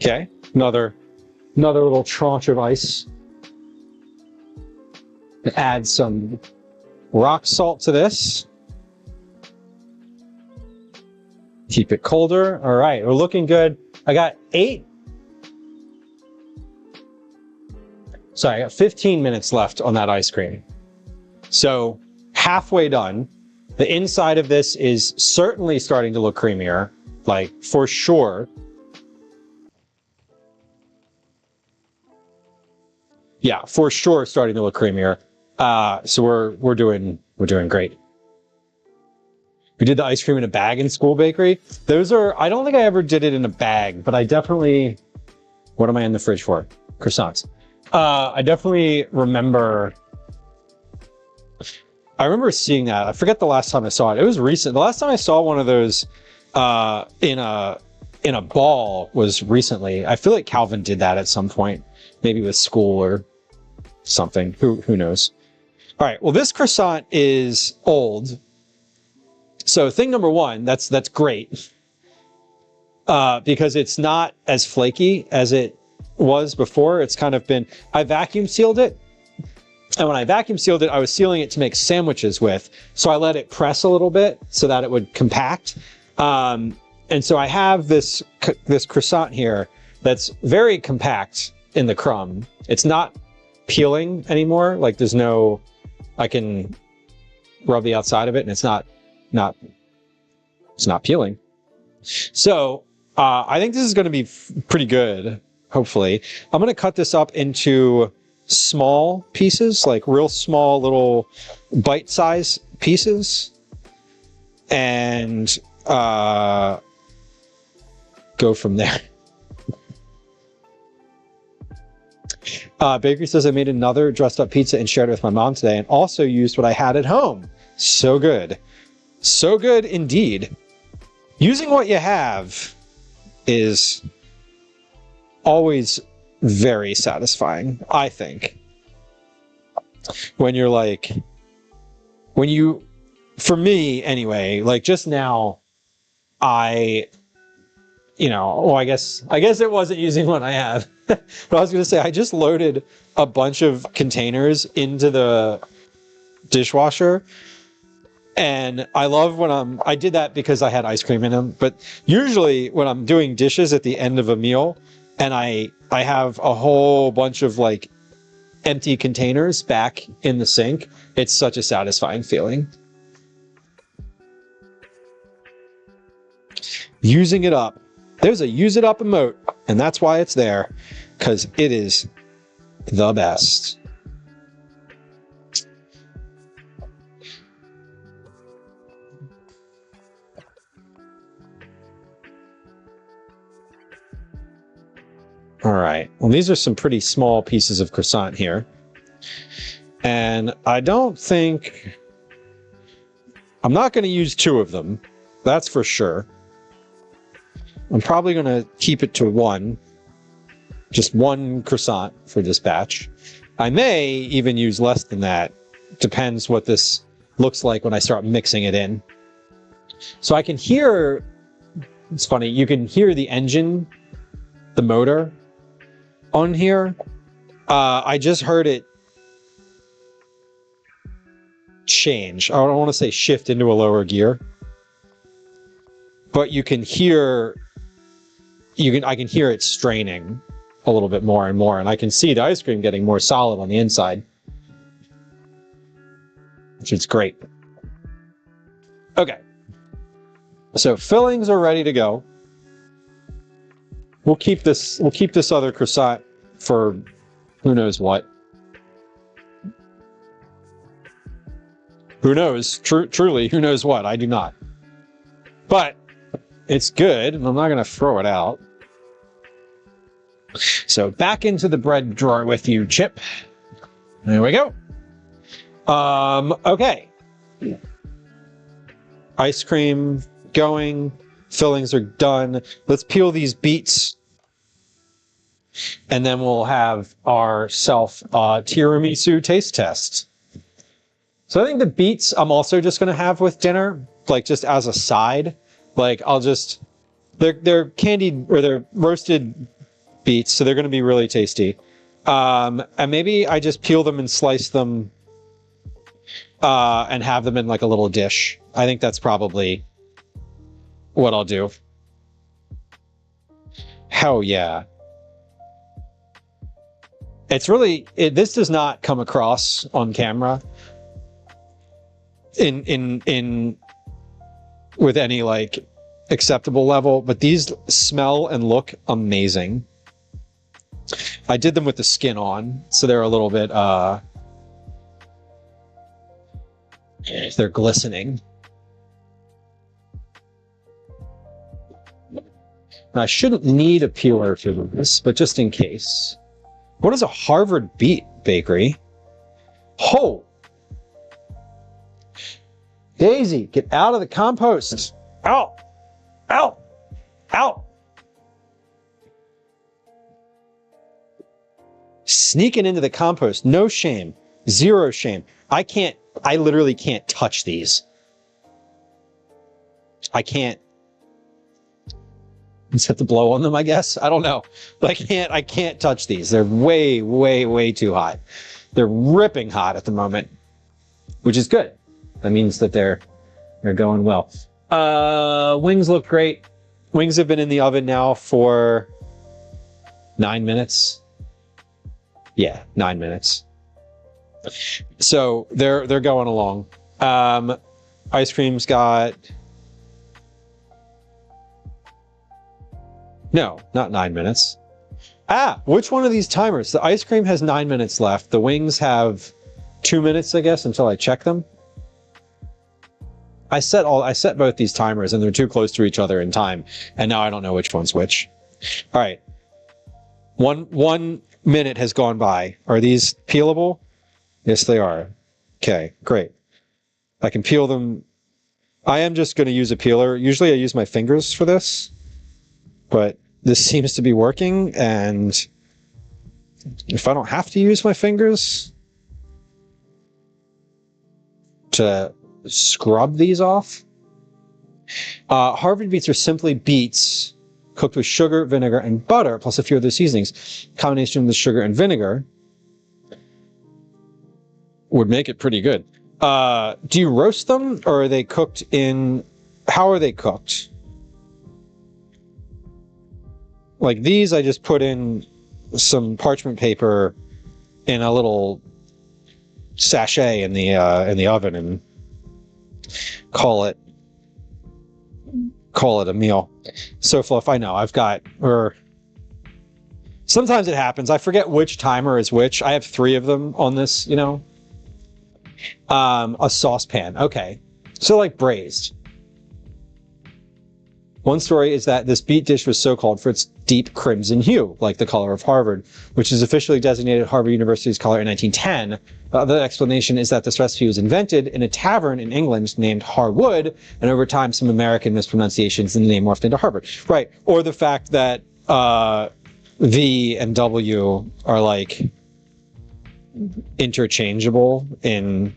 Okay, another little tranche of ice. Add some rock salt to this. Keep it colder. All right, we're looking good. I got 15 minutes left on that ice cream. So halfway done. The inside of this is certainly starting to look creamier, like for sure. Yeah, for sure starting to look creamier. So we're doing great. We did the ice cream in a bag in school bakery. Those are, I don't think I ever did it in a bag, but I definitely, what am I in the fridge for? Croissants. I definitely remember, seeing that. I forget the last time I saw it. It was recent. The last time I saw one of those in a ball was recently. I feel like Calvin did that at some point, maybe with school or something. Who knows? All right. Well, this croissant is old. So thing number one, that's great, because it's not as flaky as it was before. It's kind of been, I vacuum sealed it. And when I vacuum sealed it, I was sealing it to make sandwiches with. So I let it press a little bit so that it would compact. And so I have this croissant here that's very compact in the crumb. It's not peeling anymore. Like there's no, I can rub the outside of it and it's not peeling. So I think this is going to be pretty good, hopefully. I'm going to cut this up into small pieces, like real small little bite-size pieces, and go from there. Bakery says I made another dressed up pizza and shared it with my mom today and also used what I had at home. So good. So good indeed. Using what you have is always very satisfying, I think. When you're like, for me anyway, like just now, I you know, well, I guess it wasn't using what I have. But I was going to say, I just loaded a bunch of containers into the dishwasher. And I love when I did that because I had ice cream in them. But usually when I'm doing dishes at the end of a meal and I have a whole bunch of like empty containers back in the sink, it's such a satisfying feeling. Using it up. There's a use it up emote, and that's why it's there, because it is the best. All right. Well, these are some pretty small pieces of croissant here. And I don't think... I'm not going to use 2 of them. That's for sure. I'm probably going to keep it to 1. Just 1 croissant for this batch. I may even use less than that. Depends what this looks like when I start mixing it in. So I can hear... It's funny, you can hear the engine, the motor on here. I just heard it change. I don't want to say shift into a lower gear. But you can hear... I can hear it straining a little bit more and more, and I can see the ice cream getting more solid on the inside, which is great. Okay, so fillings are ready to go. We'll keep this other croissant for who knows what. Who knows? Truly, who knows what? I do not. But it's good, and I'm not going to throw it out. So back into the bread drawer with you, Chip. There we go. Okay. Ice cream going. Fillings are done. Let's peel these beets. And then we'll have our tiramisu taste test. So I think the beets I'm also just going to have with dinner, like just as a side. Like I'll just... They're candied, or they're roasted beets, so they're going to be really tasty. And maybe I just peel them and slice them and have them in like a little dish. I think that's probably what I'll do. Hell yeah. It's really... this does not come across on camera in with any like acceptable level, but these smell and look amazing. I did them with the skin on, so they're a little bit they're glistening. I shouldn't need a peeler for this, but just in case. What is a Harvard Beet Bakery? Oh! Daisy, get out of the compost! Out! Out! Out! Sneaking into the compost. No shame. Zero shame. I literally can't touch these. I can't. Just have to blow on them, I guess. I don't know. But I can't touch these. They're way, way, way too hot. They're ripping hot at the moment, which is good. That means that they're going well. Wings look great. Wings have been in the oven now for 9 minutes. Yeah, 9 minutes. So they're going along. Ice cream's got... No, not 9 minutes. Which one of these timers? The ice cream has 9 minutes left. The wings have 2 minutes, I guess, until I check them. I set both these timers, and they're too close to each other in time, and now I don't know which one's which. All right. One minute has gone by. Are these peelable? Yes, they are. Okay, great. I can peel them. I am just going to use a peeler. Usually I use my fingers for this, but this seems to be working, and if I don't have to use my fingers to scrub these off. Harvard beets are simply beets cooked with sugar, vinegar, and butter, plus a few other seasonings. Combination of the sugar and vinegar would make it pretty good. Do you roast them, or are they cooked in... How are they cooked? Like these, I just put in some parchment paper in a little sachet in the oven and call it a meal. So Fluff, I know I've got, or sometimes it happens. I forget which timer is which. I have 3 of them on this, you know. A saucepan. Okay. So like braised. One story is that this beet dish was so called for its deep crimson hue, like the color of Harvard, which is officially designated Harvard University's color in 1910. The other explanation is that this recipe was invented in a tavern in England named Harwood, and over time some American mispronunciations and the name morphed into Harvard. Right. Or the fact that V and W are like interchangeable in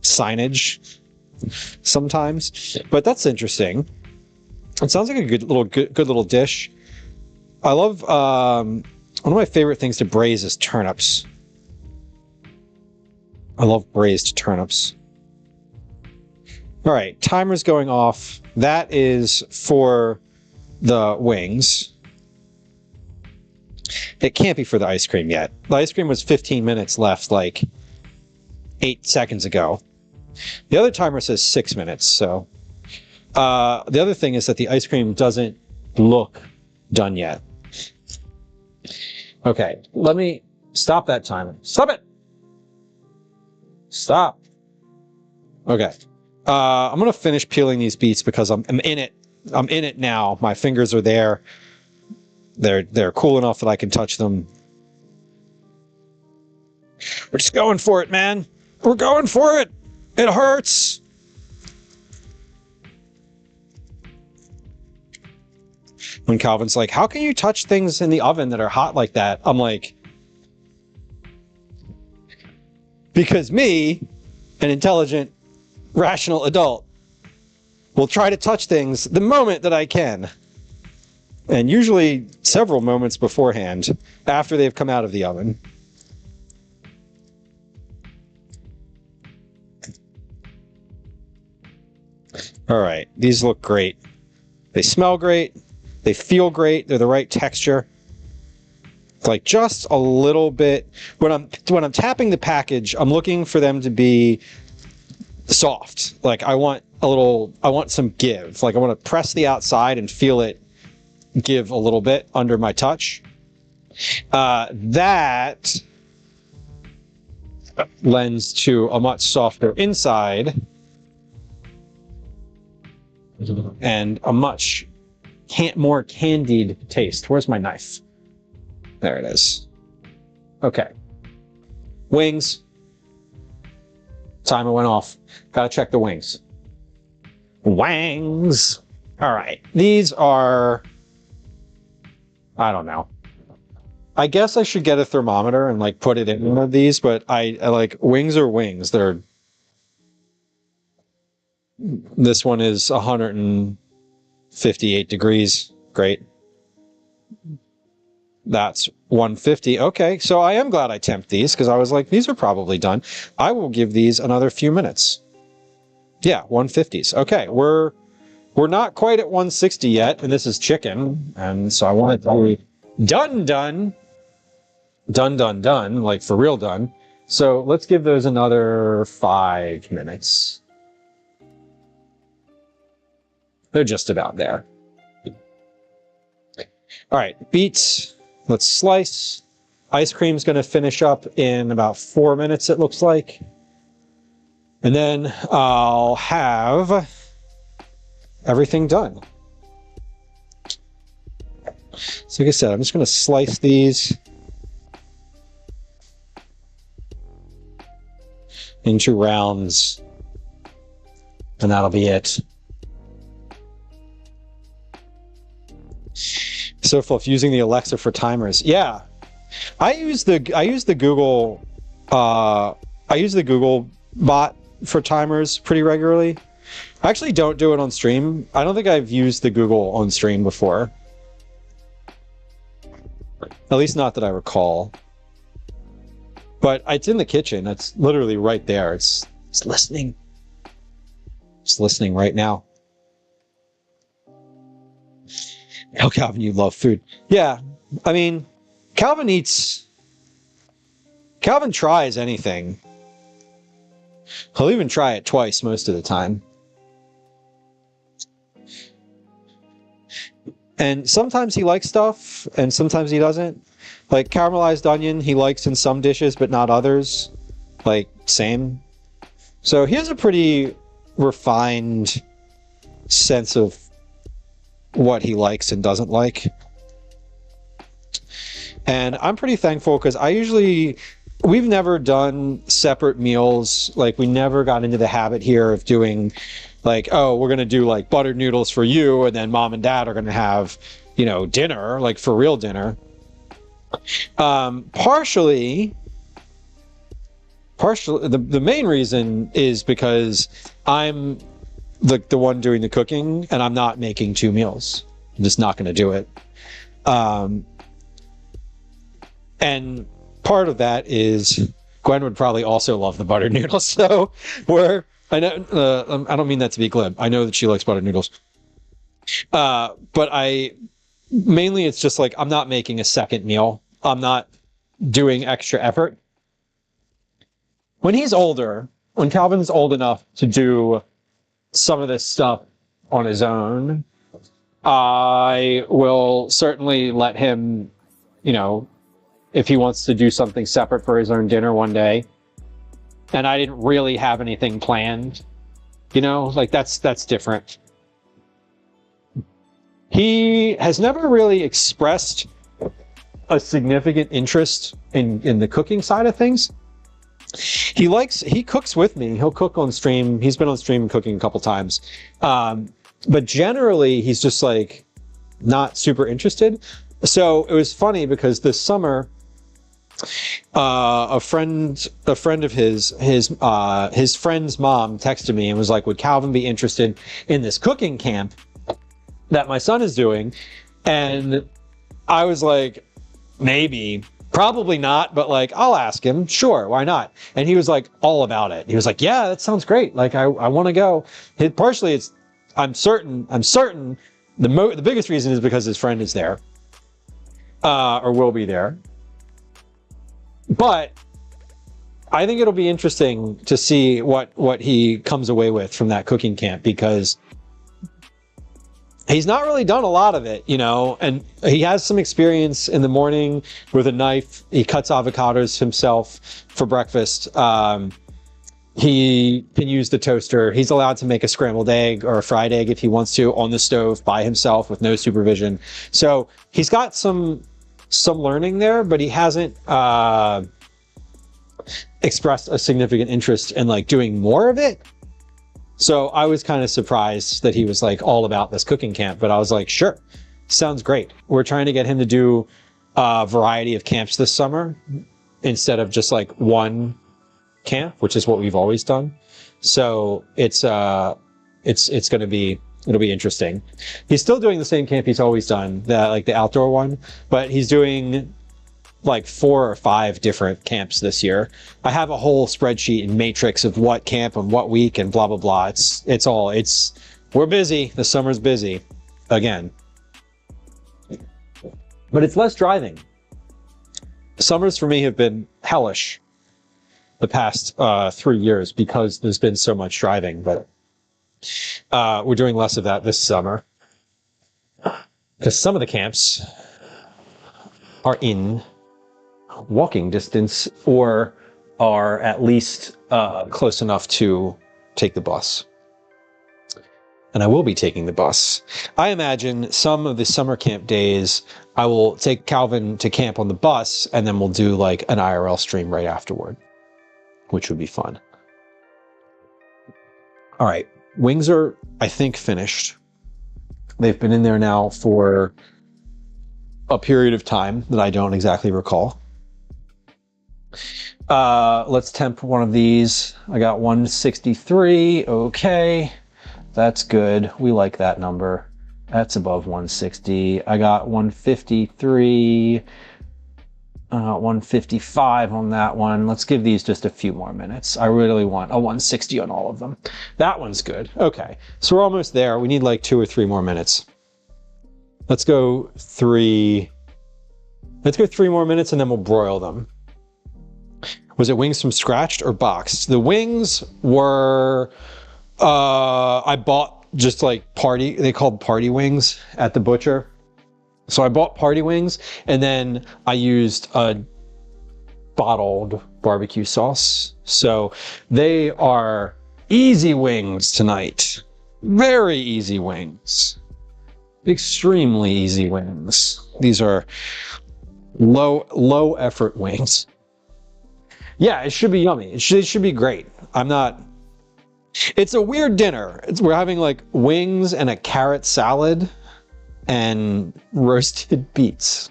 signage sometimes. But that's interesting. It sounds like a good little dish. I love one of my favorite things to braise is turnips. I love braised turnips. All right, timer's going off. That is for the wings. It can't be for the ice cream yet. The ice cream was 15 minutes left, like 8 seconds ago. The other timer says 6 minutes, so... the other thing is that the ice cream doesn't look done yet. Okay, let me stop that timer. Stop it! Stop. Okay. I'm gonna finish peeling these beets because I'm in it. I'm in it now. My fingers are there. They're cool enough that I can touch them. We're just going for it, man. We're going for it. It hurts. When Calvin's like, how can you touch things in the oven that are hot like that? I'm like, because me, an intelligent, rational adult, will try to touch things the moment that I can. And usually several moments beforehand, after they've come out of the oven. All right, these look great. They smell great. They feel great. They're the right texture. Like just a little bit. When I'm tapping the package, I'm looking for them to be soft. Like I want some give. Like I want to press the outside and feel it give a little bit under my touch. That lends to a much softer inside and a much more candied taste. Where's my knife? There it is. Okay. Wings. Timer went off. Gotta check the wings. Wangs. All right. These are... I don't know. I guess I should get a thermometer and like put it in one of these, but I like wings are wings. This one is 158 degrees. Great. That's 150. Okay, so I am glad I temped these because I was like, these are probably done. I will give these another few minutes. Yeah, 150s. Okay, we're not quite at 160 yet, and this is chicken, and so I want it to be done, like for real done. So let's give those another 5 minutes. They're just about there. All right, beets. Let's slice. Ice cream's going to finish up in about 4 minutes, it looks like. And then I'll have everything done. So like I said, I'm just going to slice these into rounds, and that'll be it. So Fluff, using the Alexa for timers. Yeah. I use the Google bot for timers pretty regularly. I actually don't do it on stream. I don't think I've used the Google on stream before. At least not that I recall. But it's in the kitchen. It's literally right there. It's listening. It's listening right now. Oh, Calvin, you love food. Yeah, I mean, Calvin tries anything. He'll even try it twice most of the time. And sometimes he likes stuff, and sometimes he doesn't. Like caramelized onion, he likes in some dishes, but not others. Like, same. So he has a pretty refined sense of what he likes and doesn't like. And I'm pretty thankful because we've never done separate meals. Like, we never got into the habit here of doing like, oh, we're going to do like buttered noodles for you, and then mom and dad are going to have, you know, dinner, like for real dinner. Partially, the main reason is because I'm the one doing the cooking, and I'm not making 2 meals. I'm just not going to do it. And part of that is Gwen would probably also love the buttered noodles. So I know, I don't mean that to be glib. I know that she likes buttered noodles. But mainly it's just like, I'm not making a second meal. I'm not doing extra effort. When he's older, when Calvin's old enough to do some of this stuff on his own, I will certainly let him, you know, if he wants to do something separate for his own dinner one day, and I didn't really have anything planned, you know, like that's different. He has never really expressed a significant interest in the cooking side of things. He cooks with me. He'll cook on stream. He's been on stream cooking a couple times. But generally he's just like not super interested. So it was funny because this summer, a friend of his friend's mom texted me and was like, would Calvin be interested in this cooking camp that my son is doing? And I was like, maybe, probably not, but like, I'll ask him. Sure, why not? And he was like all about it. He was like, yeah, that sounds great. Like, I want to go. Partially, it's, I'm certain the biggest reason is because his friend is there, or will be there. But I think it'll be interesting to see what he comes away with from that cooking camp, because he's not really done a lot of it, you know, and he has some experience in the morning with a knife. He cuts avocados himself for breakfast. He can use the toaster. He's allowed to make a scrambled egg or a fried egg if he wants to on the stove by himself with no supervision. So he's got some learning there, but he hasn't expressed a significant interest in like doing more of it. So I was kind of surprised that he was like all about this cooking camp, but I was like, sure, sounds great. We're trying to get him to do a variety of camps this summer instead of just like one camp, which is what we've always done. So it'll be interesting. He's still doing the same camp he's always done, the outdoor one, but he's doing like 4 or 5 different camps this year. I have a whole spreadsheet and matrix of what camp and what week and blah, blah, blah. We're busy. The summer's busy again, but it's less driving. Summers for me have been hellish the past 3 years because there's been so much driving, but we're doing less of that this summer because some of the camps are in walking distance or are at least close enough to take the bus. And I will be taking the bus. I imagine some of the summer camp days I will take Calvin to camp on the bus, and then we'll do like an IRL stream right afterward, which would be fun. All right, wings are, I think, finished. They've been in there now for a period of time that I don't exactly recall. Let's temp one of these. I got 163. Okay, that's good. We like that number. That's above 160. I got 153. 155 on that one. Let's give these just a few more minutes. I really want a 160 on all of them. That one's good. Okay, so we're almost there. We need like 2 or 3 more minutes. Let's go 3. Let's go 3 more minutes and then we'll broil them. Was it wings from scratched or boxed? The wings were, I bought just like they called party wings at the butcher. So I bought party wings and then I used a bottled barbecue sauce. So they are easy wings tonight. Very easy wings. Extremely easy wings. These are low effort wings. Yeah, it should be yummy. It should be great. It's a weird dinner. We're having like wings and a carrot salad and roasted beets.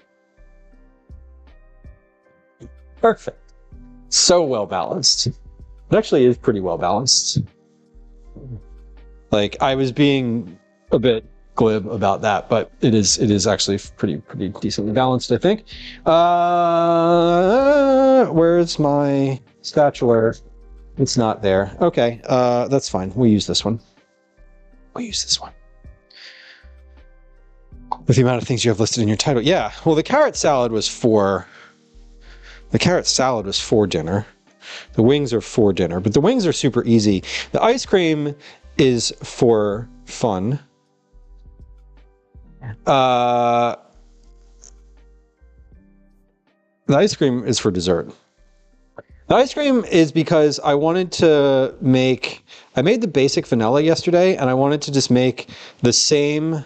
Perfect. So well balanced. It actually is pretty well balanced. Like, I was being a bit glib about that, but it is actually pretty decently balanced, I think. Where's my spatula? It's not there. Okay, that's fine. We'll use this one. With the amount of things you have listed in your title. Yeah, well, the carrot salad was for dinner. The wings are for dinner, but the wings are super easy. The ice cream is for fun. The ice cream is for dessert. The ice cream is because I made the basic vanilla yesterday, and I wanted to just make the same,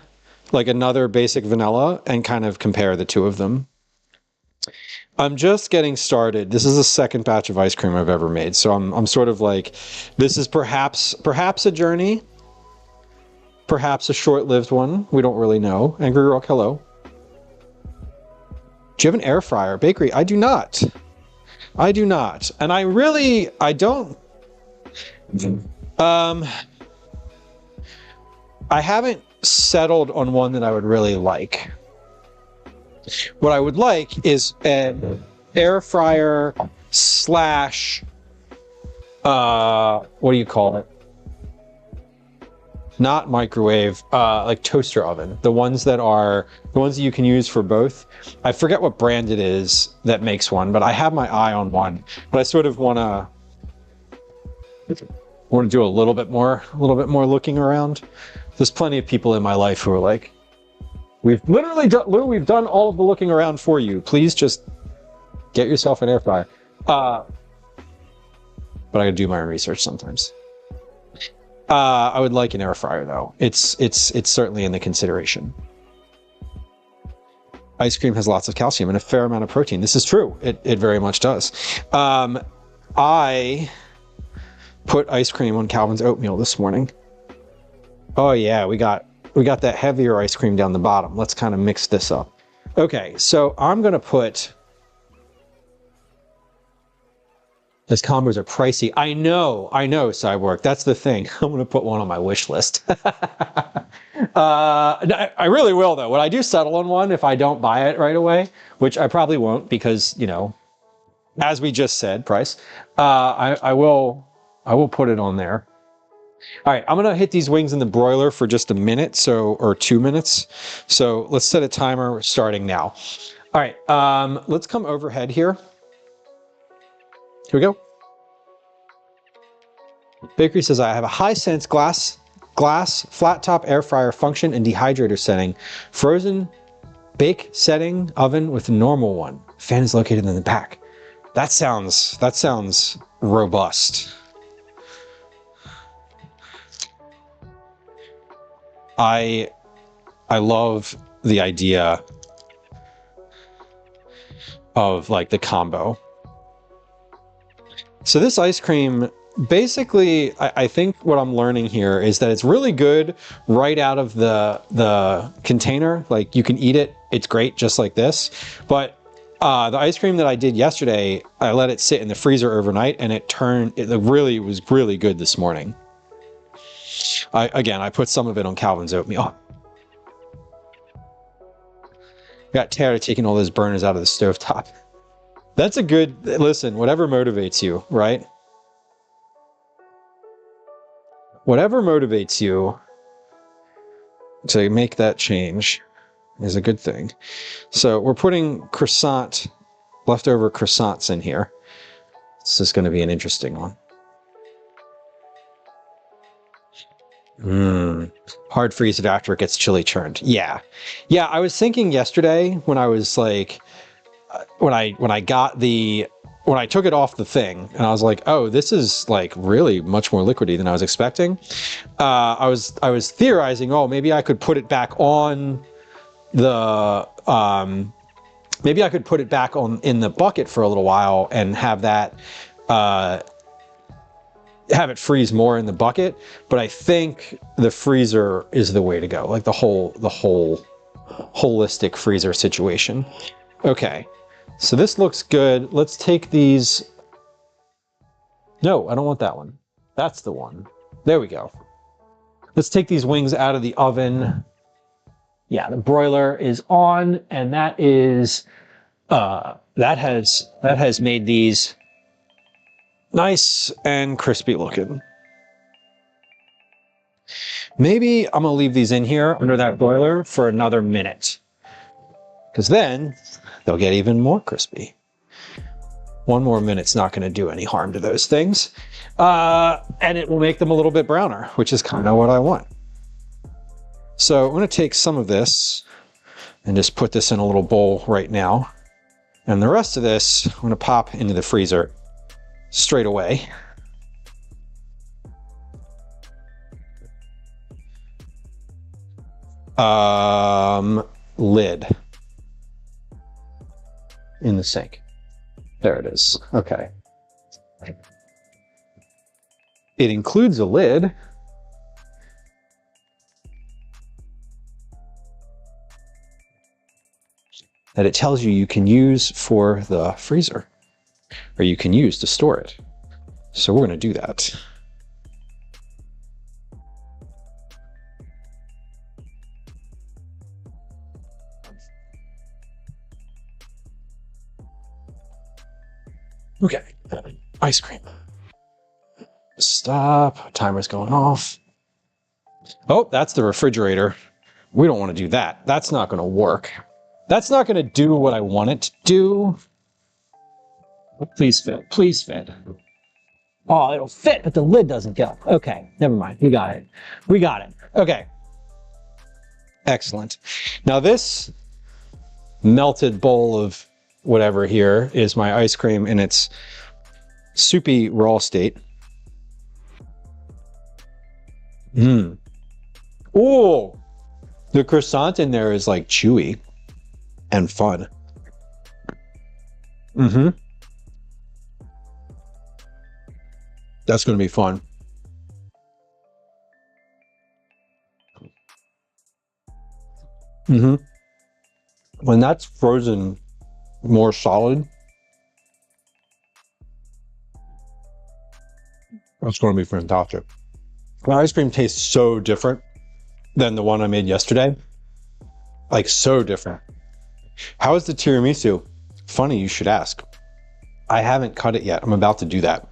like another basic vanilla, and kind of compare the two of them. I'm just getting started. This is the second batch of ice cream I've ever made, so I'm sort of like, this is perhaps a journey, perhaps a short-lived one. We don't really know. Angry Rock, hello. Do you have an air fryer? Bakery? I do not. And I don't. I haven't settled on one that I would really like. What I would like is an air fryer slash, what do you call it? Not microwave, like toaster oven. The ones that you can use for both. I forget what brand it is that makes one, but I have my eye on one. But I sort of want to do a little bit more looking around. There's plenty of people in my life who are like, we've done all of the looking around for you. Please just get yourself an air fryer. But I gotta do my own research sometimes. I would like an air fryer though. It's certainly in the consideration. Ice cream has lots of calcium and a fair amount of protein. This is true. It very much does. I put ice cream on Calvin's oatmeal this morning. Oh yeah, we got that heavier ice cream down the bottom. Let's kind of mix this up. Okay, so I'm gonna put. Those combos are pricey. I know, Cyborg. That's the thing. I'm going to put one on my wish list. I really will, though. When I do settle on one, if I don't buy it right away, which I probably won't because, as we just said, price, I will put it on there. All right, I'm going to hit these wings in the broiler for just a minute, or 2 minutes. So let's set a timer. We're starting now. All right, let's come overhead here. Here we go. Bakery says, I have a high-sense glass flat top air fryer function and dehydrator setting. Frozen bake setting oven with a normal one. Fan is located in the back. That sounds robust. I love the idea of like the combo. So this ice cream, basically, I think what I'm learning here is that it's really good right out of the container. Like you can eat it, it's great just like this. But the ice cream that I did yesterday, I let it sit in the freezer overnight and it was really good this morning. I put some of it on Calvin's oatmeal. Got tired of taking all those burners out of the stovetop. That's a good, listen, whatever motivates you, right? Whatever motivates you to make that change is a good thing. So we're putting leftover croissants in here. This is going to be an interesting one. Hard freeze it after it gets chili churned. Yeah. I was thinking yesterday when I was like, when I took it off the thing and I was like, oh, this is like really much more liquidy than I was expecting. I was theorizing, oh, maybe I could put it back on the, maybe I could put it back in the bucket for a little while and have that, have it freeze more in the bucket. But I think the freezer is the way to go. Like the whole holistic freezer situation. Okay. So this looks good. Let's take these. No, I don't want that one. That's the one. There we go. Let's take these wings out of the oven. Yeah, the broiler is on, and that is that has made these nice and crispy looking. Maybe I'm gonna leave these in here under that broiler for another minute, because then they'll get even more crispy. 1 more minute's not going to do any harm to those things. And it will make them a little bit browner, which is kind of what I want. So I'm going to take some of this and just put this in a little bowl right now. And the rest of this, I'm going to pop into the freezer straight away. Lid. In the sink. There it is. Okay. It includes a lid. That it tells you can use for the freezer, or you can use to store it. So we're going to do that. Okay, ice cream. Stop, timer's going off. Oh, that's the refrigerator. We don't want to do that. That's not going to work. That's not going to do what I want it to do. Please fit, please fit. Oh, it'll fit, but the lid doesn't go. Okay, never mind, we got it. We got it, okay. Excellent. Now this melted bowl of whatever here is my ice cream in its soupy raw state. Oh, the croissant in there is like chewy and fun. That's going to be fun. When that's frozen more solid, that's going to be fantastic. My ice cream tastes so different than the one I made yesterday. Like, so different. How is the tiramisu? Funny you should ask. I haven't cut it yet. I'm about to do that.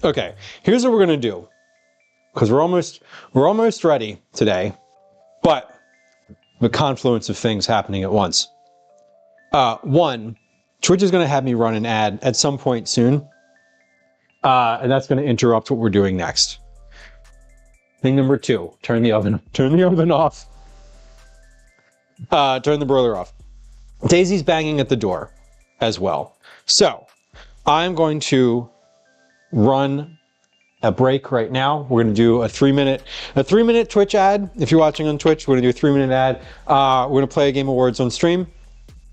Okay, here's what we're gonna do. Because we're almost ready today, but the confluence of things happening at once. One, Twitch is gonna have me run an ad at some point soon. And that's going to interrupt what we're doing next. Thing number 2, turn the oven off. Turn the broiler off. Daisy's banging at the door as well. So I'm going to run a break right now. We're going to do a 3-minute Twitch ad. If you're watching on Twitch, we're going to do a 3-minute ad. We're going to play a game of words on stream.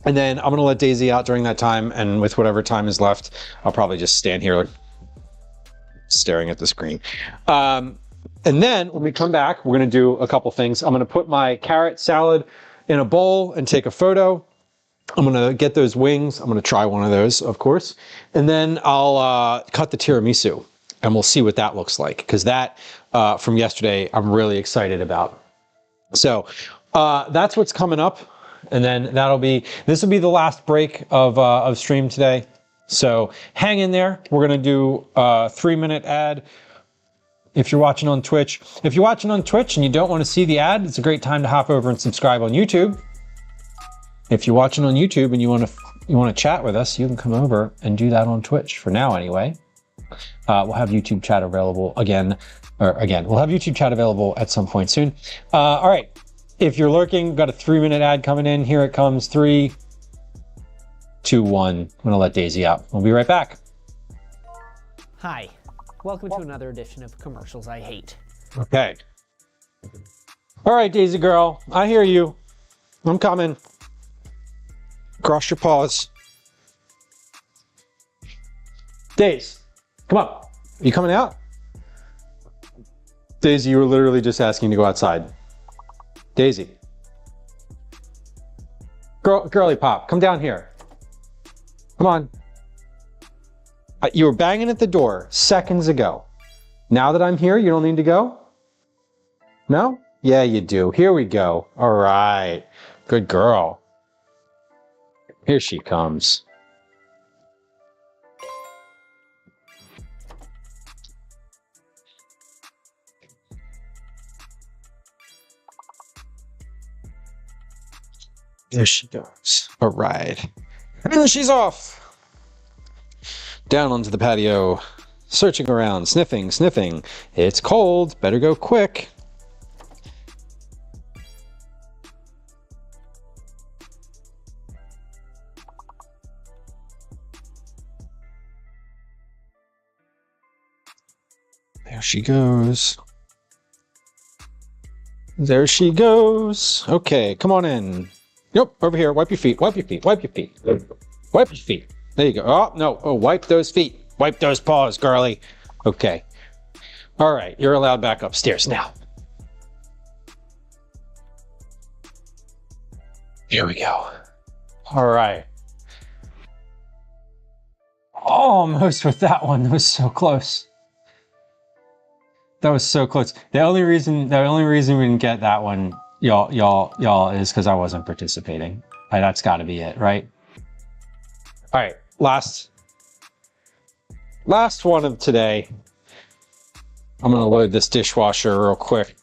And then I'm going to let Daisy out during that time. And with whatever time is left, I'll probably just stand here staring at the screen. And then when we come back, we're going to do a couple things. I'm going to put my carrot salad in a bowl and take a photo. I'm going to get those wings. I'm going to try one of those, of course. And then I'll cut the tiramisu and we'll see what that looks like. Because that from yesterday, I'm really excited about. So that's what's coming up and then this will be the last break of stream today. So hang in there. We're gonna do a 3-minute ad. If you're watching on Twitch, and you don't want to see the ad, it's a great time to hop over and subscribe on YouTube. If you're watching on YouTube and you want to chat with us, you can come over and do that on Twitch for now anyway. We'll have YouTube chat available again. We'll have YouTube chat available at some point soon. All right. If you're lurking, we've got a 3-minute ad coming in. Here it comes. 3, 2, 1. I'm going to let Daisy out. We'll be right back. Hi, welcome to another edition of Commercials I Hate. Okay. All right, Daisy girl. I hear you. I'm coming. Cross your paws. Daisy, come on. Are you coming out? Daisy, you were literally just asking to go outside. Daisy. Girly pop, come down here. Come on. You were banging at the door seconds ago. Now that I'm here, you don't need to go? No? Yeah, you do. Here we go. All right. Good girl. Here she comes. There she goes. All right. And she's off. Down onto the patio. Searching around. Sniffing, sniffing. It's cold. Better go quick. There she goes. There she goes. Okay, come on in. Nope, over here. Wipe your feet. Wipe your feet. Wipe your feet. Wipe your feet. There you go. Oh, no. Oh, wipe those feet. Wipe those paws, girly. Okay. All right, you're allowed back upstairs now. Here we go. All right. Almost with that one. That was so close. That was so close. The only reason we didn't get that one, y'all, is because I wasn't participating. That's got to be it, right? All right, last one of today. I'm gonna load this dishwasher real quick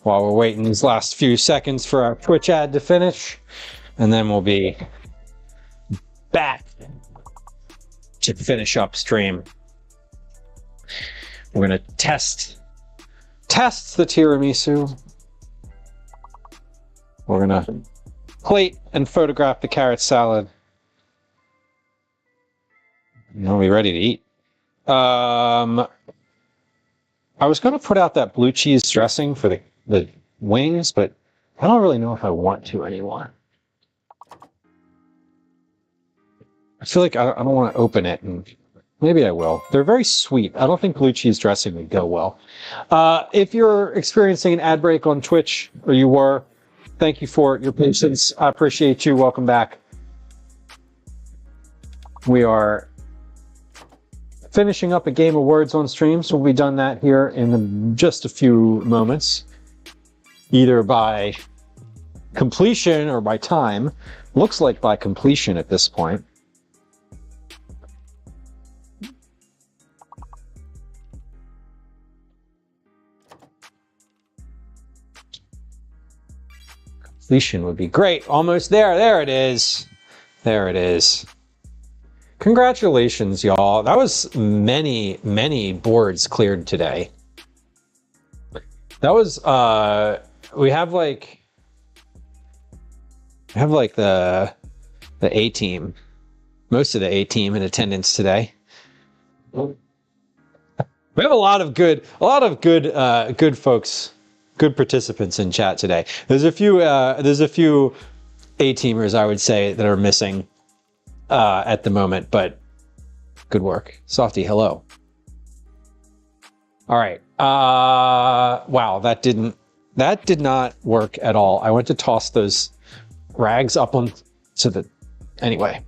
while we're waiting these last few seconds for our Twitch ad to finish, and then we'll be back to finish up stream. We're gonna test the tiramisu. We're gonna plate and photograph the carrot salad. Are we ready to eat? I was gonna put out that blue cheese dressing for the wings, but I don't really know if I want to anymore. I feel like I don't want to open it, and maybe I will. They're very sweet. I don't think blue cheese dressing would go well. If you're experiencing an ad break on Twitch, or you were, thank you for your patience. I appreciate you. Welcome back. We are finishing up a game of words on stream, so we'll be done that here in just a few moments, either by completion or by time. Looks like by completion at this point. Completion would be great. Almost there. There it is. There it is. Congratulations, y'all. That was many boards cleared today. That was we have like the A team, most of the A team in attendance today. We have a lot of good folks, good participants in chat today. There's a few A teamers, I would say, that are missing at the moment, but good work. Softy, hello. All right. Wow, that did not work at all. I went to toss those rags up on to the, anyway.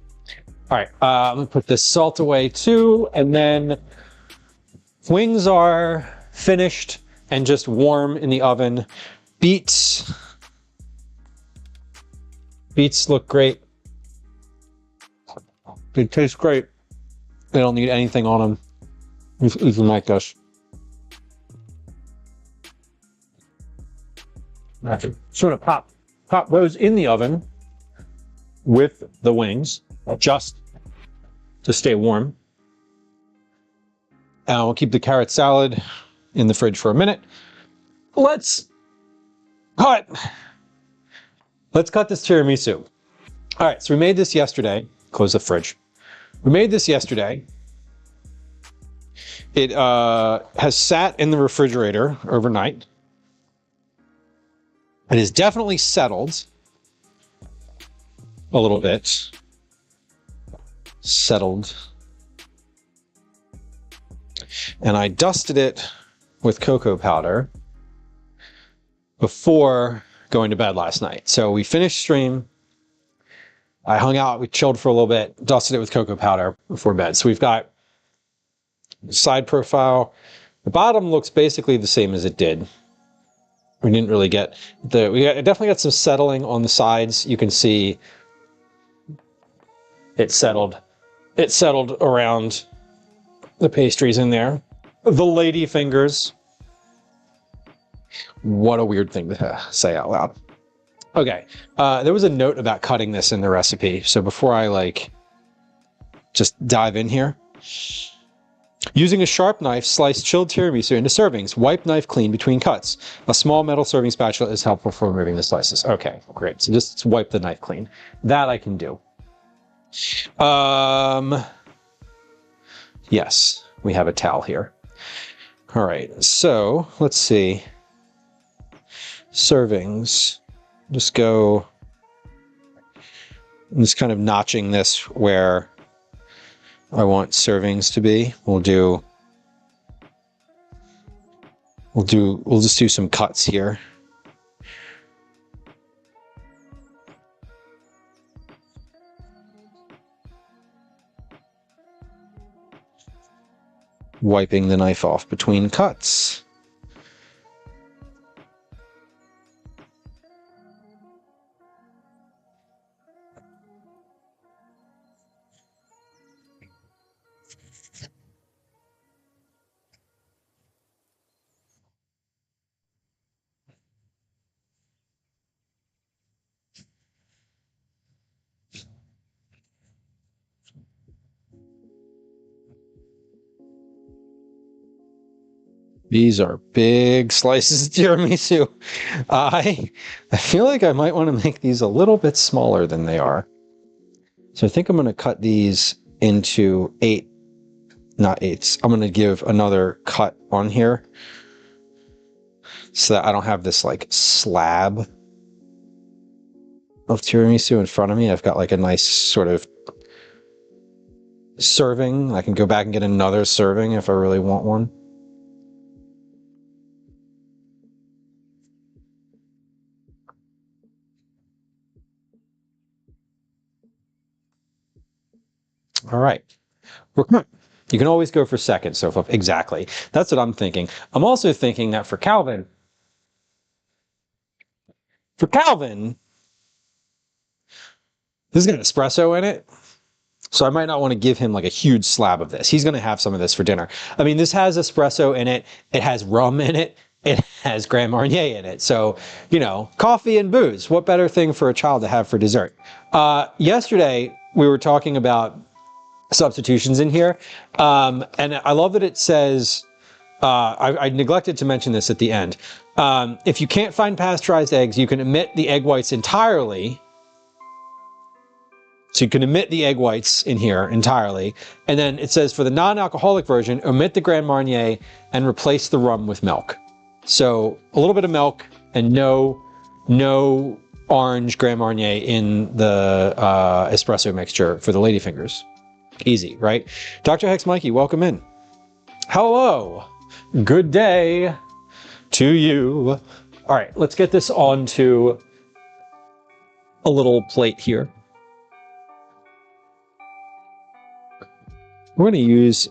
All right, I'm gonna put this salt away too, and then wings are finished and just warm in the oven. Beets Beets look great. They taste great. They don't need anything on them. Even like this. Sort of pop those in the oven with the wings, just to stay warm. And we'll keep the carrot salad in the fridge for a minute. Let's cut this tiramisu. All right, so we made this yesterday. Close the fridge. We made this yesterday. It has sat in the refrigerator overnight. It is definitely settled a little bit. Settled. And I dusted it with cocoa powder before going to bed last night. So we finished stream. I hung out, we chilled for a little bit, dusted it with cocoa powder before bed. So we've got side profile. The bottom looks basically the same as it did. We didn't really get definitely got some settling on the sides. You can see it settled around the pastries in there. The lady fingers. What a weird thing to say out loud. Okay, there was a note about cutting this in the recipe. So before I just dive in here. Using a sharp knife, slice chilled tiramisu into servings. Wipe knife clean between cuts. A small metal serving spatula is helpful for removing the slices. Okay, great. So just wipe the knife clean. That I can do. Yes, we have a towel here. All right, so let's see. Servings. Just go. I'm just kind of notching this where I want servings to be. We'll just do some cuts here. Wiping the knife off between cuts. These are big slices of tiramisu. I feel like I might want to make these a little bit smaller than they are. So I think I'm going to cut these into not eighths. I'm going to give another cut on here so that I don't have this slab of tiramisu in front of me. I've got a nice sort of serving. I can go back and get another serving if I really want one. All right. You can always go for second. So exactly. That's what I'm thinking. I'm also thinking that for Calvin, this has got espresso in it. So I might not want to give him a huge slab of this. He's going to have some of this for dinner. I mean, this has espresso in it. It has rum in it. It has Grand Marnier in it. So, coffee and booze. What better thing for a child to have for dessert? Yesterday, we were talking about substitutions in here. And I love that it says, I neglected to mention this at the end. If you can't find pasteurized eggs, you can omit the egg whites entirely. So you can omit the egg whites in here entirely. And then it says for the non-alcoholic version, omit the Grand Marnier and replace the rum with milk. So a little bit of milk and no orange Grand Marnier in the espresso mixture for the ladyfingers. Easy, right? Dr. Hex Mikey, welcome in. Hello. Good day to you. All right, let's get this onto a little plate here. We're going to use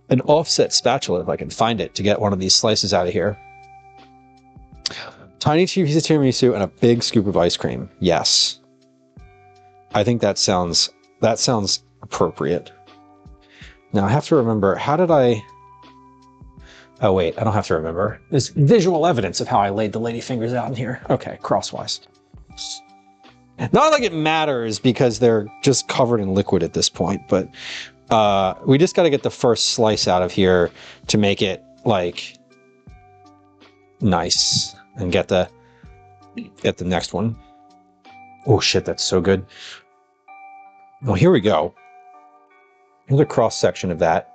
an offset spatula, if I can find it, to get one of these slices out of here. Tiny piece of tiramisu and a big scoop of ice cream. Yes. I think that sounds appropriate. Now I have to remember, how did I... Oh wait, I don't have to remember. There's visual evidence of how I laid the lady fingers out in here. Okay, crosswise. Not like it matters because they're just covered in liquid at this point, but we just got to get the first slice out of here to make it like nice and get the next one. Oh shit, that's so good. Well, here we go. Here's a cross section of that.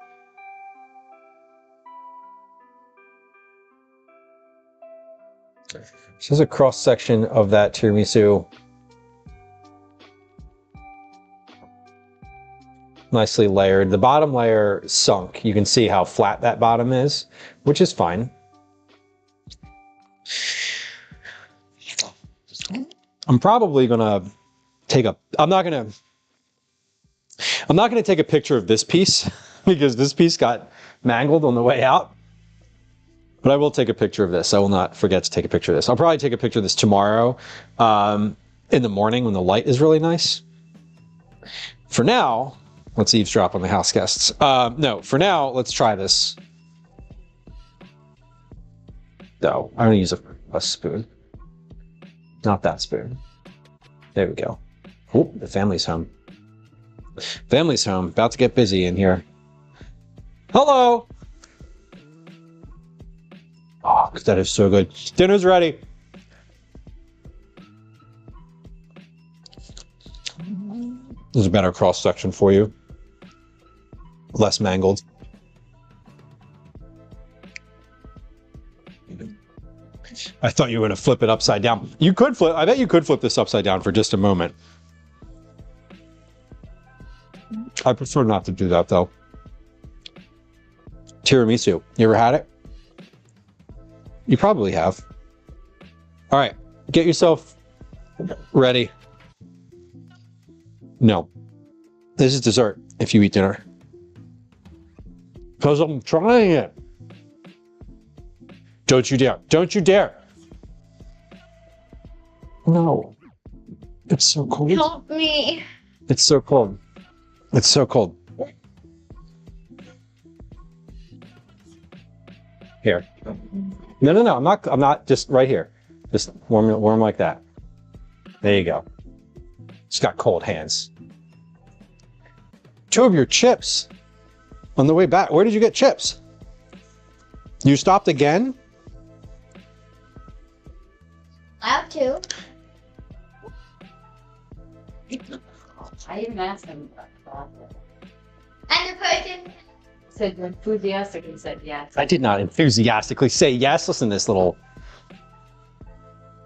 This is a cross section of that tiramisu. Nicely layered. The bottom layer sunk. You can see how flat that bottom is, which is fine. I'm probably gonna take a, I'm not gonna take a picture of this piece because this piece got mangled on the way out. But I will take a picture of this. I will not forget to take a picture of this. I'll probably take a picture of this tomorrow in the morning when the light is really nice. For now, let's eavesdrop on the house guests. No, for now, let's try this. No, I'm gonna use a spoon. Not that spoon. There we go. Oh, the family's home. Family's home. About to get busy in here. Hello! Oh, that is so good. Dinner's ready. There's a better cross section for you. Less mangled. I thought you were going to flip it upside down. You could flip, I bet you could flip this upside down for just a moment. I prefer not to do that though. Tiramisu. You ever had it? You probably have. All right, get yourself ready. No, this is dessert if you eat dinner. Because I'm trying it. Don't you dare. Don't you dare. No. It's so cold. Help me. It's so cold. It's so cold. Here. No. I'm not just right here. Just warm like that. There you go. It's got cold hands. 2 of your chips on the way back. Where did you get chips? You stopped again? I have 2. I even asked him about it. And the person Said enthusiastically said yes. I did not enthusiastically say yes. Listen to this little...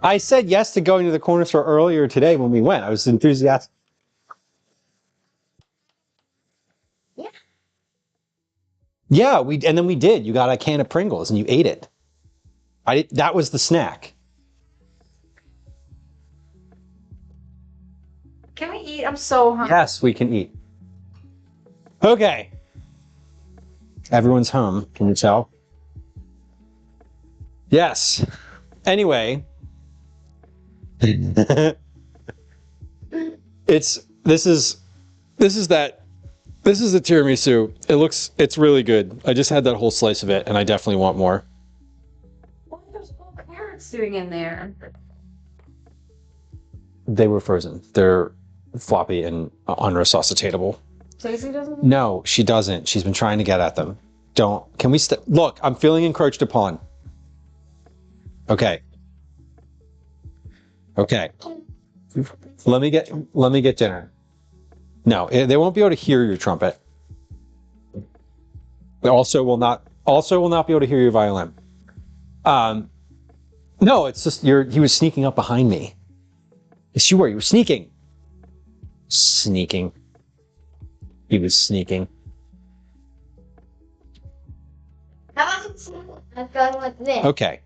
I said yes to going to the corner store earlier today when we went. I was enthusiastic. Yeah. Yeah, and then we did. You got a can of Pringles and you ate it. That was the snack. Can we eat? I'm so hungry. Yes, we can eat. Okay. Everyone's home, can you tell? Yes. Anyway. This is the tiramisu. It's really good. I just had that whole slice of it and I definitely want more. What are those little carrots doing in there? They were frozen. They're floppy and unresuscitatable. Stacey doesn't? No, she doesn't. She's been trying to get at them. Can we look, I'm feeling encroached upon. Okay. Okay. Let me get dinner. No, they won't be able to hear your trumpet. They also will not be able to hear your violin. No, it's just he was sneaking up behind me. Yes, you were. You were sneaking. Sneaking. He was sneaking. How about I've gone with this? Okay.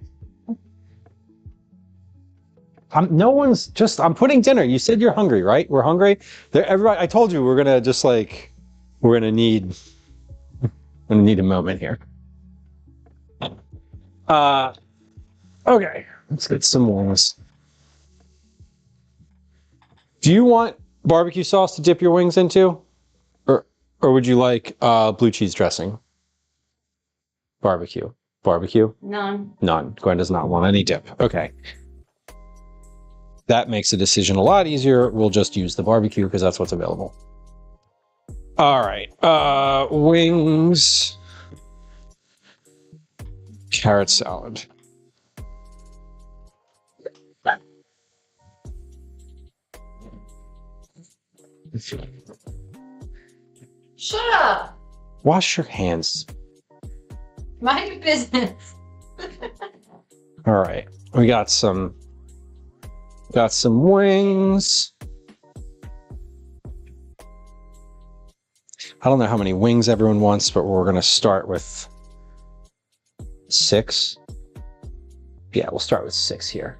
I'm putting dinner. You said you're hungry, right? We're hungry. Everybody, I told you we're gonna need a moment here. Okay. Let's get some wings. Do you want barbecue sauce to dip your wings into? Or would you like blue cheese dressing? Barbecue. Barbecue? None. None. Gwen does not want any dip. Okay. That makes the decision a lot easier. We'll just use the barbecue because that's what's available. All right. Wings. Carrot salad. Shut up. Wash your hands. Mind your business. All right. We got some wings. I don't know how many wings everyone wants, but we're going to start with 6. Yeah, we'll start with 6 here.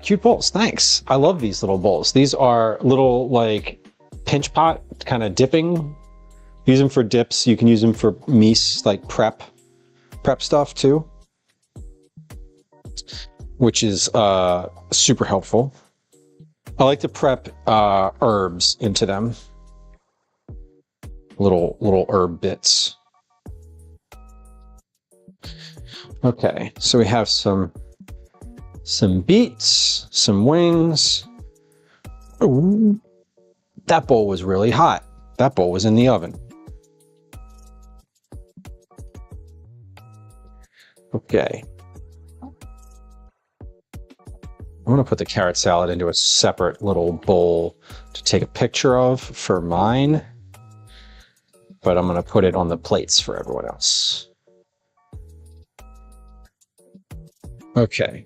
Cute bowls. Thanks. I love these little bowls. These are little like pinch pot kind of dipping. Use them for dips. You can use them for mise, like prep stuff too, which is super helpful. I like to prep herbs into them. Little herb bits. Okay, so we have some beets, some wings. Ooh, that bowl was really hot. That bowl was in the oven. Okay. I'm going to put the carrot salad into a separate little bowl to take a picture of for mine. But I'm going to put it on the plates for everyone else. Okay.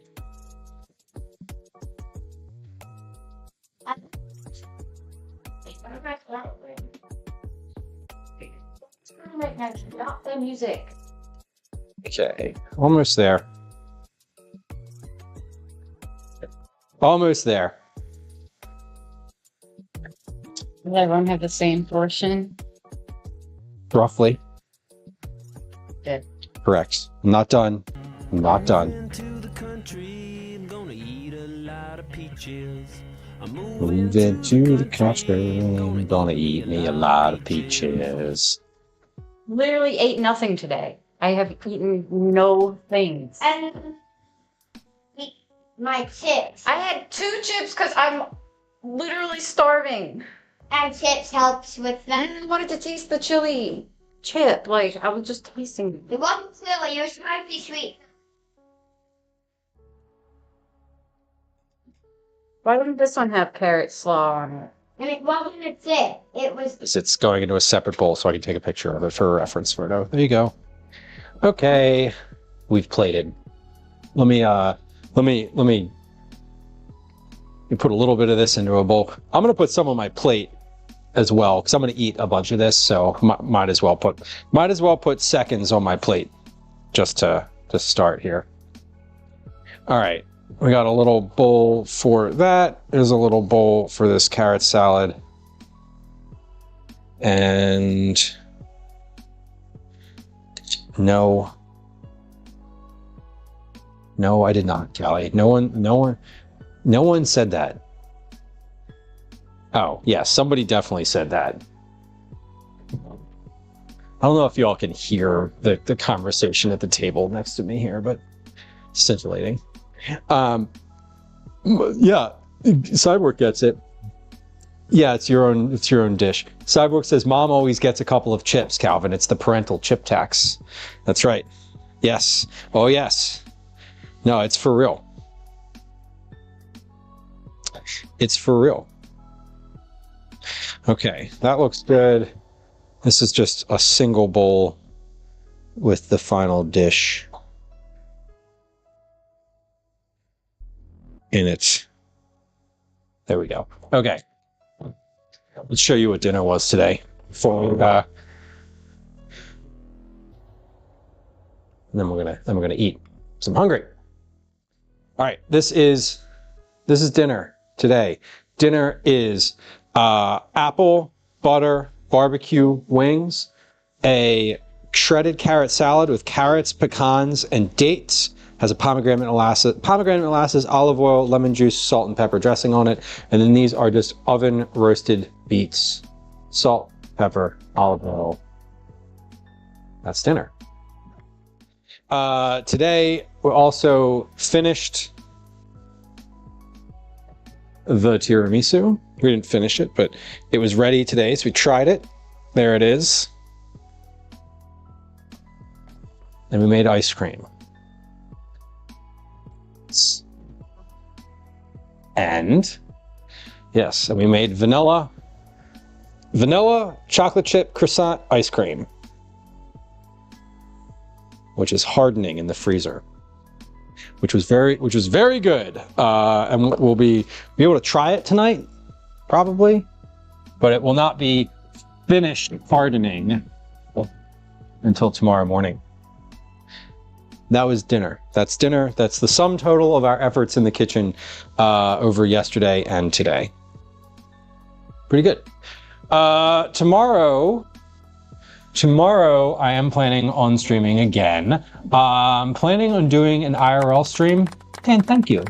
Stop the music. Okay, almost there. Almost there. Does everyone have the same portion? Roughly. Good. Correct. I'm not done. I'm not done. Move into the country. I'm gonna eat me a lot of peaches. Literally ate nothing today. I have eaten no things. And my chips. I had 2 chips because I'm literally starving. And chips helps with I them. wanted to taste the chili chip. Like, I was just tasting it. It wasn't silly, it was trying to be sweet. Why wouldn't this one have carrot slaw on it? And it wasn't a chip. It was It's going into a separate bowl so I can take a picture of it for a reference photo. There you go. Okay, we've plated. Let me put a little bit of this into a bowl. I'm gonna put some on my plate as well because I'm gonna eat a bunch of this, so might as well put seconds on my plate just to start here. All right, we got a little bowl for that. There's a little bowl for this carrot salad, and no, I did not, Callie. No one said that. Oh, yeah, somebody definitely said that. I don't know if you all can hear the conversation at the table next to me here, but it's scintillating. Yeah, Cyborg gets it. Yeah, it's your own dish. Cyborg says, Mom always gets a couple of chips, Calvin. It's the parental chip tax. That's right. Yes. Oh, yes. No, it's for real. It's for real. Okay, that looks good. This is just a single bowl with the final dish in it. There we go. Okay. Let's show you what dinner was today. And then we're gonna eat. So I'm hungry. All right, this is dinner today. Dinner is apple, butter, barbecue wings, a shredded carrot salad with carrots, pecans, and dates, Has a pomegranate molasses, olive oil, lemon juice, salt and pepper dressing on it. And then these are just oven roasted beets, salt, pepper, olive oil. That's dinner. Today, we also finished the tiramisu. We didn't finish it, but it was ready today, so we tried it. There it is. And we made ice cream. And yes, and we made vanilla chocolate chip croissant ice cream, which is hardening in the freezer, which was very good. And we'll be able to try it tonight, probably, but it will not be finished hardening until tomorrow morning. That was dinner. That's dinner. That's the sum total of our efforts in the kitchen over yesterday and today. Pretty good. Tomorrow I am planning on streaming again. I'm planning on doing an IRL stream. And thank you.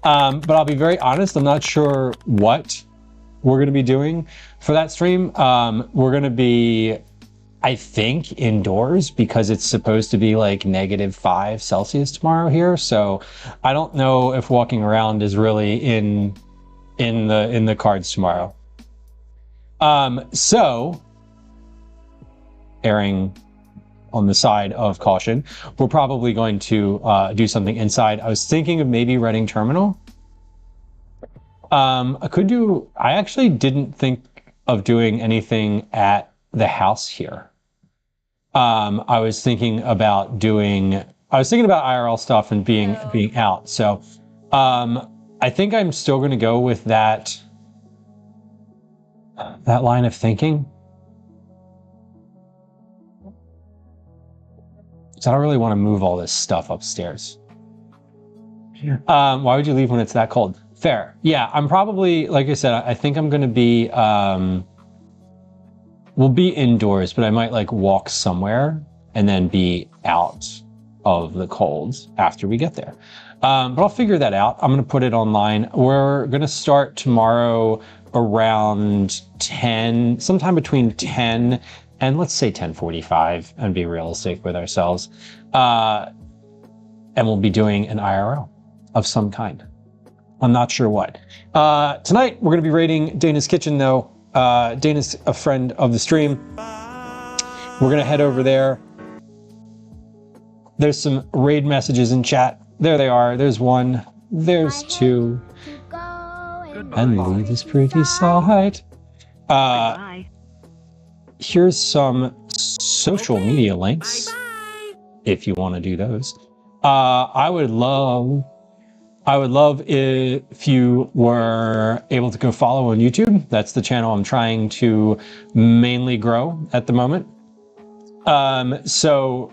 But I'll be very honest, I'm not sure what we're going to be doing for that stream. We're going to be, I think, indoors because it's supposed to be like -5 Celsius tomorrow here. So I don't know if walking around is really in the cards tomorrow. So erring on the side of caution, we're probably going to do something inside. I was thinking of maybe renting Terminal. I actually didn't think of doing anything at the house here. I was thinking about IRL stuff and being out. So I think I'm still going to go with that line of thinking. So I don't really want to move all this stuff upstairs. Why would you leave when it's that cold? Fair. Yeah, I'm probably, like I said, I think I'm going to be, we'll be indoors, but I might like walk somewhere and then be out of the cold after we get there. But I'll figure that out. I'm going to put it online. We're going to start tomorrow around 10, sometime between 10 and let's say 10:45 and be realistic with ourselves. And we'll be doing an IRL of some kind. I'm not sure what. Tonight, we're going to be raiding Dana's Kitchen, though. Dana's a friend of the stream. We're going to head over there. There's some raid messages in chat. There they are. There's one. There's two. And leave this pretty sight. Here's some social media links, if you want to do those. I would love if you were able to go follow on YouTube. That's the channel I'm trying to mainly grow at the moment. So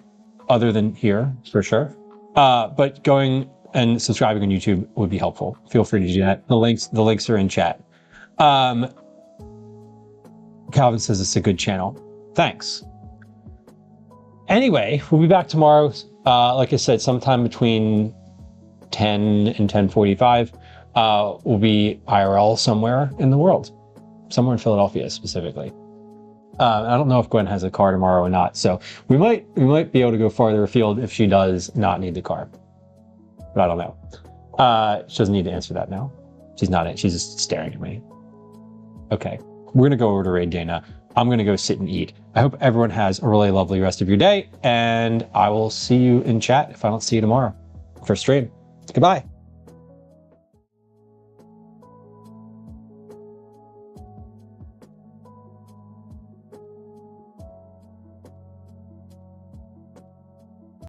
other than here, for sure. But going and subscribing on YouTube would be helpful. Feel free to do that. The links are in chat. Calvin says it's a good channel. Thanks. Anyway, we'll be back tomorrow. Like I said, sometime between 10 and 10:45. We'll be IRL somewhere in the world. Somewhere in Philadelphia, specifically. I don't know if Gwen has a car tomorrow or not, so we might be able to go farther afield if she does not need the car. But I don't know. She doesn't need to answer that now. She's not. She's just staring at me. Okay. We're going to go over to raid Dana. I'm going to go sit and eat. I hope everyone has a really lovely rest of your day, and I will see you in chat if I don't see you tomorrow for stream. Goodbye.